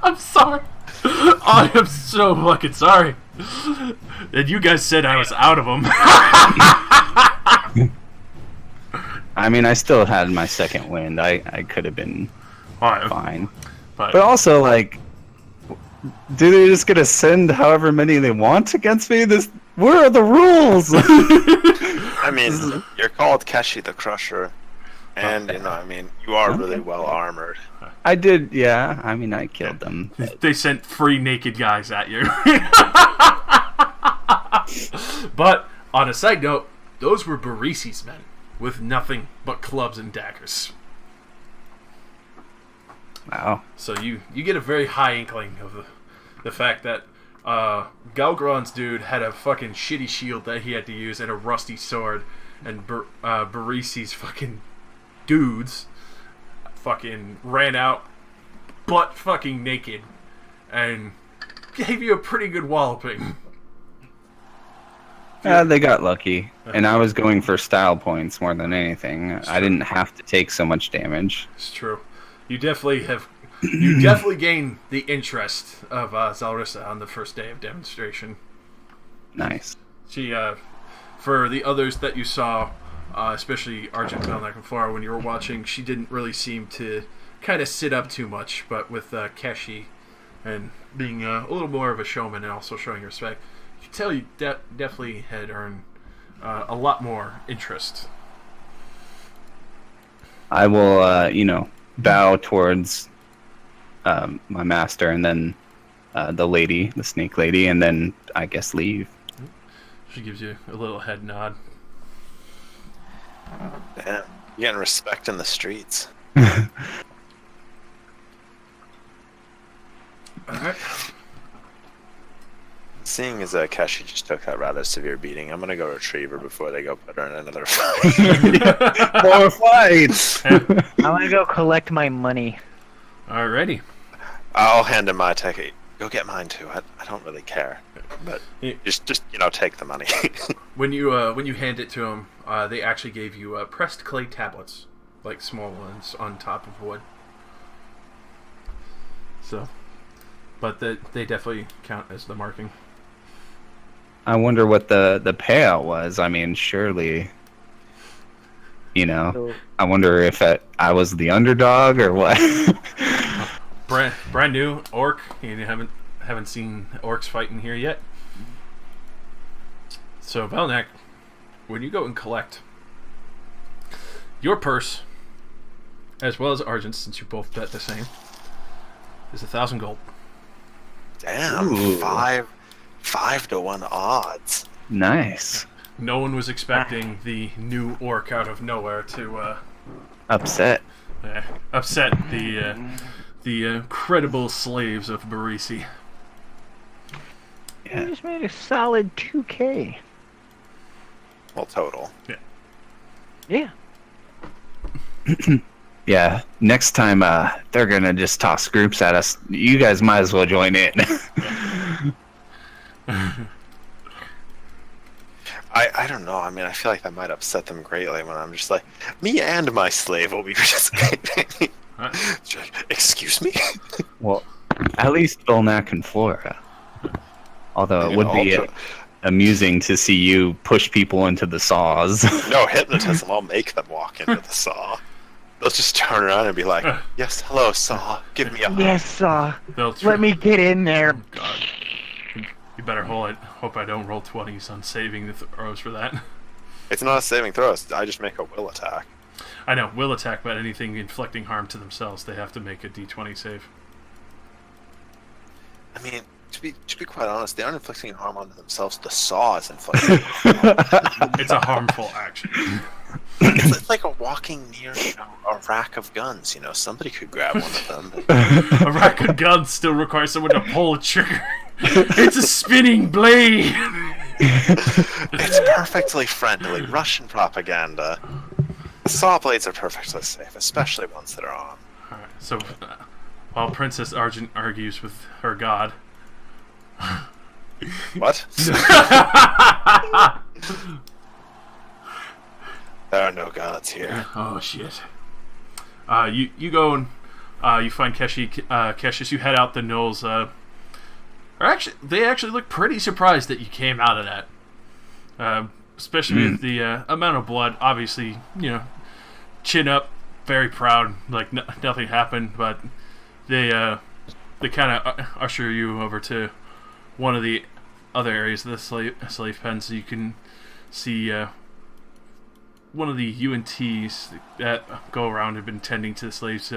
I'm sorry. I am so fucking sorry. And you guys said I was out of them. I mean, I still had my second wind. I could have been fine. But also, like, do they just gonna send however many they want against me? Where are the rules? I mean, you're called Keshi the Crusher, and you know, I mean, you are really well armored. I did, yeah. I mean, I killed them. they sent 3 naked guys at you. But on a side note, those were Barisi's men with nothing but clubs and daggers. Wow. So you get a very high inkling of the fact that Galgron's dude had a fucking shitty shield that he had to use and a rusty sword, and Barisi's fucking dudes fucking ran out butt fucking naked and gave you a pretty good walloping. They got lucky, and I was going for style points more than anything. I didn't have to take so much damage. It's true. You definitely gained the interest of Zalrissa on the first day of demonstration. Nice. She, for the others that you saw, especially Argent Belknap and Flora, when you were watching, she didn't really seem to kind of sit up too much, but with Keshi and being a little more of a showman and also showing respect, you can tell you definitely had earned a lot more interest. I will, bow towards my master, and then the snake lady, and then I guess leave. She gives you a little head nod. Damn, you're getting respect in the streets. Alright. Seeing as Keshi just took that rather severe beating, I'm gonna go retrieve her before they go put her in another fight. More fights! I'm gonna go collect my money. Alrighty. I'll hand him my ticket. Go get mine too. I don't really care, but just take the money. When you hand it to them, they actually gave you pressed clay tablets, like small ones on top of wood. So, but they definitely count as the marking. I wonder what the payout was. I mean, surely, I wonder if I was the underdog or what. brand new orc. You haven't seen orcs fighting here yet. So Belknap, when you go and collect your purse, as well as Argent's, since you both bet the same, is 1,000 gold. Damn, Ooh. 5-to-1 odds. Nice. No one was expecting the new orc out of nowhere to Upset. upset the credible slaves of Barisi. I just made a solid 2K. Well, total. Yeah. Yeah. Next time, they're gonna just toss groups at us. You guys might as well join in. I don't know. I mean, I feel like that might upset them greatly when I'm just like, me and my slave will be participating. Excuse me? Well, at least Belknack and Flora. Although I it mean, would be amusing to see you push people into the saws. No, hypnotism. I'll make them walk into the saw. They'll just turn around and be like, yes, hello, saw. Give me a hug. Yes, let me get in there. Oh, God. You better hope I don't roll 20s on saving the throws for that. It's not a saving throw. I just make a will attack. I know, will attack, but anything inflicting harm to themselves, they have to make a d20 save. I mean, to be quite honest, they aren't inflicting harm onto themselves. The saw is inflicting It's a harmful action. It's like a walking near, a rack of guns. Somebody could grab one of them. A rack of guns still requires someone to pull a trigger. It's a spinning blade! It's perfectly friendly. Russian propaganda. Saw blades are perfectly safe, especially ones that are on. Alright, so while Princess Argent argues with her god... What? There are no gods here. Oh, shit. You go and you find Cassius, you head out the knolls. They actually look pretty surprised that you came out of that. Especially with the amount of blood. Obviously, chin up, very proud, like nothing happened, but they kind of usher you over to one of the other areas of the slave pen, so you can see one of the UNTs that go around and have been tending to the slaves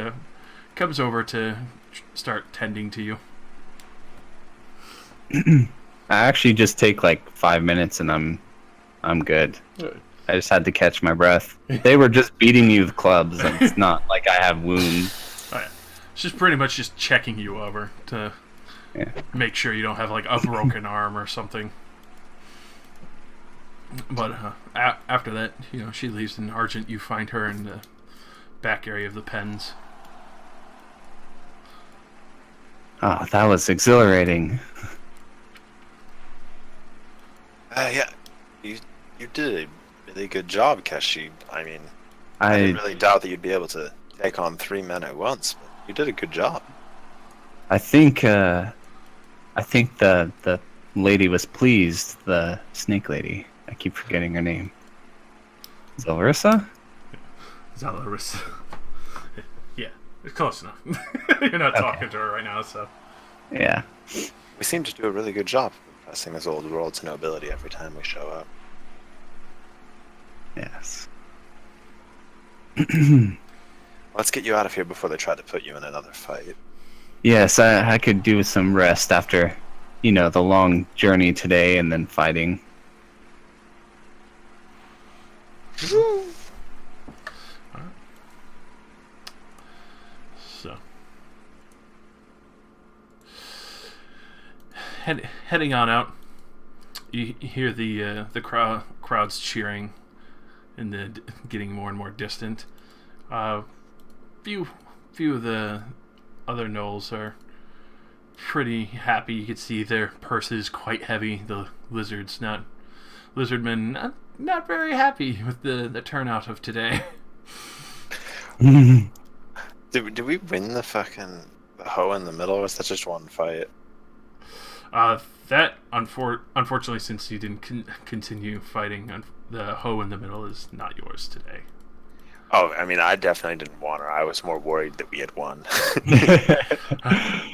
comes over to start tending to you. I actually just take like 5 minutes and I'm good. I just had to catch my breath. They were just beating me with clubs. And it's not like I have wounds. Right. It's just pretty much just checking you over to make sure you don't have like a broken arm or something. But after that, she leaves, and Argent, you find her in the back area of the pens. Oh, that was exhilarating. Yeah, you did a really good job, Keshi. I mean, I didn't really doubt that you'd be able to take on 3 men at once, but you did a good job. I think the lady was pleased. The snake lady. I keep forgetting her name. Zelrissa? Zelrissa. Yeah, it's close enough. You're not talking to her right now, so. Yeah. We seem to do a really good job impressing this old world to nobility every time we show up. Yes. Let's get you out of here before they try to put you in another fight. Yes, I could do with some rest after, the long journey today and then fighting. So, heading on out, you hear the crowds cheering, and getting more and more distant. Few of the other gnolls are pretty happy. You can see their purses quite heavy. The lizardmen not very happy with the turnout of today. Did we win the hoe in the middle, or was that just one fight? That unfortunately, since you didn't continue fighting, the hoe in the middle is not yours today. Oh, I mean, I definitely didn't want her. I was more worried that we had won.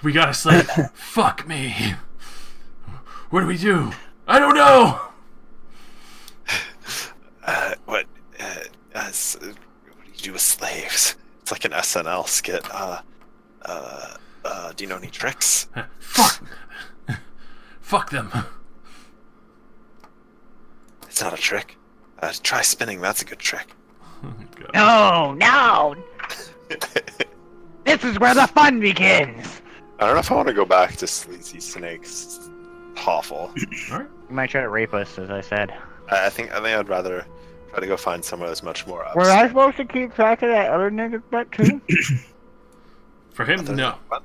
We got a slave. Fuck me. What do we do? I don't know. What do you do with slaves? It's like an SNL skit. Do you know any tricks? Fuck them. It's not a trick. Try spinning. That's a good trick. Oh, no! This is where the fun begins! I don't know if I want to go back to Sleazy Snake's hovel. Alright. You might try to rape us, as I said. I think I'd rather try to go find somewhere that's much more upset. Were I supposed to keep track of that other nigga's butt too? For him, no. What?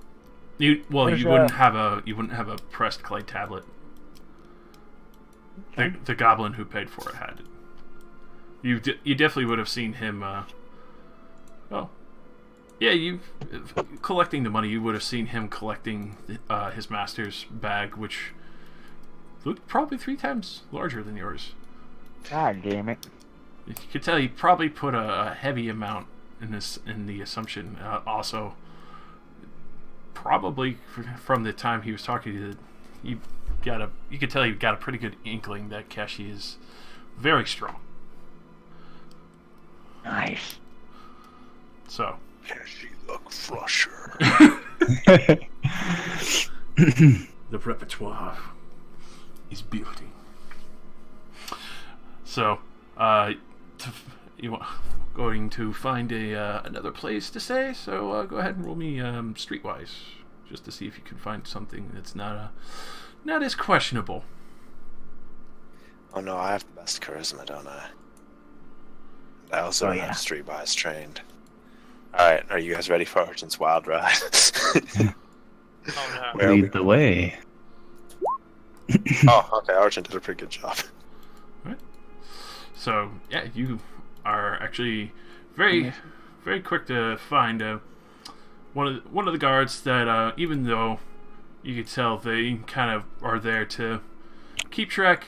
You wouldn't have a pressed clay tablet. the goblin who paid for it had it. You definitely would have seen him. Collecting the money. You would have seen him collecting his master's bag, which looked probably 3 times larger than yours. God damn it. You could tell he probably put a heavy amount in the assumption. Also, probably from the time he was talking to you, you could tell you got a pretty good inkling that Keshi is very strong. Nice. So. Keshi look flusher. The repertoire is building. So, you going to find another place to stay? So go ahead and roll me streetwise, just to see if you can find something that's not as questionable. Oh no, I have the best charisma, don't I? I also have streetwise trained. Alright, are you guys ready for Argent's wild ride? Oh no. Lead the way. Oh, okay, Argent did a pretty good job. Right. So, yeah, you are actually very, very quick to find one of the guards that, even though you could tell they kind of are there to keep track,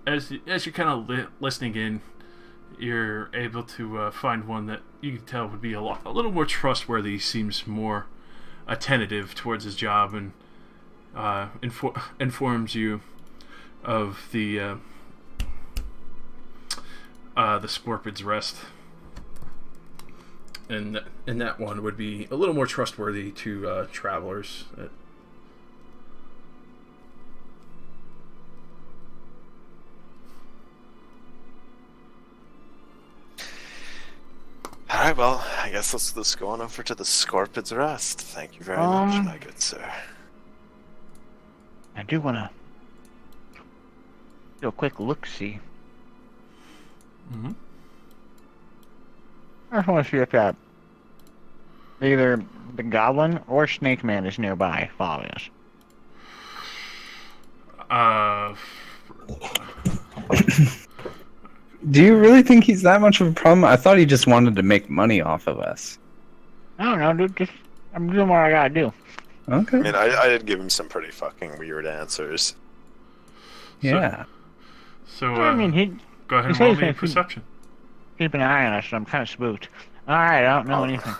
as you're kind of listening in, you're able to find one that you can tell would be a little more trustworthy. Seems more attentive towards his job and informs you of the Scorpion's Rest, and that one would be a little more trustworthy to travelers. Alright, well, I guess let's go on over to the Scorpion's Rest. Thank you very much, my good sir. I do want to do a quick look-see. Mm-hmm. I just want to see if that either the Goblin or Snake Man is nearby following us. Do you really think he's that much of a problem? I thought he just wanted to make money off of us. I don't know, dude. I'm doing what I gotta do. Okay. I mean, I did give him some pretty fucking weird answers. Yeah. So I mean, go ahead and he roll says me that he- perception. keep an eye on us, so I'm kind of spooked. Alright, I don't know anything.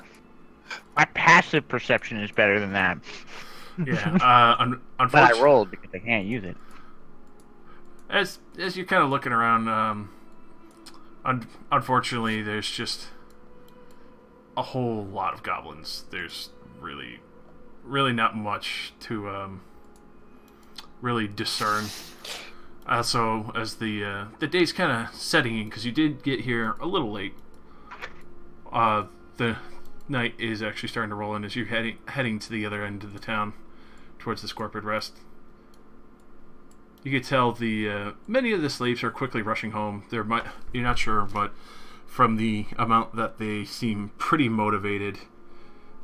My passive perception is better than that. Yeah. But Unfortunately, I rolled because I can't use it. as you're kind of looking around, unfortunately, there's just a whole lot of goblins. There's really not much to really discern. Also, as the day's kind of setting in, because you did get here a little late, the night is actually starting to roll in as you're heading to the other end of the town, towards the Scorpid Rest. You could tell many of the slaves are quickly rushing home. You're not sure, but from the amount that they seem pretty motivated,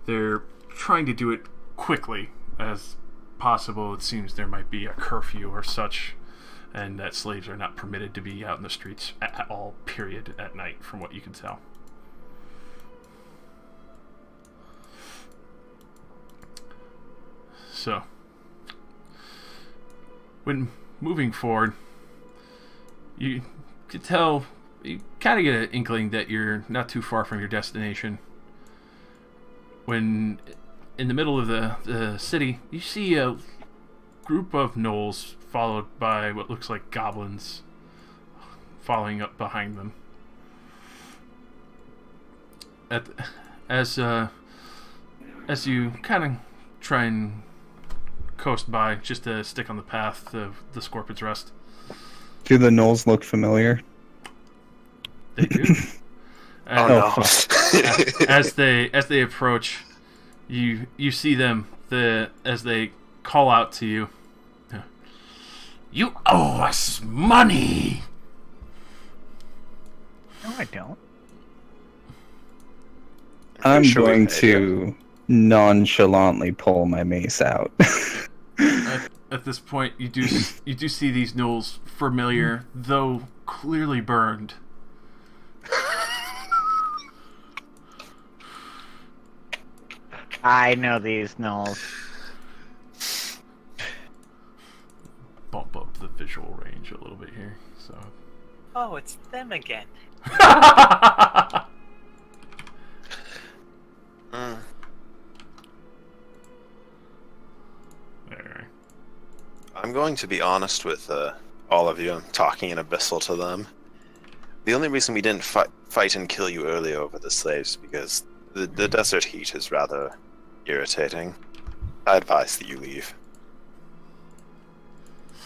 they're trying to do it quickly as possible. It seems there might be a curfew or such, and that slaves are not permitted to be out in the streets at all, period, at night, from what you can tell. So, when moving forward, you can tell, you kind of get an inkling that you're not too far from your destination. When in the middle of the city, you see a group of gnolls followed by what looks like goblins following up behind them. As you kind of try and coast by, just to stick on the path of the Scorpion's Rest. Do the gnolls look familiar? They do. Oh no. as they approach, you see them as they call out to you. You owe us money. No, I don't. I'm sure going we paid to nonchalantly pull my mace out. at this point, you do see these gnolls familiar, though clearly burned. I know these gnolls. Bump up the visual range a little bit here. So. Oh, it's them again. There. I'm going to be honest with all of you. I'm talking in Abyssal to them. The only reason we didn't fight and kill you earlier over the slaves because the desert heat is rather irritating. I advise that you leave.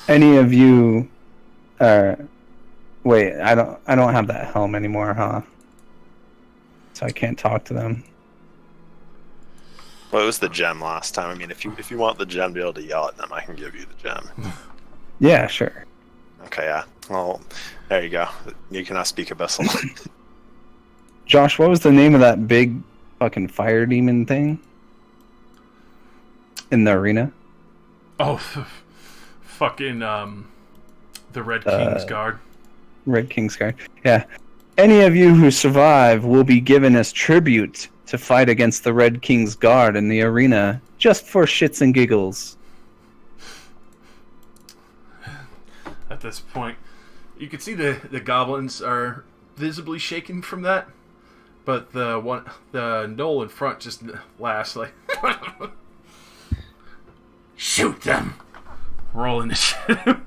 Any of you wait, I don't have that helm anymore, huh? So I can't talk to them. Well, it was the gem last time. I mean, if you want the gem to be able to yell at them, I can give you the gem. Yeah, sure. Okay, yeah. Well, there you go. You can now speak Abyssal. Josh, what was the name of that big fucking fire demon thing in the arena? Oh, fucking the Red King's Guard. Red King's Guard. Yeah. Any of you who survive will be given as tribute to fight against the Red King's Guard in the arena, just for shits and giggles. At this point, you can see the goblins are visibly shaken from that, but the gnoll in front just laughs like, shoot them. Roll initiative.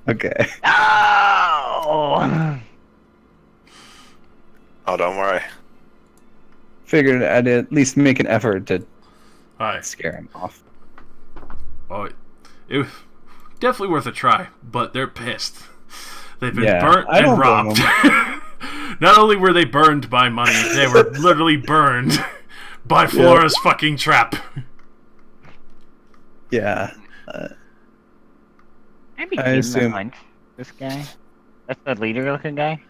Okay. Oh! Oh, don't worry. Figured I'd at least make an effort to Hi. scare him off. Oh, it was definitely worth a try, but they're pissed. They've been Yeah, burnt I and don't blame robbed. Not only were they burned by money, they were literally burned by Flora's fucking trap. Yeah. I begin the assume- hunt. This guy. That's the leader-looking guy,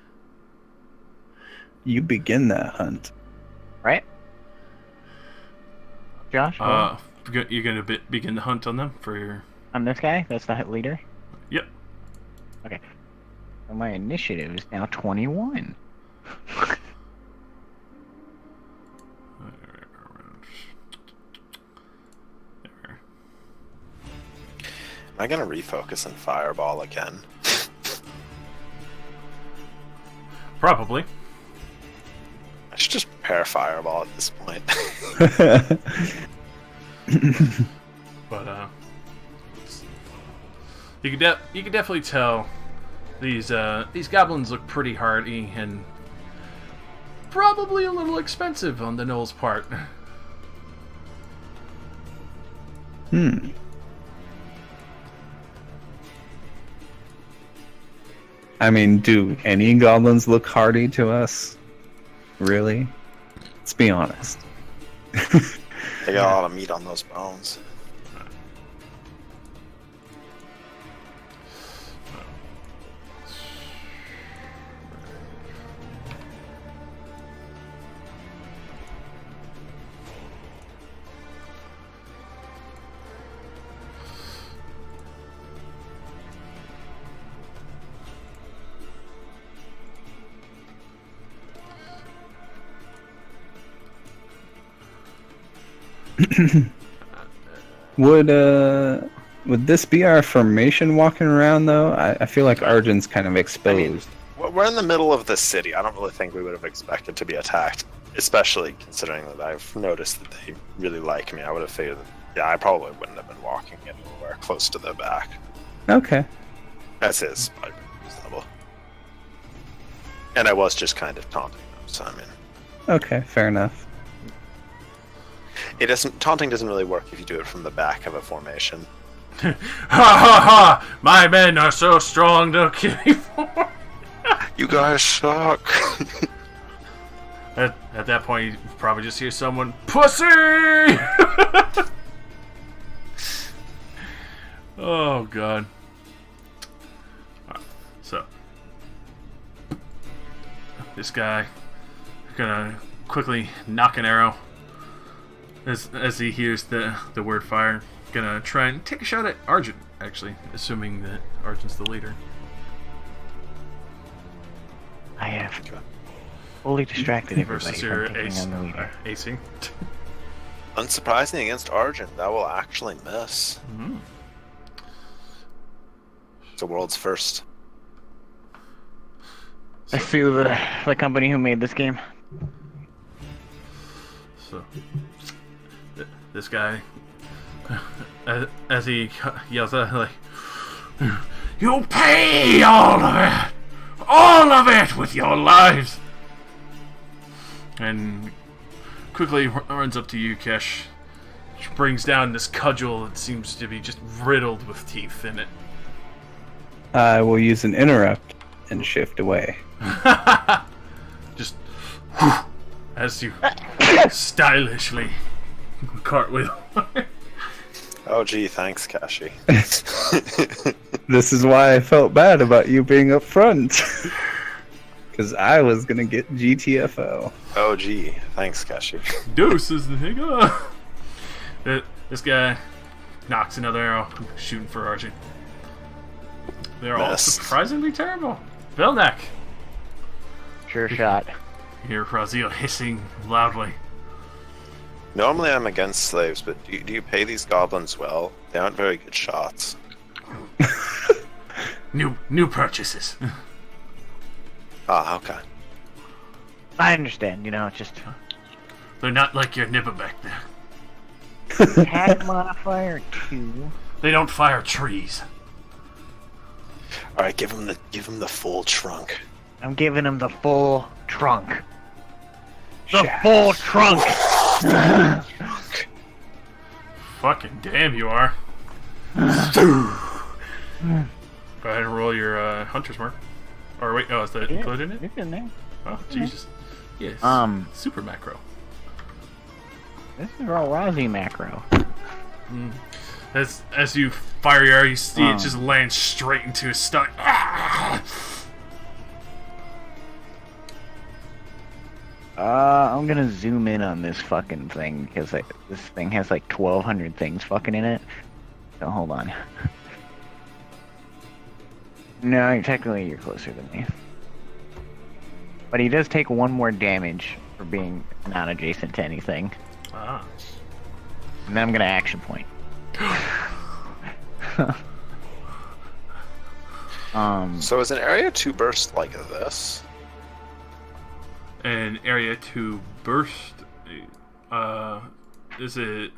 You begin that hunt. right? Josh, You're gonna begin the hunt on them for your... on this guy. That's the leader. Yep. Okay. So my initiative is now 21. Am I gonna refocus and fireball again? Probably. I should just prepare fireball at this point. But you can definitely tell these goblins look pretty hardy and probably a little expensive on the gnoll's part. I mean, do any goblins look hardy to us? Really? Let's be honest. They got a lot of meat on those bones. Would this be our formation walking around though? I feel like Arjun's kind of exposed. We're in the middle of the city. I don't really think we would have expected to be attacked, especially considering that I've noticed that they really like me. I would have figured that, yeah, I probably wouldn't have been walking anywhere close to their back. Okay. As is, probably reasonable. And I was just kind of taunting them, so I mean... Okay, fair enough. Taunting doesn't really work if you do it from the back of a formation. Ha ha ha! My men are so strong to kill you for. You guys suck. At that point, you probably just hear someone, "Pussy!" Oh god. So this guy gonna quickly knock an arrow as he hears the word fire. Gonna try and take a shot at Arjun. actually, assuming that Argent's the leader. I have fully distracted everybody Versus from your thinking I'm the leader. acing. Unsurprisingly, against Argent, that will actually miss. Mm. It's the world's first. I sue the company who made this game. So, this guy, as he yells out, like, "You pay all of it with your lives!" And quickly runs up to you, Kesh. Brings down this cudgel that seems to be just riddled with teeth in it. I will use an interrupt and shift away. Just as you stylishly cartwheel. Oh, gee, thanks, Kashi. This is why I felt bad about you being up front. Because I was going to get GTFO. Oh, gee, thanks, Kashi. Deuces, nigga. This guy knocks another arrow, shooting for Archie. They're all Miss. surprisingly terrible. Belknap. Sure shot. You hear Razio hissing loudly. Normally I'm against slaves, but do you pay these goblins well? They aren't very good shots. New purchases. Ah, okay. I understand, it's just They're not like your nibba back there. attack modifier 2. They don't fire trees. All right, give him the full trunk. I'm giving him the full trunk. The Yes. full trunk. Fucking damn, you are. Go ahead and roll your hunter's mark. Or wait, is that included in it? It's in there. Oh, Jesus. Yes. Super macro. This is real Rozzy macro. As you fire your arrow, you see it just land straight into his stomach. Ah! I'm gonna zoom in on this fucking thing because this thing has like 1,200 things fucking in it. So hold on. No, technically you're closer than me. But he does take 1 more damage for being not adjacent to anything. Ah. And then I'm gonna action point. So is an area 2 burst like this? And area 2 burst, is it...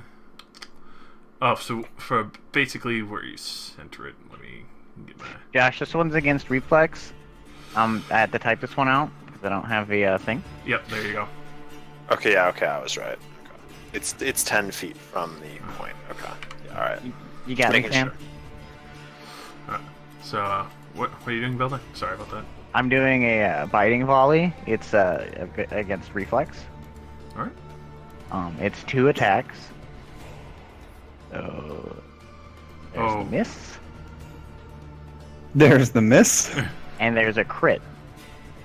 Oh, so for basically where you center it, let me get my... Josh, this one's against reflex. I had to type this one out because I don't have the thing. Yep, there you go. Okay, yeah, okay, I was right. Okay. It's 10 feet from the point. Okay, yeah, all right. You got me, Making Sam? Alright, so, what are you doing, Builder? Sorry about that. I'm doing a biting volley. It's against reflex. Alright. It's 2 attacks. So there's the miss, There's the miss. and there's a crit.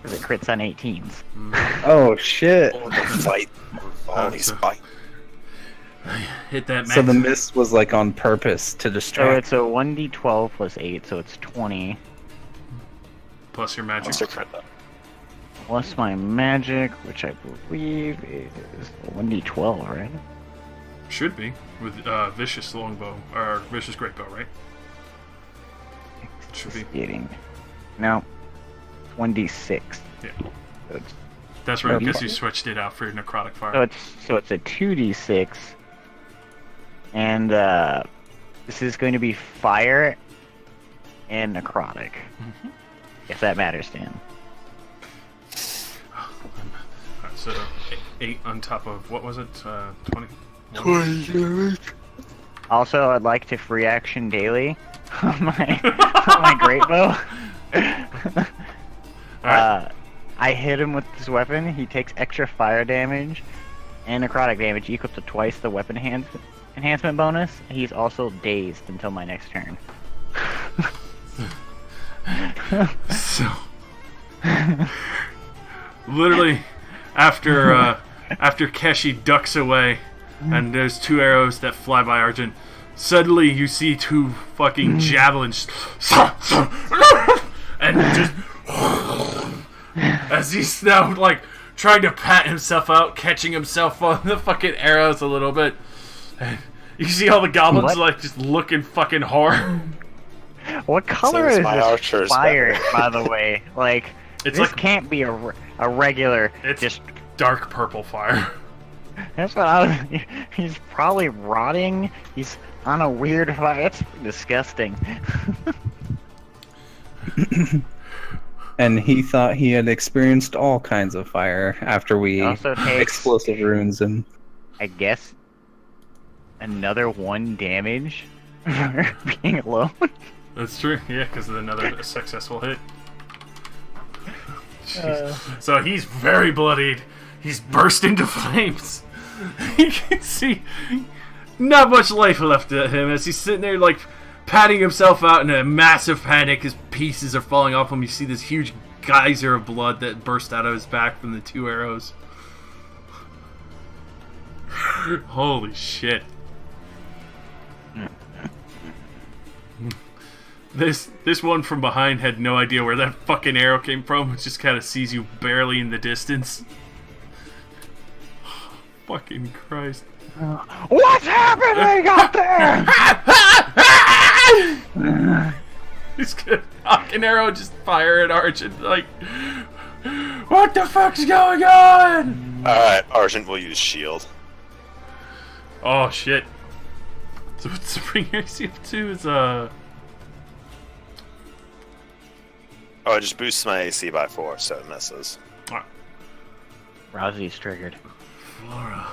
Because it crits on 18s. Oh, shit. Oh, the fight. Volleys so- fight. Hit that max. So the miss was like on purpose to So distract. it's a 1d12 plus 8, so it's 20. Plus your magic. Monster crit though. Plus my magic, which I believe is 1d12, right? Should be. With Vicious Longbow. Or Vicious Greatbow, right? Should be. Getting. No. 1d6. Yeah. So it's, That's right, Okay. because you switched it out for Necrotic Fire. so it's a 2d6. And this is going to be fire and necrotic. If that matters to him. Alright, so 8 on top of, what was it? 20? Also, I'd like to free action daily on my great bow. Alright. I hit him with this weapon. He takes extra fire damage and necrotic damage equal to twice the weapon enhancement bonus. He's also dazed until my next turn. So, literally, after Keshi ducks away, and there's 2 arrows that fly by Argent, Suddenly, you see two fucking javelins, and just as he's now like trying to pat himself out, catching himself on the fucking arrows a little bit. And you see all the goblins like just looking fucking horror. What color Seems is my this archer's fire, better. by the way? Like, It's this like- can't be a regular. It's Just dark purple fire. that's what I was. He's probably rotting. He's on a weird fire. It's disgusting. And he thought he had experienced all kinds of fire after we Also takes- explosive runes him. I guess another 1 damage for being alone. That's true, yeah, because of another successful hit. Jeez. So he's very bloodied. He's burst into flames. You can see not much life left of him as he's sitting there, like, patting himself out in a massive panic. His pieces are falling off him. You see this huge geyser of blood that burst out of his back from the 2 arrows. Holy shit. This one from behind had no idea where that fucking arrow came from. It just kind of sees you barely in the distance. Fucking Christ. What's happening out there? He's gonna fucking arrow just fire at Argent like, what the fuck's going on? Alright, Argent will use shield. Oh shit. So what's the bring AC up to? Is Oh, it just boosts my AC by 4, so it misses. Rosie's triggered. Flora.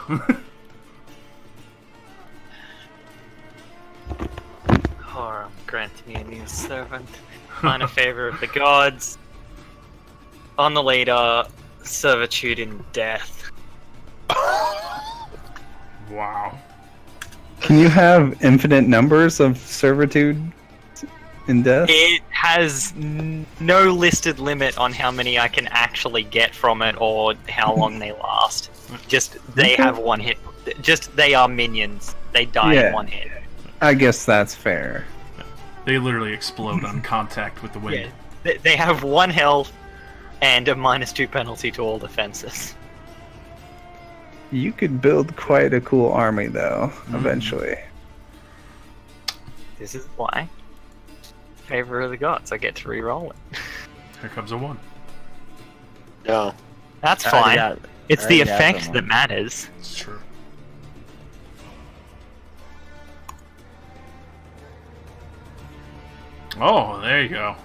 Horum, grant me a new servant. Find a favor of the gods. On the leader, servitude in death. Wow. Can you have infinite numbers of servitude in death? It has no listed limit on how many I can actually get from it or how long they last. Just they Okay. have 1 hit. Just they are minions. They die Yeah. in 1 hit. I guess that's fair. They literally explode on contact with the wind. They have 1 health and a -2 penalty to all defenses. You could build quite a cool army, though, eventually. This is why. Favor of the gods. I get to re-roll it. Here comes a 1. No. That's I already fine. got- It's I the already got effect someone. that matters. It's true. Oh, there you go.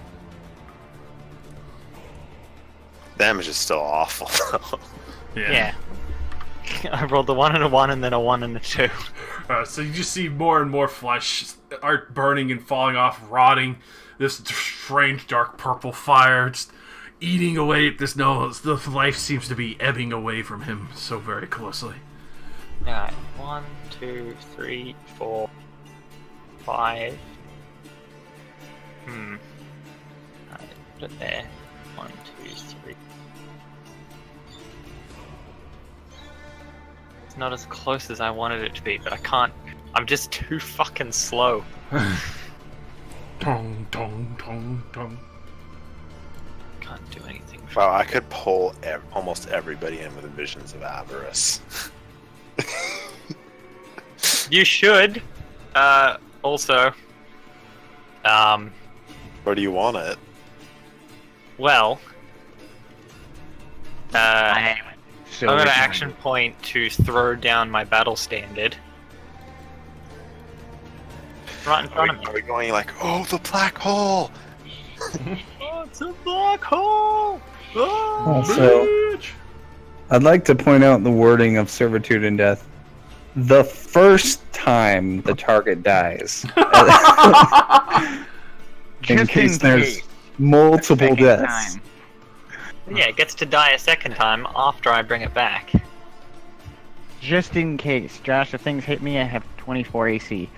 Damage is still awful, though. Yeah. I rolled a 1 and a 1 and then a 1 and a 2. So you just see more and more flesh art burning and falling off, rotting. This strange dark purple fire just eating away at this nose. The life seems to be ebbing away from him so very closely. Alright, 1, 2, 3, 4, 5. Alright, put it there. 1, 2, 3. It's not as close as I wanted it to be, but I can't. I'm just too fucking slow. Tong, tong, tong, tong. Can't do anything. Wow, I could pull almost everybody in with visions of avarice. You should. Also. Where do you want it? Well. I'm so I'm gonna excited. action point to throw down my battle standard. Right in front of me. Are we going like, oh, the black hole? Oh, it's a black hole! Oh, Also, I'd like to point out the wording of servitude in death. The first time the target dies. in Just case in there's case. multiple Second deaths. time. Yeah, it gets to die a second time after I bring it back. Just in case. Josh, if things hit me, I have 24 AC.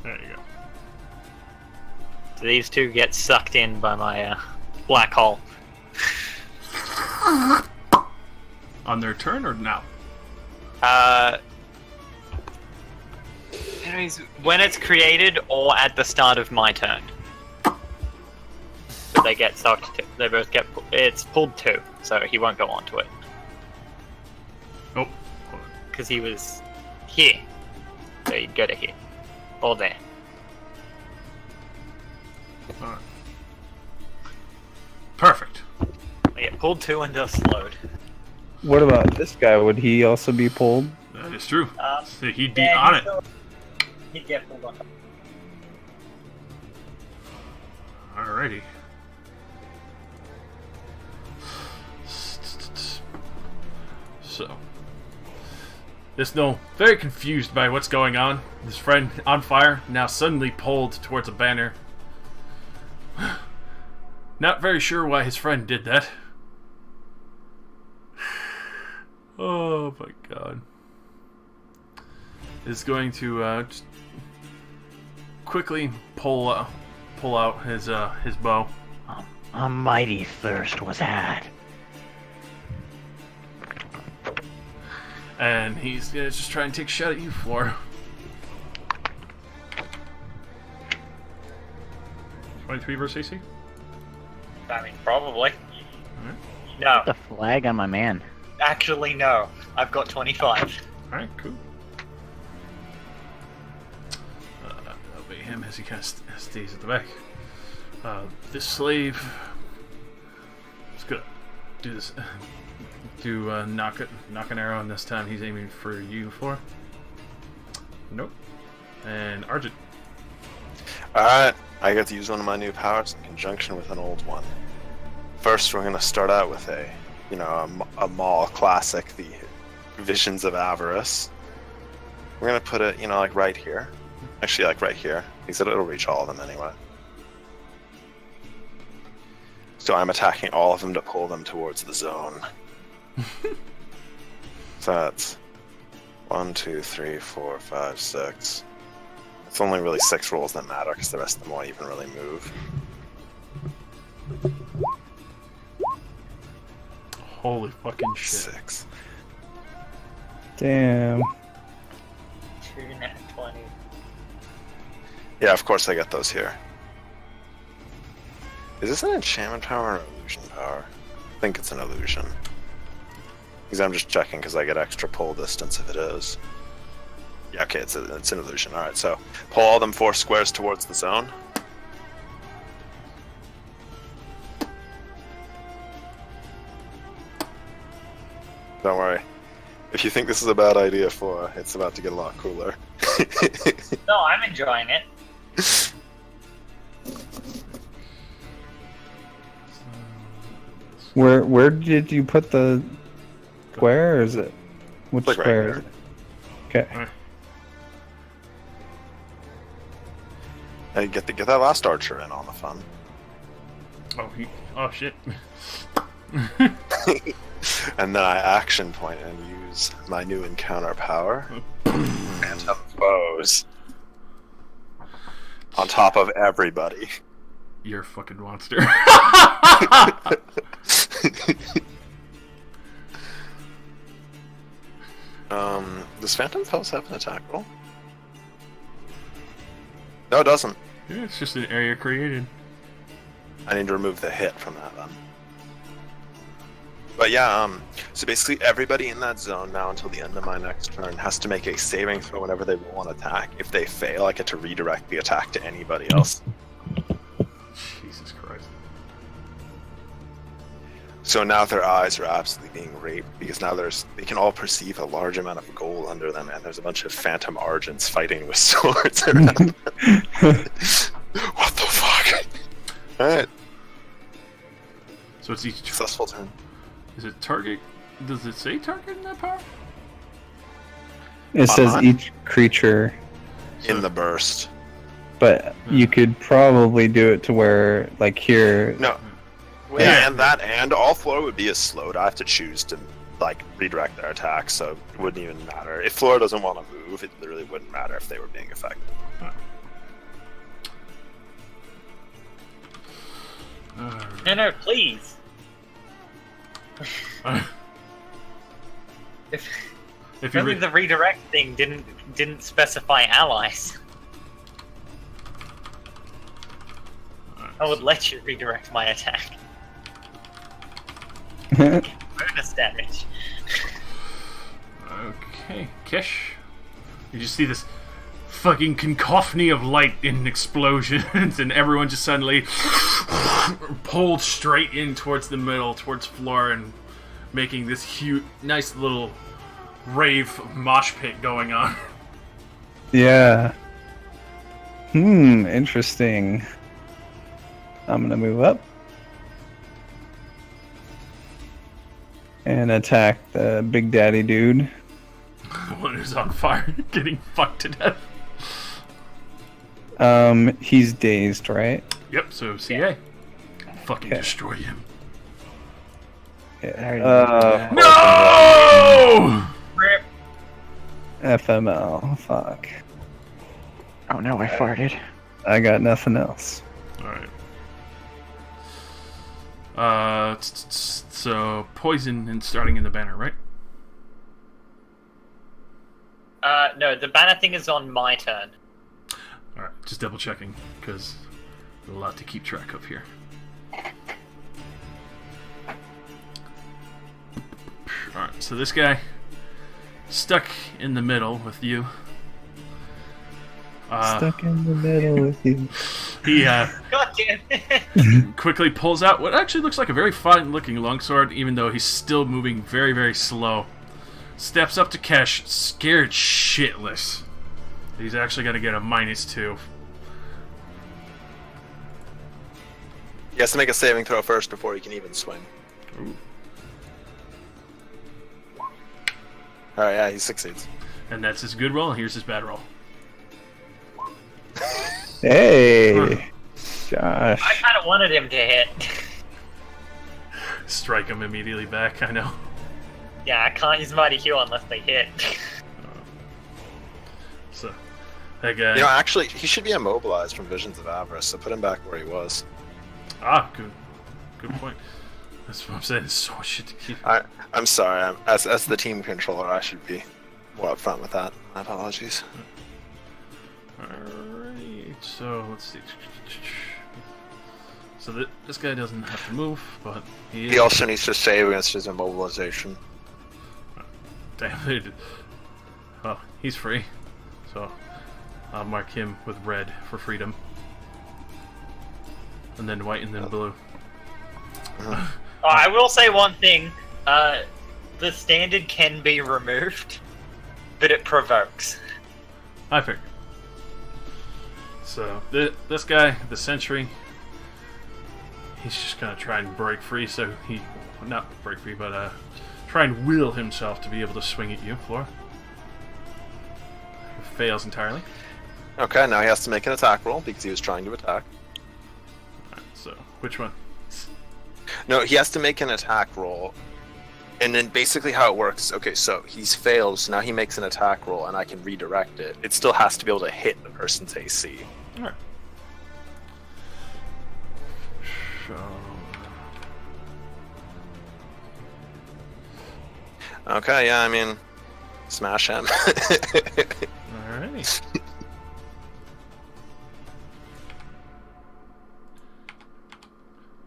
There you go. So these two get sucked in by my black hole. On their turn or now? Anyways, when it's created or at the start of my turn. But they get sucked. They both get. It's pulled 2, so he won't go onto it. Nope. Because he was here. So he'd go to here. Or there. Alright. Perfect. They get pulled 2 and are slowed. What about this guy? Would he also be pulled? That is true. So he'd be Yeah, on it. He'd get pulled on. Alrighty. So, this Noel, very confused by what's going on. His friend on fire, now suddenly pulled towards a banner. Not very sure why his friend did that. Oh my god. Is going to just quickly pull out his bow. A mighty thirst was had. And he's gonna just try and take a shot at you, Floor. 23 versus AC? I mean, probably. Alright. No. The flag on my man. Actually, no. I've got 25. Alright, cool. Obey him as he kind of stays at the back. This slave is gonna do this. Knock an arrow, and this time he's aiming for you, Floor. Nope. And Argent. Alright, I get to use one of my new powers in conjunction with an old one. First, we're gonna start out with a Maul classic, the Visions of Avarice. We're gonna put it, like right here. Actually, like right here, because it'll reach all of them anyway. So I'm attacking all of them to pull them towards the zone. So that's 1, 2, 3, 4, 5, 6. It's only really 6 rolls that matter because the rest of them won't even really move. Holy fucking shit. 6. Damn. 2 net 20. Yeah, of course I get those here. Is this an enchantment power or an illusion power? I think it's an illusion. Because I'm just checking because I get extra pull distance if it is. Yeah, okay, it's an illusion. Alright, so pull all them 4 squares towards the zone. Don't worry. If you think this is a bad idea, for it's about to get a lot cooler. No, I'm enjoying it. Where did you put the square, or is it which Like right square? here. Is it? Okay. Alright. Hey, get that last archer in on the fun. Oh shit. And then I action point and use my new encounter power. Phantom foes. On top of everybody. You're a fucking monster. Does Phantom Foes have an attack roll? No, it doesn't. Yeah, it's just an area created. I need to remove the hit from that then. But yeah, so basically everybody in that zone now until the end of my next turn has to make a saving throw whenever they roll an attack. If they fail, I get to redirect the attack to anybody else. Jesus Christ. So now their eyes are absolutely being raped because now they can all perceive a large amount of gold under them, and there's a bunch of phantom argents fighting with swords around them. What the fuck? Alright, So it's each. successful turn. Is it target? Does it say target in that power? It says Uh-huh. each creature, In the burst. but you could probably do it to where, like here, No. Yeah. Yeah, and that, and all Flora would be is slowed. I have to choose to, like, redirect their attack, so it wouldn't even matter. If Flora doesn't want to move, it literally wouldn't matter if they were being effective. No, please. If If you Only the redirect thing didn't specify allies. I would let you redirect my attack. Bonus damage. Okay, Kish. You just see this fucking cacophony of light and explosions, and everyone just suddenly pulled straight in towards the middle, towards Flora, and making this huge, nice little rave mosh pit going on. Yeah. Interesting. I'm gonna move up and attack the Big Daddy dude. The one who's on fire, getting fucked to death. He's dazed, right? Yep, so CA. Fucking Okay. destroy him. Yeah. No! Rip. FML. Fuck. Oh no, I farted. I got nothing else. Alright. So poison and starting in the banner, right? No, the banner thing is on my turn. Alright, just double checking, because there's a lot to keep track of here. Alright, so this guy stuck in the middle with you. Stuck in the middle with you. He God damn it. quickly pulls out what actually looks like a very fine looking longsword, even though he's still moving very, very slow. Steps up to Kesh, scared shitless. He's actually going to get a -2. He has to make a saving throw first before he can even swing. Ooh. Alright, yeah, he succeeds. And that's his good roll, and here's his bad roll. Hey, Josh. I kind of wanted him to hit. Strike him immediately back, I know. Yeah, I can't use Mighty Heal unless they hit. So, that guy... You know, actually, he should be immobilized from Visions of Avarice, so put him back where he was. Ah, good point. That's what I'm saying, there's so much shit to keep. I'm sorry, as the team controller, I should be more upfront with that. My apologies. Alright, so let's see. So this guy doesn't have to move, but he is... He also needs to save against his immobilization. Damn it. Oh, he's free. So I'll mark him with red for freedom. And then white and then blue. Oh, I will say one thing. The standard can be removed, but it provokes. I figured. So this guy, the sentry, he's just gonna try and break free. So he, not break free, but try and will himself to be able to swing at you, Flora. Fails entirely. Okay, now he has to make an attack roll because he was trying to attack. Alright, so which one? No, he has to make an attack roll. And then basically how it works, okay, so he's failed, so now he makes an attack roll and I can redirect it. It still has to be able to hit the person's AC. Alright. So... Okay, yeah, I mean, smash him. Alrighty.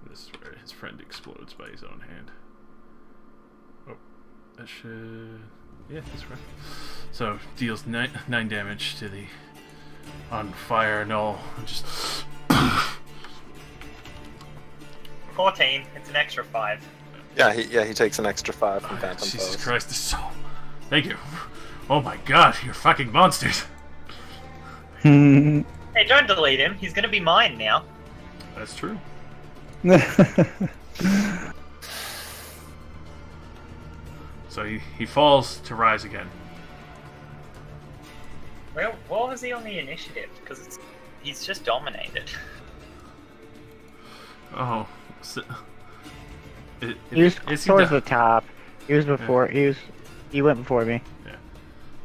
This is where his friend explodes by his own hand. Oh, that should... Yeah, that's right. So, deals 9 damage to the on fire null. Just... 14. It's an extra 5. Yeah, he takes an extra 5 from Phantom Jesus Foes. Christ, this is so... Thank you. Oh my god, you're fucking monsters. Hey, don't delete him. He's gonna be mine now. That's true. So he falls to rise again. Well, what was he on the initiative? Because he's just dominated. Oh. So, He was is he towards the- the top. He was before. He went before me.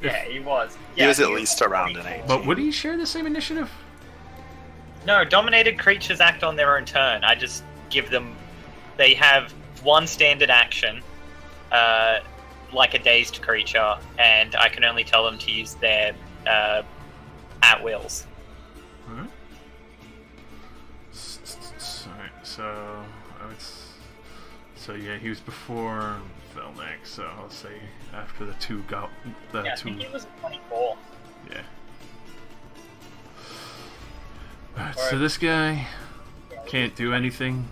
Yeah, he was. He Yeah, was at least around an 8. But would he share the same initiative? No, dominated creatures act on their own turn. I just give them... They have one standard action. like a dazed creature, and I can only tell them to use their at wills. Alright. Alright, so yeah, he was before Velnak, so I'll say after the two I think he was 24. Yeah. Alright, so this guy can't do anything.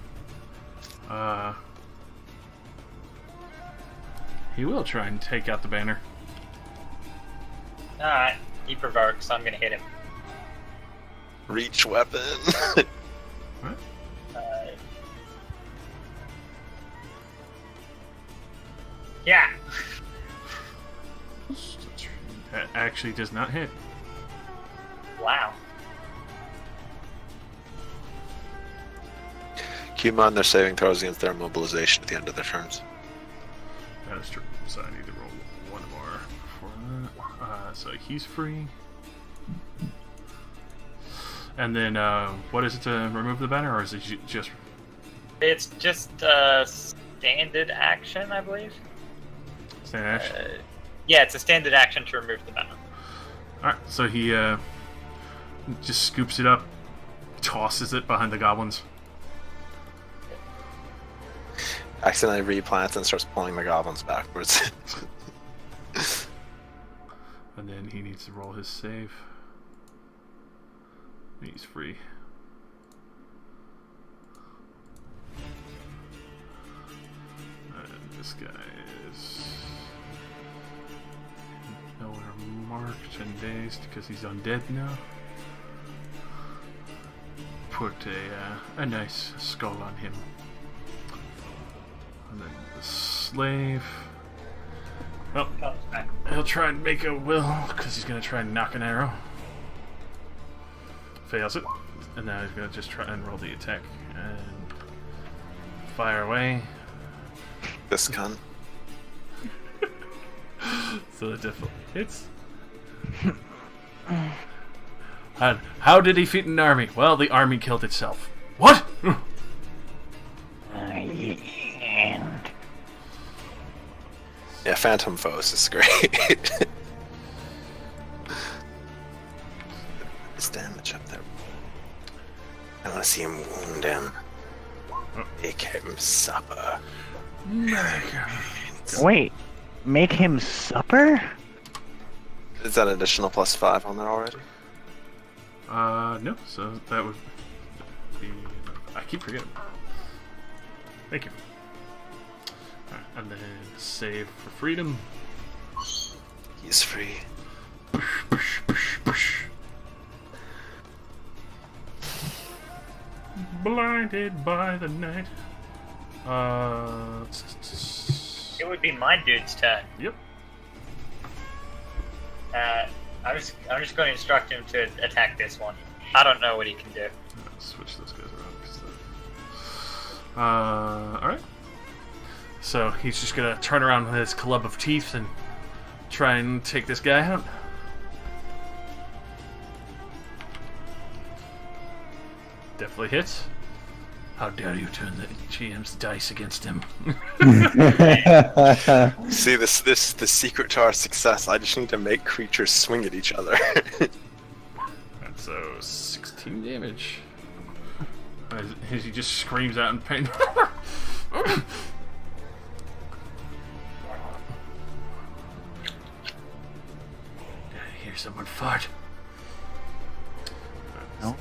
He will try and take out the banner. Alright, he provokes, so I'm gonna hit him. Reach weapon. What? Yeah. That actually does not hit. Wow. Keep in mind their saving throws against their mobilization at the end of their turns. That is true. So I need to roll one more for that. So he's free. And then, what is it to remove the banner, or is it just... It's just a standard action, I believe. Standard action? Yeah, it's a standard action to remove the banner. Alright, so he just scoops it up, tosses it behind the goblins. Accidentally replants and starts pulling the goblins backwards. And then he needs to roll his save. He's free. And this guy is nowhere marked and dazed because he's undead now. Put a nice skull on him. And then the slave. Well, he'll try and make a will because he's going to try and knock an arrow. Fails it. And now he's going to just try and roll the attack. And fire away. This gun. So the difficult hits. And how did he defeat an army? Well, the army killed itself. What? Yeah, Phantom Foes is great. This damage up there. I want to see him wound him. Make him supper. Wait, make him supper? Is that additional +5 on there already? No. So that would be... I keep forgetting. Thank you. Alright, and then save for freedom. He's free. Blinded by the night. It would be my dude's turn. Yep. I'm just going to instruct him to attack this one. I don't know what he can do. Switch those guys around. Alright. So he's just gonna turn around with his club of teeth and try and take this guy out. Definitely hits. How dare you turn the GM's dice against him? See, the secret to our success. I just need to make creatures swing at each other. And so 16 damage. As he just screams out in pain. Did I hear someone fart? No.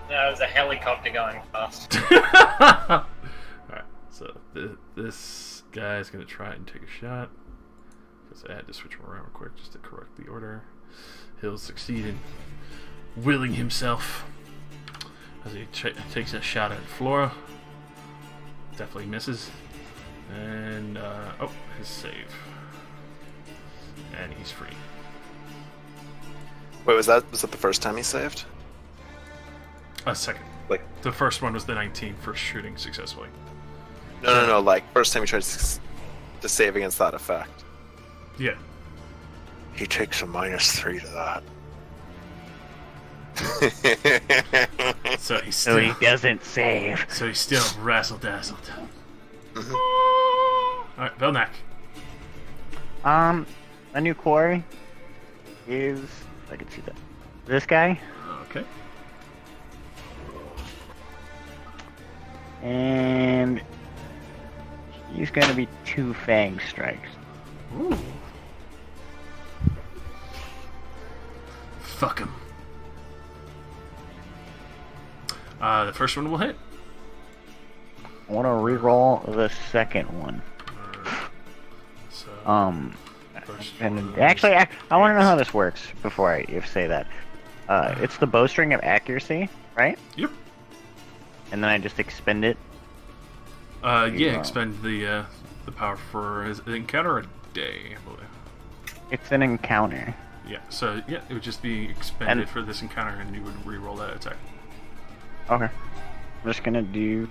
No, there's a helicopter going past. Alright, so this guy is going to try and take a shot. Because I had to switch him around quick just to correct the order. He'll succeed in willing himself as he takes a shot at Flora. Definitely misses. And, oh, his save. And he's free. Wait, was that the first time he saved? A second. Like, The first one was the 19 for shooting successfully. no. Like, first time he tried to save against that effect. Yeah. He takes a -3 to that. So he's So he still, doesn't save. razzle-dazzled. Mhm. Alright, Velnak. A new quarry is, I can see that, this guy, Okay. and he's gonna be 2 fang strikes. Ooh. Fuck him. The first one will hit. I want to re-roll the second one. So, first And one actually, is I want to know how this works before I say that. It's the bowstring of accuracy, right? Yep. And then I just expend it. Yeah, expend the power for his encounter a day, I believe. It's an encounter. Yeah, so yeah, it would just be expended for this encounter, and you would re-roll that attack. Okay. I'm just gonna do.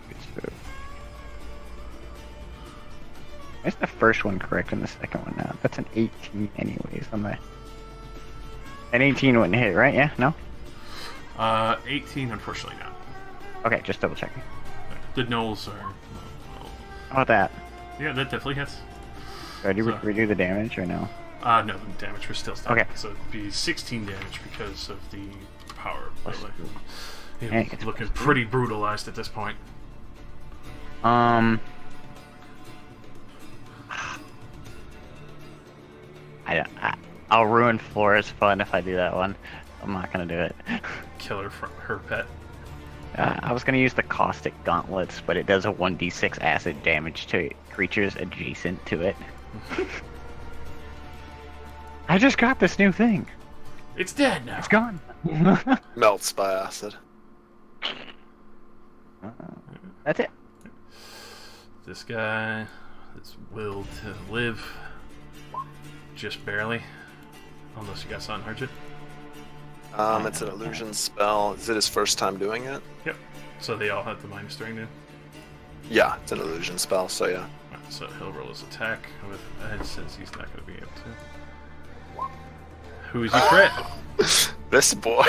Is the first one correct and the second one not? That's an 18 anyways on the. An 18 wouldn't hit, right? Yeah? No? 18, unfortunately not. Okay, just double checking. The gnolls are. How about that? Yeah, that definitely hits. Do I do So- redo the damage or no? No, the damage was still static. Okay. So it'd be 16 damage because of the power. Plus- Really. Hey, it's Looking plus two. pretty brutalized at this point. I'll ruin Flora's fun if I do that one. I'm not gonna do it. Kill her from her pet. I was gonna use the caustic gauntlets, but it does a 1d6 acid damage to creatures adjacent to it. I just got this new thing. It's dead now. It's gone. Melts by acid. That's it. This guy, his will to live, just barely. Unless you got something urgent. It's an illusion spell. Is it his first time doing it? Yep. So they all have the -3 now. Yeah, it's an illusion spell, so yeah. Alright, so he'll roll his attack with Ed since he's not going to be able to. Who is your crit? This boy.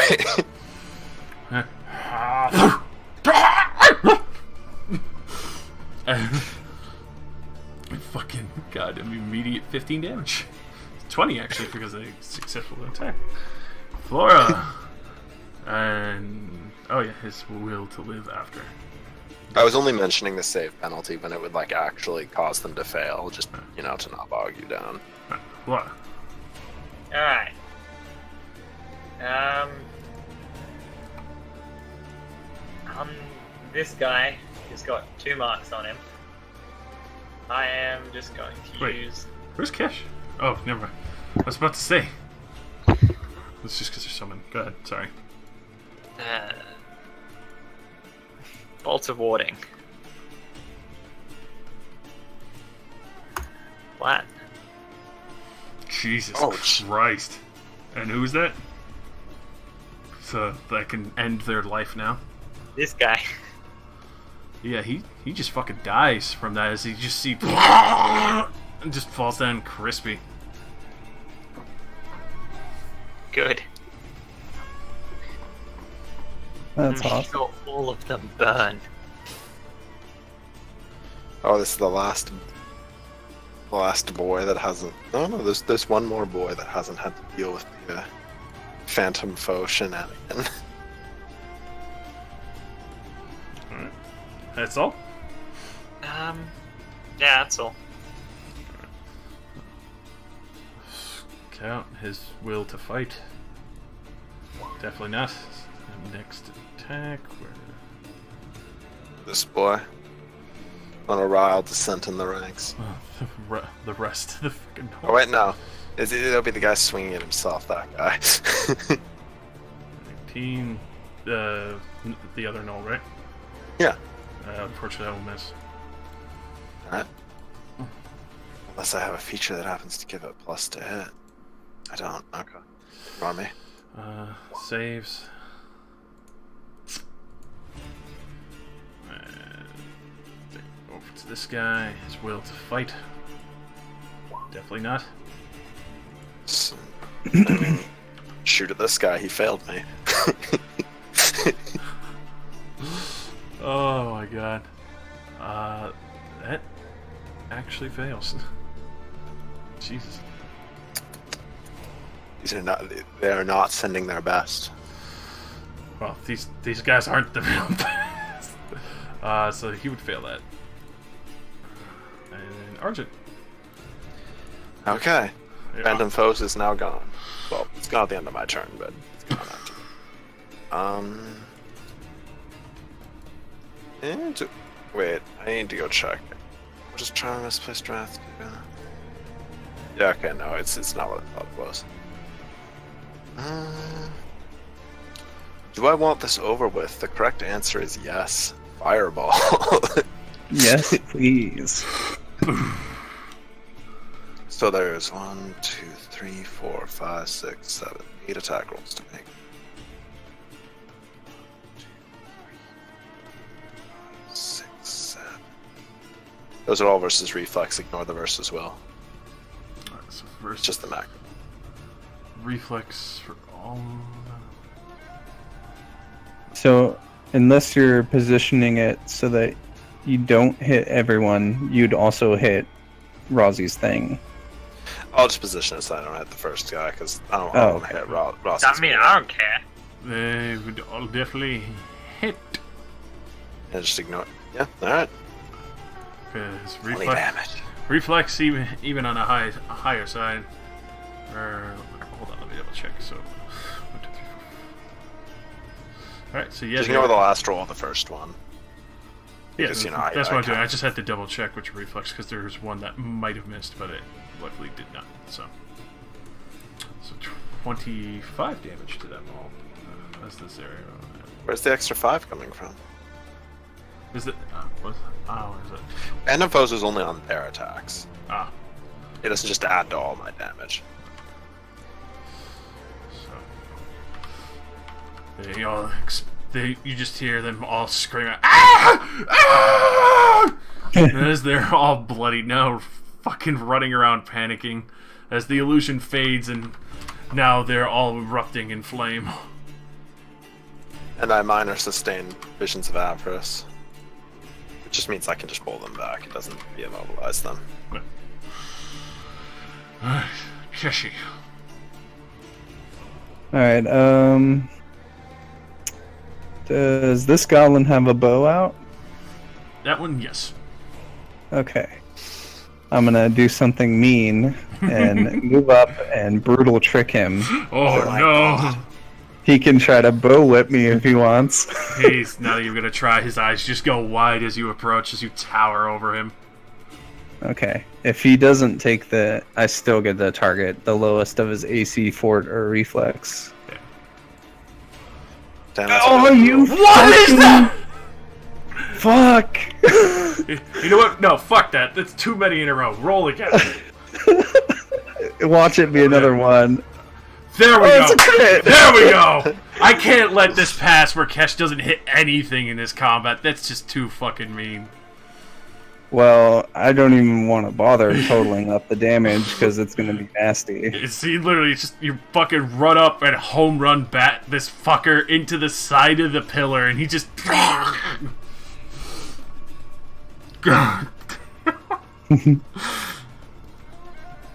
Fucking god, immediate 15 damage. 20 actually because they successful attack. Flora! And oh yeah, his will to live after. I was only mentioning the save penalty when it would like actually cause them to fail, just to not bog you down. Flora. Alright. This guy has got 2 marks on him. I am just going to Wait. use. Where's Kesh? Oh, never mind. I was about to say. It's just because there's someone. Go ahead, sorry. Bolt of Warding. Flat. Jesus Oh, Christ. And who's that? So that can end their life now? This guy. Yeah, he just fucking dies from that as he just see and just falls down crispy. Good. That's Make awesome. sure all of them burn. Oh, this is the last boy that hasn't. No, there's one more boy that hasn't had to deal with the phantom foe shenanigan. Alright. That's all? Yeah, that's all. Count his will to fight. Definitely not. Next attack. This boy on a rile descent in the ranks. The rest of the fucking. Oh wait, no. It'll be the guy swinging at himself. That guy. 19. The other null, right? Yeah. Unfortunately, I will miss. Alright. Unless I have a feature that happens to give it plus to hit. I don't. Okay. Ignore me. Saves. Over to this guy. His will to fight. Definitely not. So, I mean, shoot at this guy. He failed me. Oh my god. That actually fails. Jesus. They are not sending their best. Well, these guys aren't the real best. So he would fail that. And Argent. Okay. Yeah. Phantom Foes is now gone. Well, it's gone at the end of my turn, but it's gone after. Wait, I need to go check. I'm just trying to misplace draft. Yeah, okay, no, it's not what I thought it was. Do I want this over with? The correct answer is yes. Fireball. Yes, please. So there's 1, 2, 3, 4, 5, 6, 7, 8 attack rolls to make. 6, 7. Those are all versus reflex. Ignore the versus will. Alright, so first, It's just the macro. reflex for all of them. So, unless you're positioning it so that you don't hit everyone, you'd also hit Rozzie's thing. I'll just position it so I don't hit the first guy because I don't Oh. want to hit Ross. I mean, I don't care. They would all definitely hit. Yeah, just ignore. Yeah, alright. Because 20 damage. reflex even on a higher side. Hold on, let me double check. So, 1, 2, 3, 4. All right, so yeah, Just ignore the last roll of the first one. yeah, because, that's I what I'm doing. I can't- just had to double check which reflex because there's one that might have missed, but it luckily did not. So 25 damage to that ball. That's this area. Where's the extra 5 coming from? Is it? Where is it? Phantom Foes is only on their attacks. Ah, It doesn't just add to all my damage. so you just hear them all screaming, "Ah! Ah!" And as they're all bloody now, fucking running around panicking, as the illusion fades and now they're all erupting in flame. And I minor sustain Visions of Avarice. Which just means I can just pull them back. It doesn't immobilize them. Keshi. Alright, does this goblin have a bow out? That one, yes. Okay. I'm gonna do something mean and move up and brutal trick him. Oh my no! God. He can try to bow whip me if he wants. He's not even gonna try. His eyes just go wide as you approach, as you tower over him. Okay. If he doesn't take I still get the target, the lowest of his AC, fort, or reflex. Damn, that's Oh, a good you roll. What is that? Fuck! You know what? No, fuck that. That's too many in a row. Roll again. Watch it be another one. There we Oh, go. it's a crit! There we go. I can't let this pass where Kesh doesn't hit anything in this combat. That's just too fucking mean. Well, I don't even want to bother totaling up the damage because it's going to be nasty. See, literally, it's just you fucking run up and home run bat this fucker into the side of the pillar, and he just.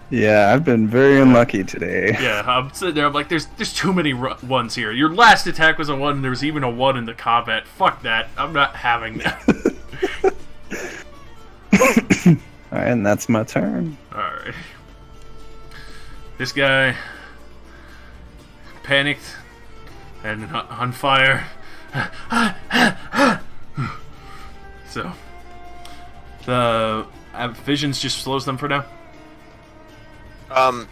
Yeah, I've been very unlucky today. Yeah, I'm sitting there. I'm like, there's too many ones here. Your last attack was a 1. There was even a 1 in the combat. Fuck that. I'm not having that. Alright, and that's my turn. Alright. This guy panicked and on fire. So the visions just slows them for now.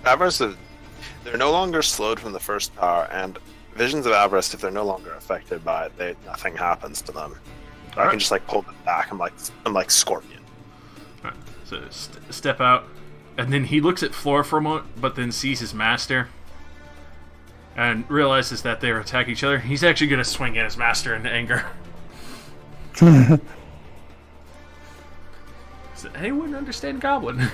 Avarice, they're no longer slowed from the first power, and Visions of Avarice, if they're no longer affected by it, nothing happens to them. I Alright. can just like pull them back. I'm like Scorpion. Alright, so step out, and then he looks at Floor for a moment, but then sees his master and realizes that they're attacking each other. He's actually going to swing at his master in anger. So, anyone understand Goblin?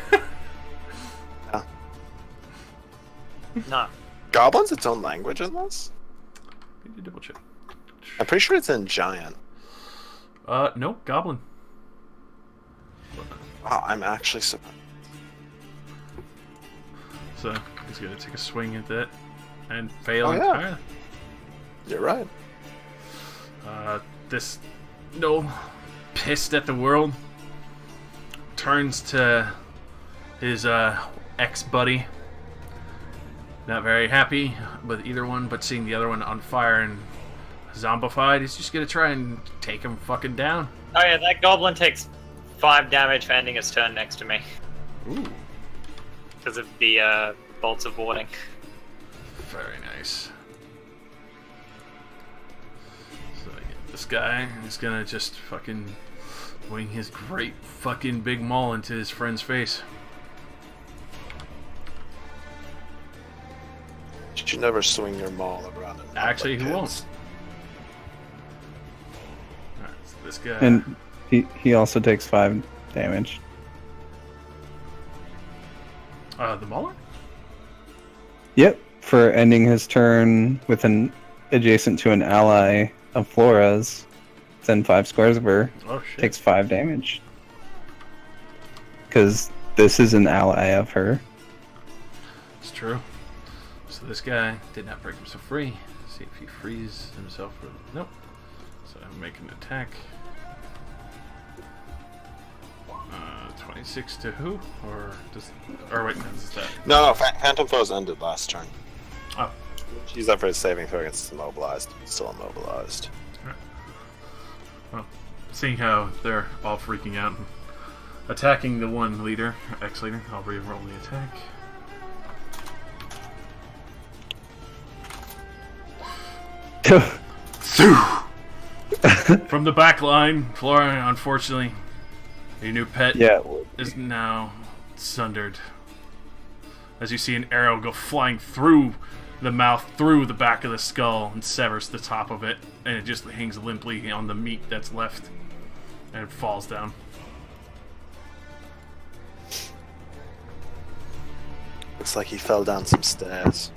No. Goblin's its own language in this? Need to double check. I'm pretty sure it's in Giant. No, Goblin. Wow, I'm actually surprised. So he's gonna take a swing at that. and fail Oh, yeah. entirely. You're right. This Noel, pissed at the world, turns to his ex-buddy. Not very happy with either one, but seeing the other one on fire and zombified, he's just gonna try and take him fucking down. Oh yeah, that goblin takes 5 damage for ending his turn next to me. Ooh, Because of the bolts of warding. very nice. So this guy is gonna just fucking wing his great fucking big maul into his friend's face. You should never swing your maul around. And not Actually, like he kids. won't. Alright, so this guy. And he also takes 5 damage. The Mauler? Yep, for ending his turn with an adjacent to an ally of Flora's, within 5 squares of her, Oh shit. takes 5 damage. Because this is an ally of her. It's true. So this guy did not break himself free. See if he frees himself. Nope. So I'm making an attack. 26 to who? Or does? Or wait, no, this is that. No, Phantom Throws ended last turn. Oh, She's up for his saving throw against immobilized. Still immobilized. well, seeing how they're all freaking out and attacking the one leader, ex-leader, I'll re-roll the attack. From the back line, Flora, unfortunately, your new pet Yeah. is now sundered. As you see an arrow go flying through the mouth, through the back of the skull, and severs the top of it, and it just hangs limply on the meat that's left, and it falls down. Looks like he fell down some stairs.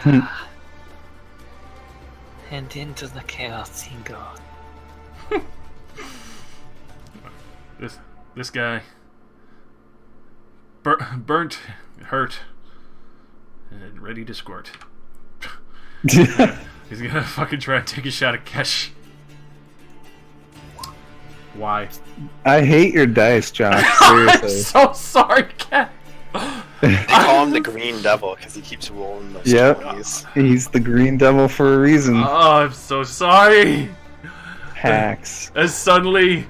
And into the chaos he goes. This guy burnt, hurt, and ready to squirt. He's gonna fucking try and take a shot at Kesh. Why? I hate your dice, Josh. I'm Seriously. so sorry, Cat. They call him the Green Devil because he keeps rolling those Yep. 20s. He's the Green Devil for a reason. Oh, I'm so sorry. Hacks. As suddenly,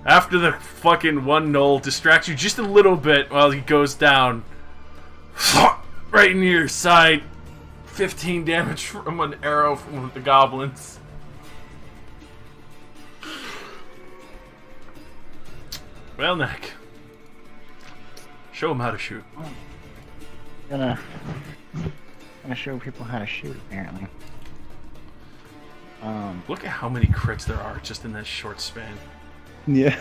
after the fucking one knoll distracts you just a little bit while he goes down, right in your side, 15 damage from an arrow from one of the goblins. Well, Nick, show him how to shoot. Gonna show people how to shoot, apparently. Look at how many crits there are just in that short span. Yeah.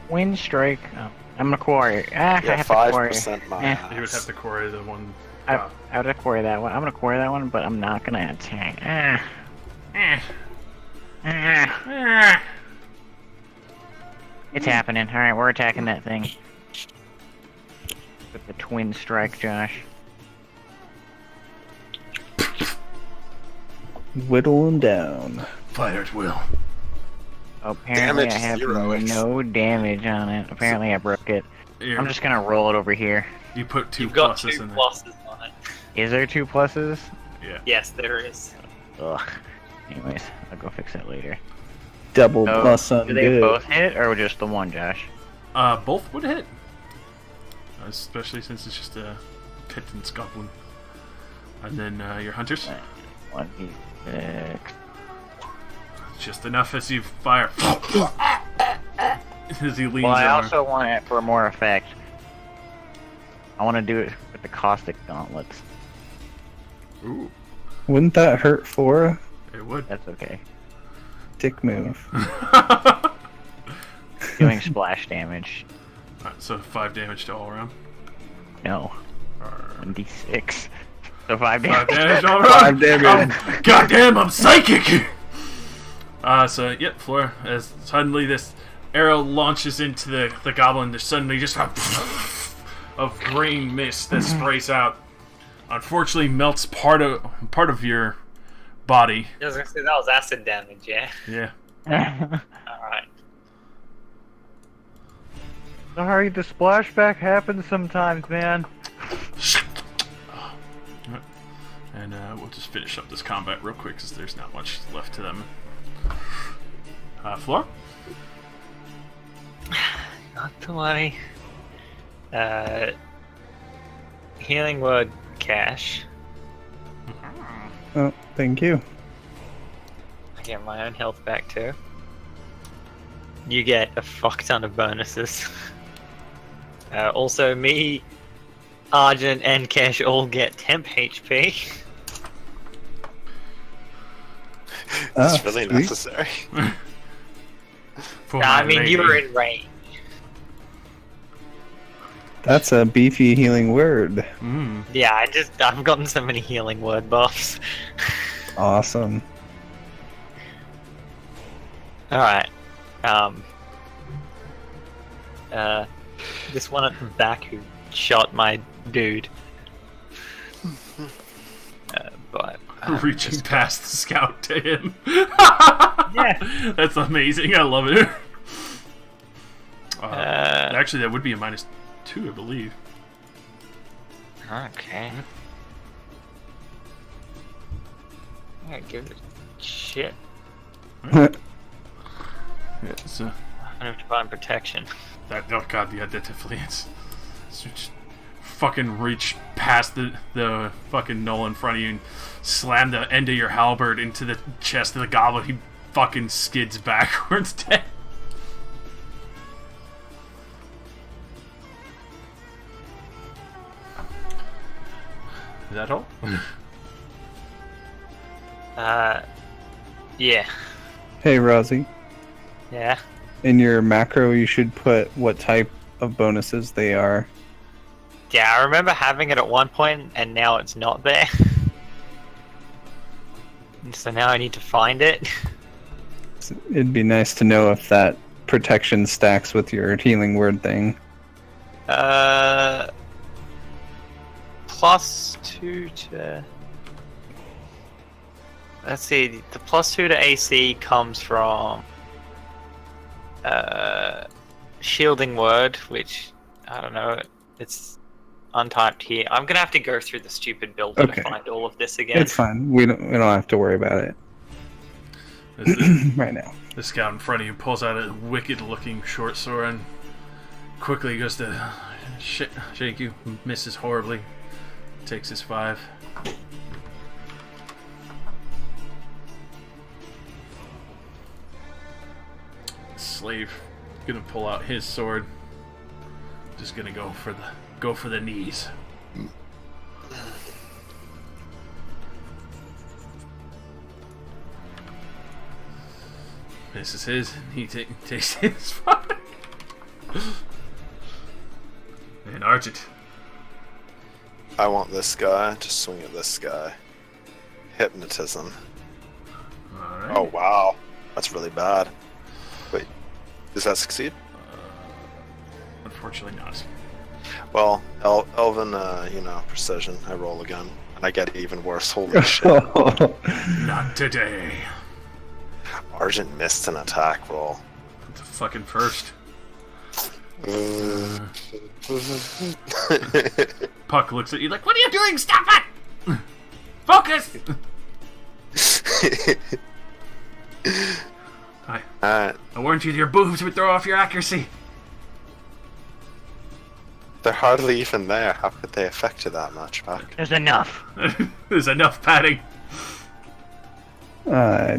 Twin strike. Oh, I'm gonna quarry. I Yeah, have to quarry. 5% my Eh. You would have to quarry the one. I would have to quarry that one. I'm gonna quarry that one, but I'm not gonna attack. It's happening. All right, we're attacking that thing with the twin strike, Josh. Whittle him down. Fight at will. Apparently, Damage I have 0. no damage on it. Apparently, I broke it. Here, I'm just gonna roll it over here. you put 2 You've got pluses 2 in there. pluses on it. Is there 2 pluses? Yeah. Yes, there is. Ugh. Anyways, I'll go fix that later. Double So, plus on do they good. both hit, or just the one, Josh? Both would hit. Especially since it's just a pittance goblin. And then your hunters. 1d6. Just enough as you fire. As he leans Well, I over. also want it for more effect. I want to do it with the caustic gauntlets. Ooh, Wouldn't that hurt Flora? it would. That's okay. Dick move. Doing splash damage. Alright, so 5 damage to all around. No. Or 1d6. So 5 5 damage. damage all around. 5 damage. Oh, goddamn, I'm psychic! So, yep, Flora, as suddenly this arrow launches into the goblin, there's suddenly just a of green mist that sprays out. Unfortunately, melts part of your body. I was gonna say that was acid damage, yeah. Yeah. Alright. Sorry, the splashback happens sometimes, man. And we'll just finish up this combat real quick because there's not much left to them. Floor? Not to worry. Healing word, Cash. Oh, thank you. I get my own health back too. You get a fuck ton of bonuses. Also, me, Argent, and Cash all get temp HP. It's really sweet. necessary. For I my mean, you lady. were in range. That's a beefy healing word. Yeah, I've gotten so many healing word buffs. Awesome. Alright. This one at the back who shot my dude. But Reaching past the scout to him. yeah. That's amazing. I love it. Actually, that would be a -2, I believe. Okay. Alright, give it a shit. Yeah, so I have to find protection. oh god, yeah, that definitely is. So just fucking reach past the fucking knoll in front of you and slam the end of your halberd into the chest of the goblin. He fucking skids backwards dead. Is that all? Yeah. Hey, Rosie. Yeah. In your macro, you should put what type of bonuses they are. Yeah, I remember having it at one point, and now it's not there. So now I need to find it. It'd be nice to know if that protection stacks with your healing word thing. +2 to... Let's see, the +2 to AC comes from... Shielding word, which, I don't know, it's untyped here. I'm gonna have to go through the stupid builder Okay. to find all of this again. It's fine. We don't have to worry about it right now. The scout in front of you pulls out a wicked-looking short sword and quickly goes to shake you, misses horribly, takes his 5. Slave gonna pull out his sword. Just gonna go for the knees. This is his. He takes his 5. And Argent. I want this guy to swing at this guy. Hypnotism. Alright. Oh wow, that's really bad. Wait, does that succeed? Unfortunately not. Well, Elven, precision. I roll again, and I get even worse. Holy shit! Not today. Argent missed an attack roll. It's a fucking first. Puck looks at you like, what are you doing? Stop it! Focus! I warned you your boobs would throw off your accuracy. They're hardly even there. How could they affect you that much, Puck? There's enough. There's enough padding.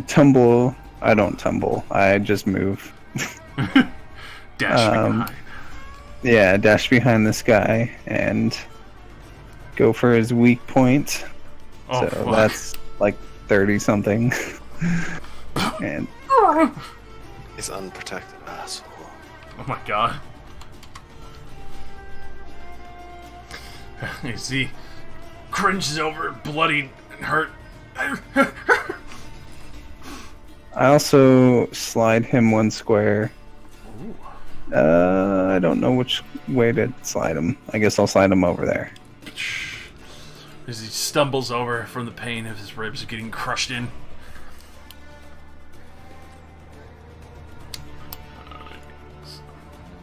Tumble. I don't tumble. I just move. Dash behind. Yeah, dash behind this guy and go for his weak point. Oh, So fuck. that's like 30 something. And He's unprotected asshole. Oh my god. You see, cringes over, bloodied and hurt. I also slide him one square. I don't know which way to slide him. I guess I'll slide him over there. As he stumbles over from the pain of his ribs getting crushed in.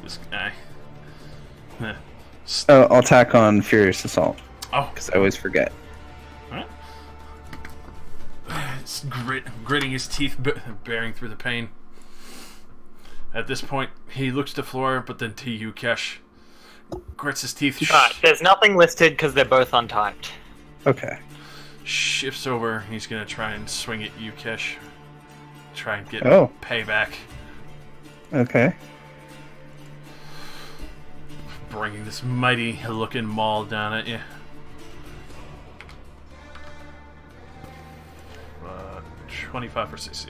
This guy. I'll attack on Furious Assault. Oh. Because I always forget. Alright. It's gritting his teeth, bearing through the pain. At this point, he looks to Flora, but then to you, Kesh. Grits his teeth. There's nothing listed because they're both untyped. Okay. Shifts over. He's going to try and swing at you, Kesh. Try and get payback. Okay. Bringing this mighty-looking maul down at you. 25 for CC.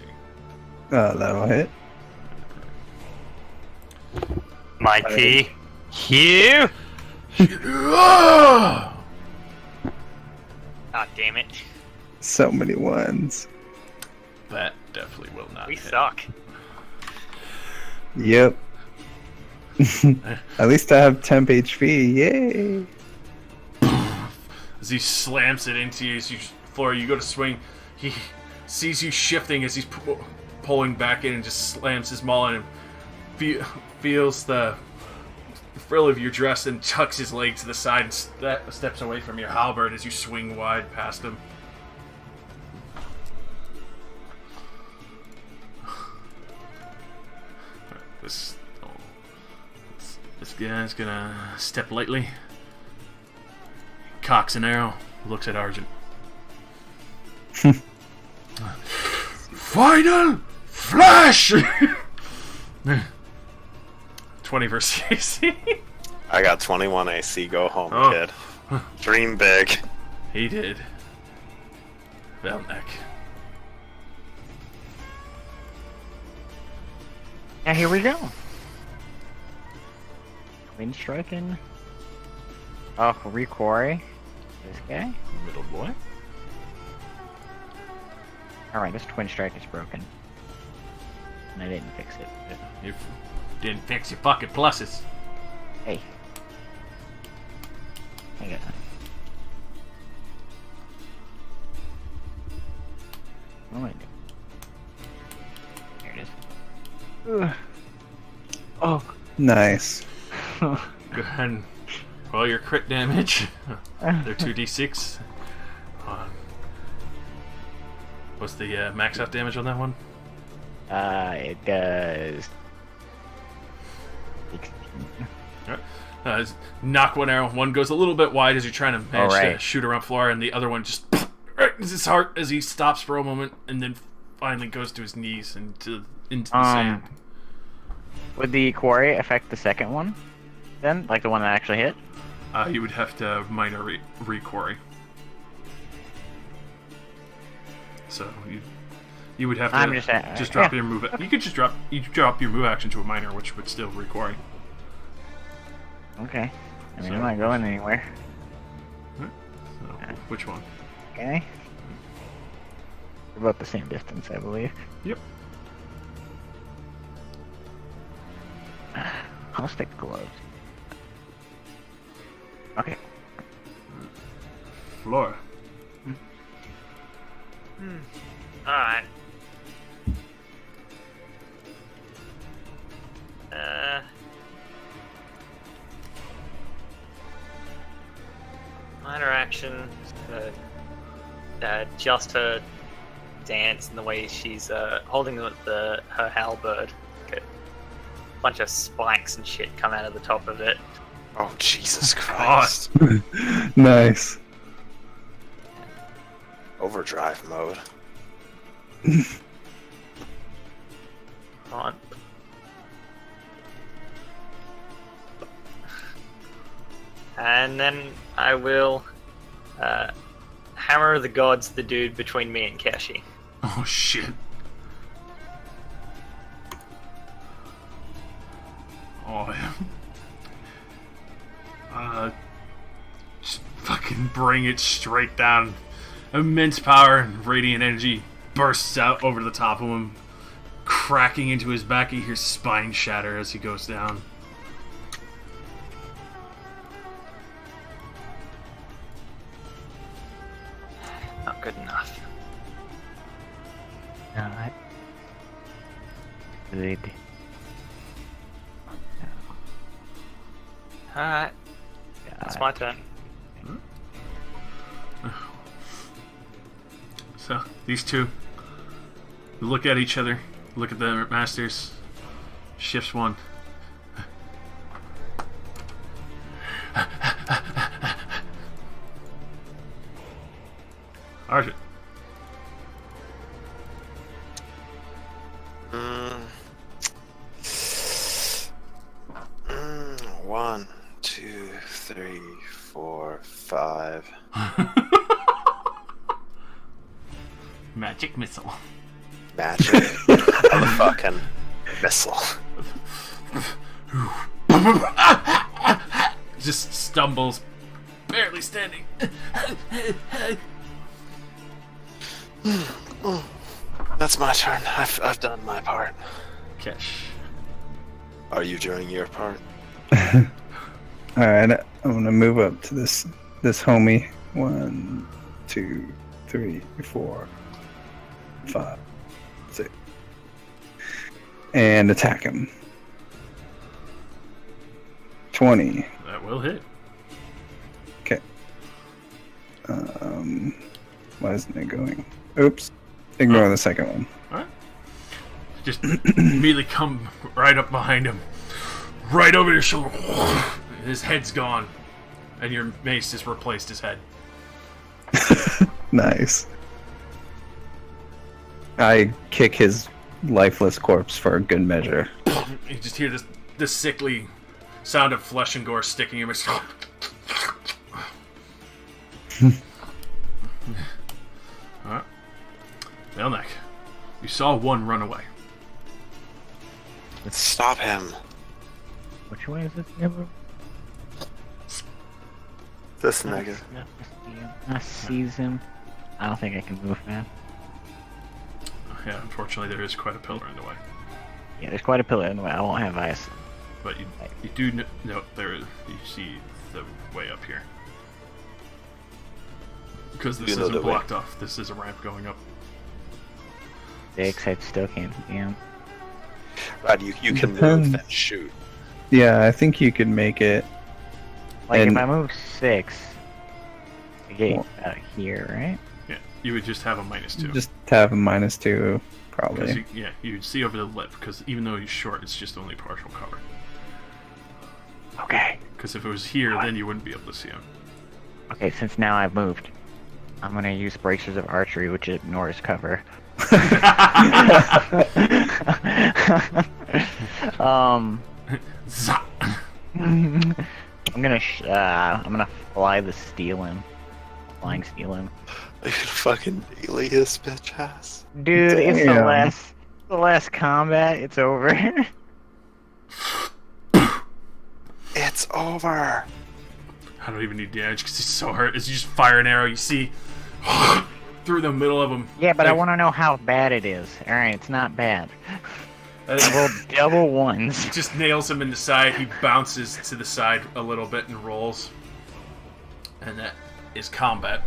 That'll hit. Mighty. Hugh! Ah, God damn it. So many ones. that definitely will not We hit. suck. Yep. At least I have temp HP. Yay! As he slams it into you, as you, Flora, you go to swing, he sees you shifting as he's pulling back in and just slams his maul in and feels the frill of your dress and tucks his leg to the side and steps away from your halberd as you swing wide past him. This guy's gonna step lightly, cocks an arrow, looks at Argent. Final flash! 20 versus AC. I got 21 AC. Go home, Oh. kid. Dream big. He did. Velnek. Now here we go. Wind striking. Oh, re-quarry. This guy. Middle boy. Alright, this twin strike is broken. And I didn't fix it. You didn't fix your fucking pluses. Hey. I got time. What do I do? There it is. Ugh. Oh. Nice. Go ahead and roll your crit damage. They're 2d6. What's the max out damage on that one? It does 16. Knock one arrow. One goes a little bit wide as you're trying to manage to Alright. shoot around Flora, and the other one just right in his heart as he stops for a moment and then finally goes to his knees and into the sand. Would the quarry affect the second one? Then? Like the one that actually hit? You would have to minor re-quarry. So you would have to I'm just drop yeah. your move. You could just drop your move action to a minor, which would still re-quarry. Okay. I mean, So- I'm not going anywhere. So, which one? Okay. We're about the same distance, I believe. Yep. I'll stick gloves. Okay. Flora. Alright. Minor action. Just her dance and the way she's holding her halberd. Like a bunch of spikes and shit come out of the top of it. Oh, Jesus Christ. Nice. Overdrive mode. On. And then I will hammer of the gods the dude between me and Kashi. Oh shit. Oh yeah. Just fucking bring it straight down. Immense power and radiant energy bursts out over the top of him, cracking into his back. You hear spine shatter as he goes down. Not good. Alright, it's my turn. So these two look at each other, look at the masters. Shifts one. Arjun. One, two, three, four, five. Magic missile. Magic motherfucking missile. Just stumbles, barely standing. That's my turn. I've done my part. Cash. Are you doing your part? Alright, I'm gonna move up to this homie. 1, 2, 3, 4, 5, 6. And attack him. 20. That will hit. Okay. Why isn't it going? Oops. Ignore the second one. Alright. Just immediately come right up behind him. Right over your shoulder. His head's gone. And your mace has replaced his head. Nice. I kick his lifeless corpse for a good measure. You just hear this sickly sound of flesh and gore sticking in his Alright. Melnek, you saw one run away. Let's stop him. Which way is this number? This nigga. I sees him. I don't think I can move, man. Yeah, unfortunately there is quite a pillar in the way. Yeah, there's quite a pillar in the way. I won't have ice. But you do know there you see the way up here. Because this You know isn't the way. blocked off. This is a ramp going up. 6, I still can't see him. Right, you can move Depends. then shoot. Yeah, I think you could make it. Like, And- if I move 6, I get out here, right? Yeah, you would just have a -2. Just have a -2, Because probably. you'd see over the lip. Because even though he's short, it's just only partial cover. Okay. Because if it was here, then you wouldn't be able to see him. Okay, since now I've moved, I'm gonna use Bracers of Archery, which ignores cover. Zap! I'm gonna fly the steel him. Flying steel him. I could fucking daily his bitch ass. Dude, it's Damn. the last combat. It's over. It's over. I don't even need damage because he's so hurt. As you just fire an arrow, you see through the middle of him. Yeah, but I Like, want to know how bad it is. All right, it's not bad. uh, Roll double ones. just nails him in the side. He bounces to the side a little bit and rolls. And that is combat.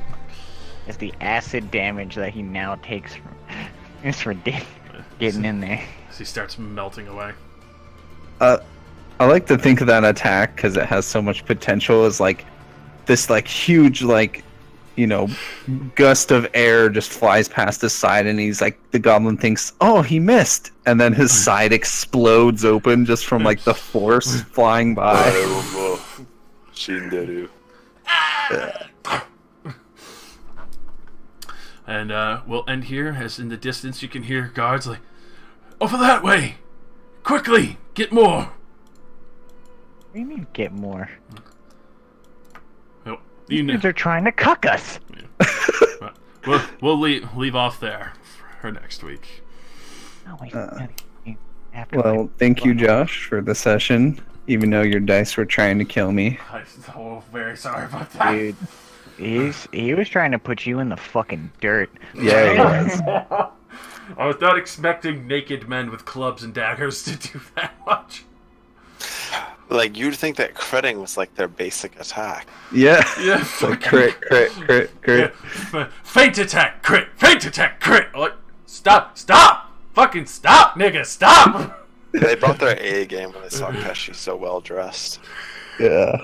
It's the acid damage that he now takes from. It's ridiculous. Getting in there. As he starts melting away. I like to think of that attack because it has so much potential as like this like huge like gust of air just flies past his side and he's like the goblin thinks, oh, he missed, and then his side explodes open just from like the force flying by. Shinderu. And we'll end here as in the distance you can hear guards like, over that way! Quickly! Get more! What do you mean get more? Oh, These you know. dudes are trying to cuck us. We'll leave off there for next week. Oh, wait, after Well, thank you, Josh, for the session. Even though your dice were trying to kill me. I'm so very sorry about that. dude, he was trying to put you in the fucking dirt. Yeah, he was. I was not expecting naked men with clubs and daggers to do that much. Like, you'd think that critting was like their basic attack. Yeah. Yeah, Like crit. yeah. Feint attack, crit. Feint attack, crit. Like, Stop! Fucking stop, nigga! Stop! They brought their A game when they saw Pesci so well dressed. Yeah.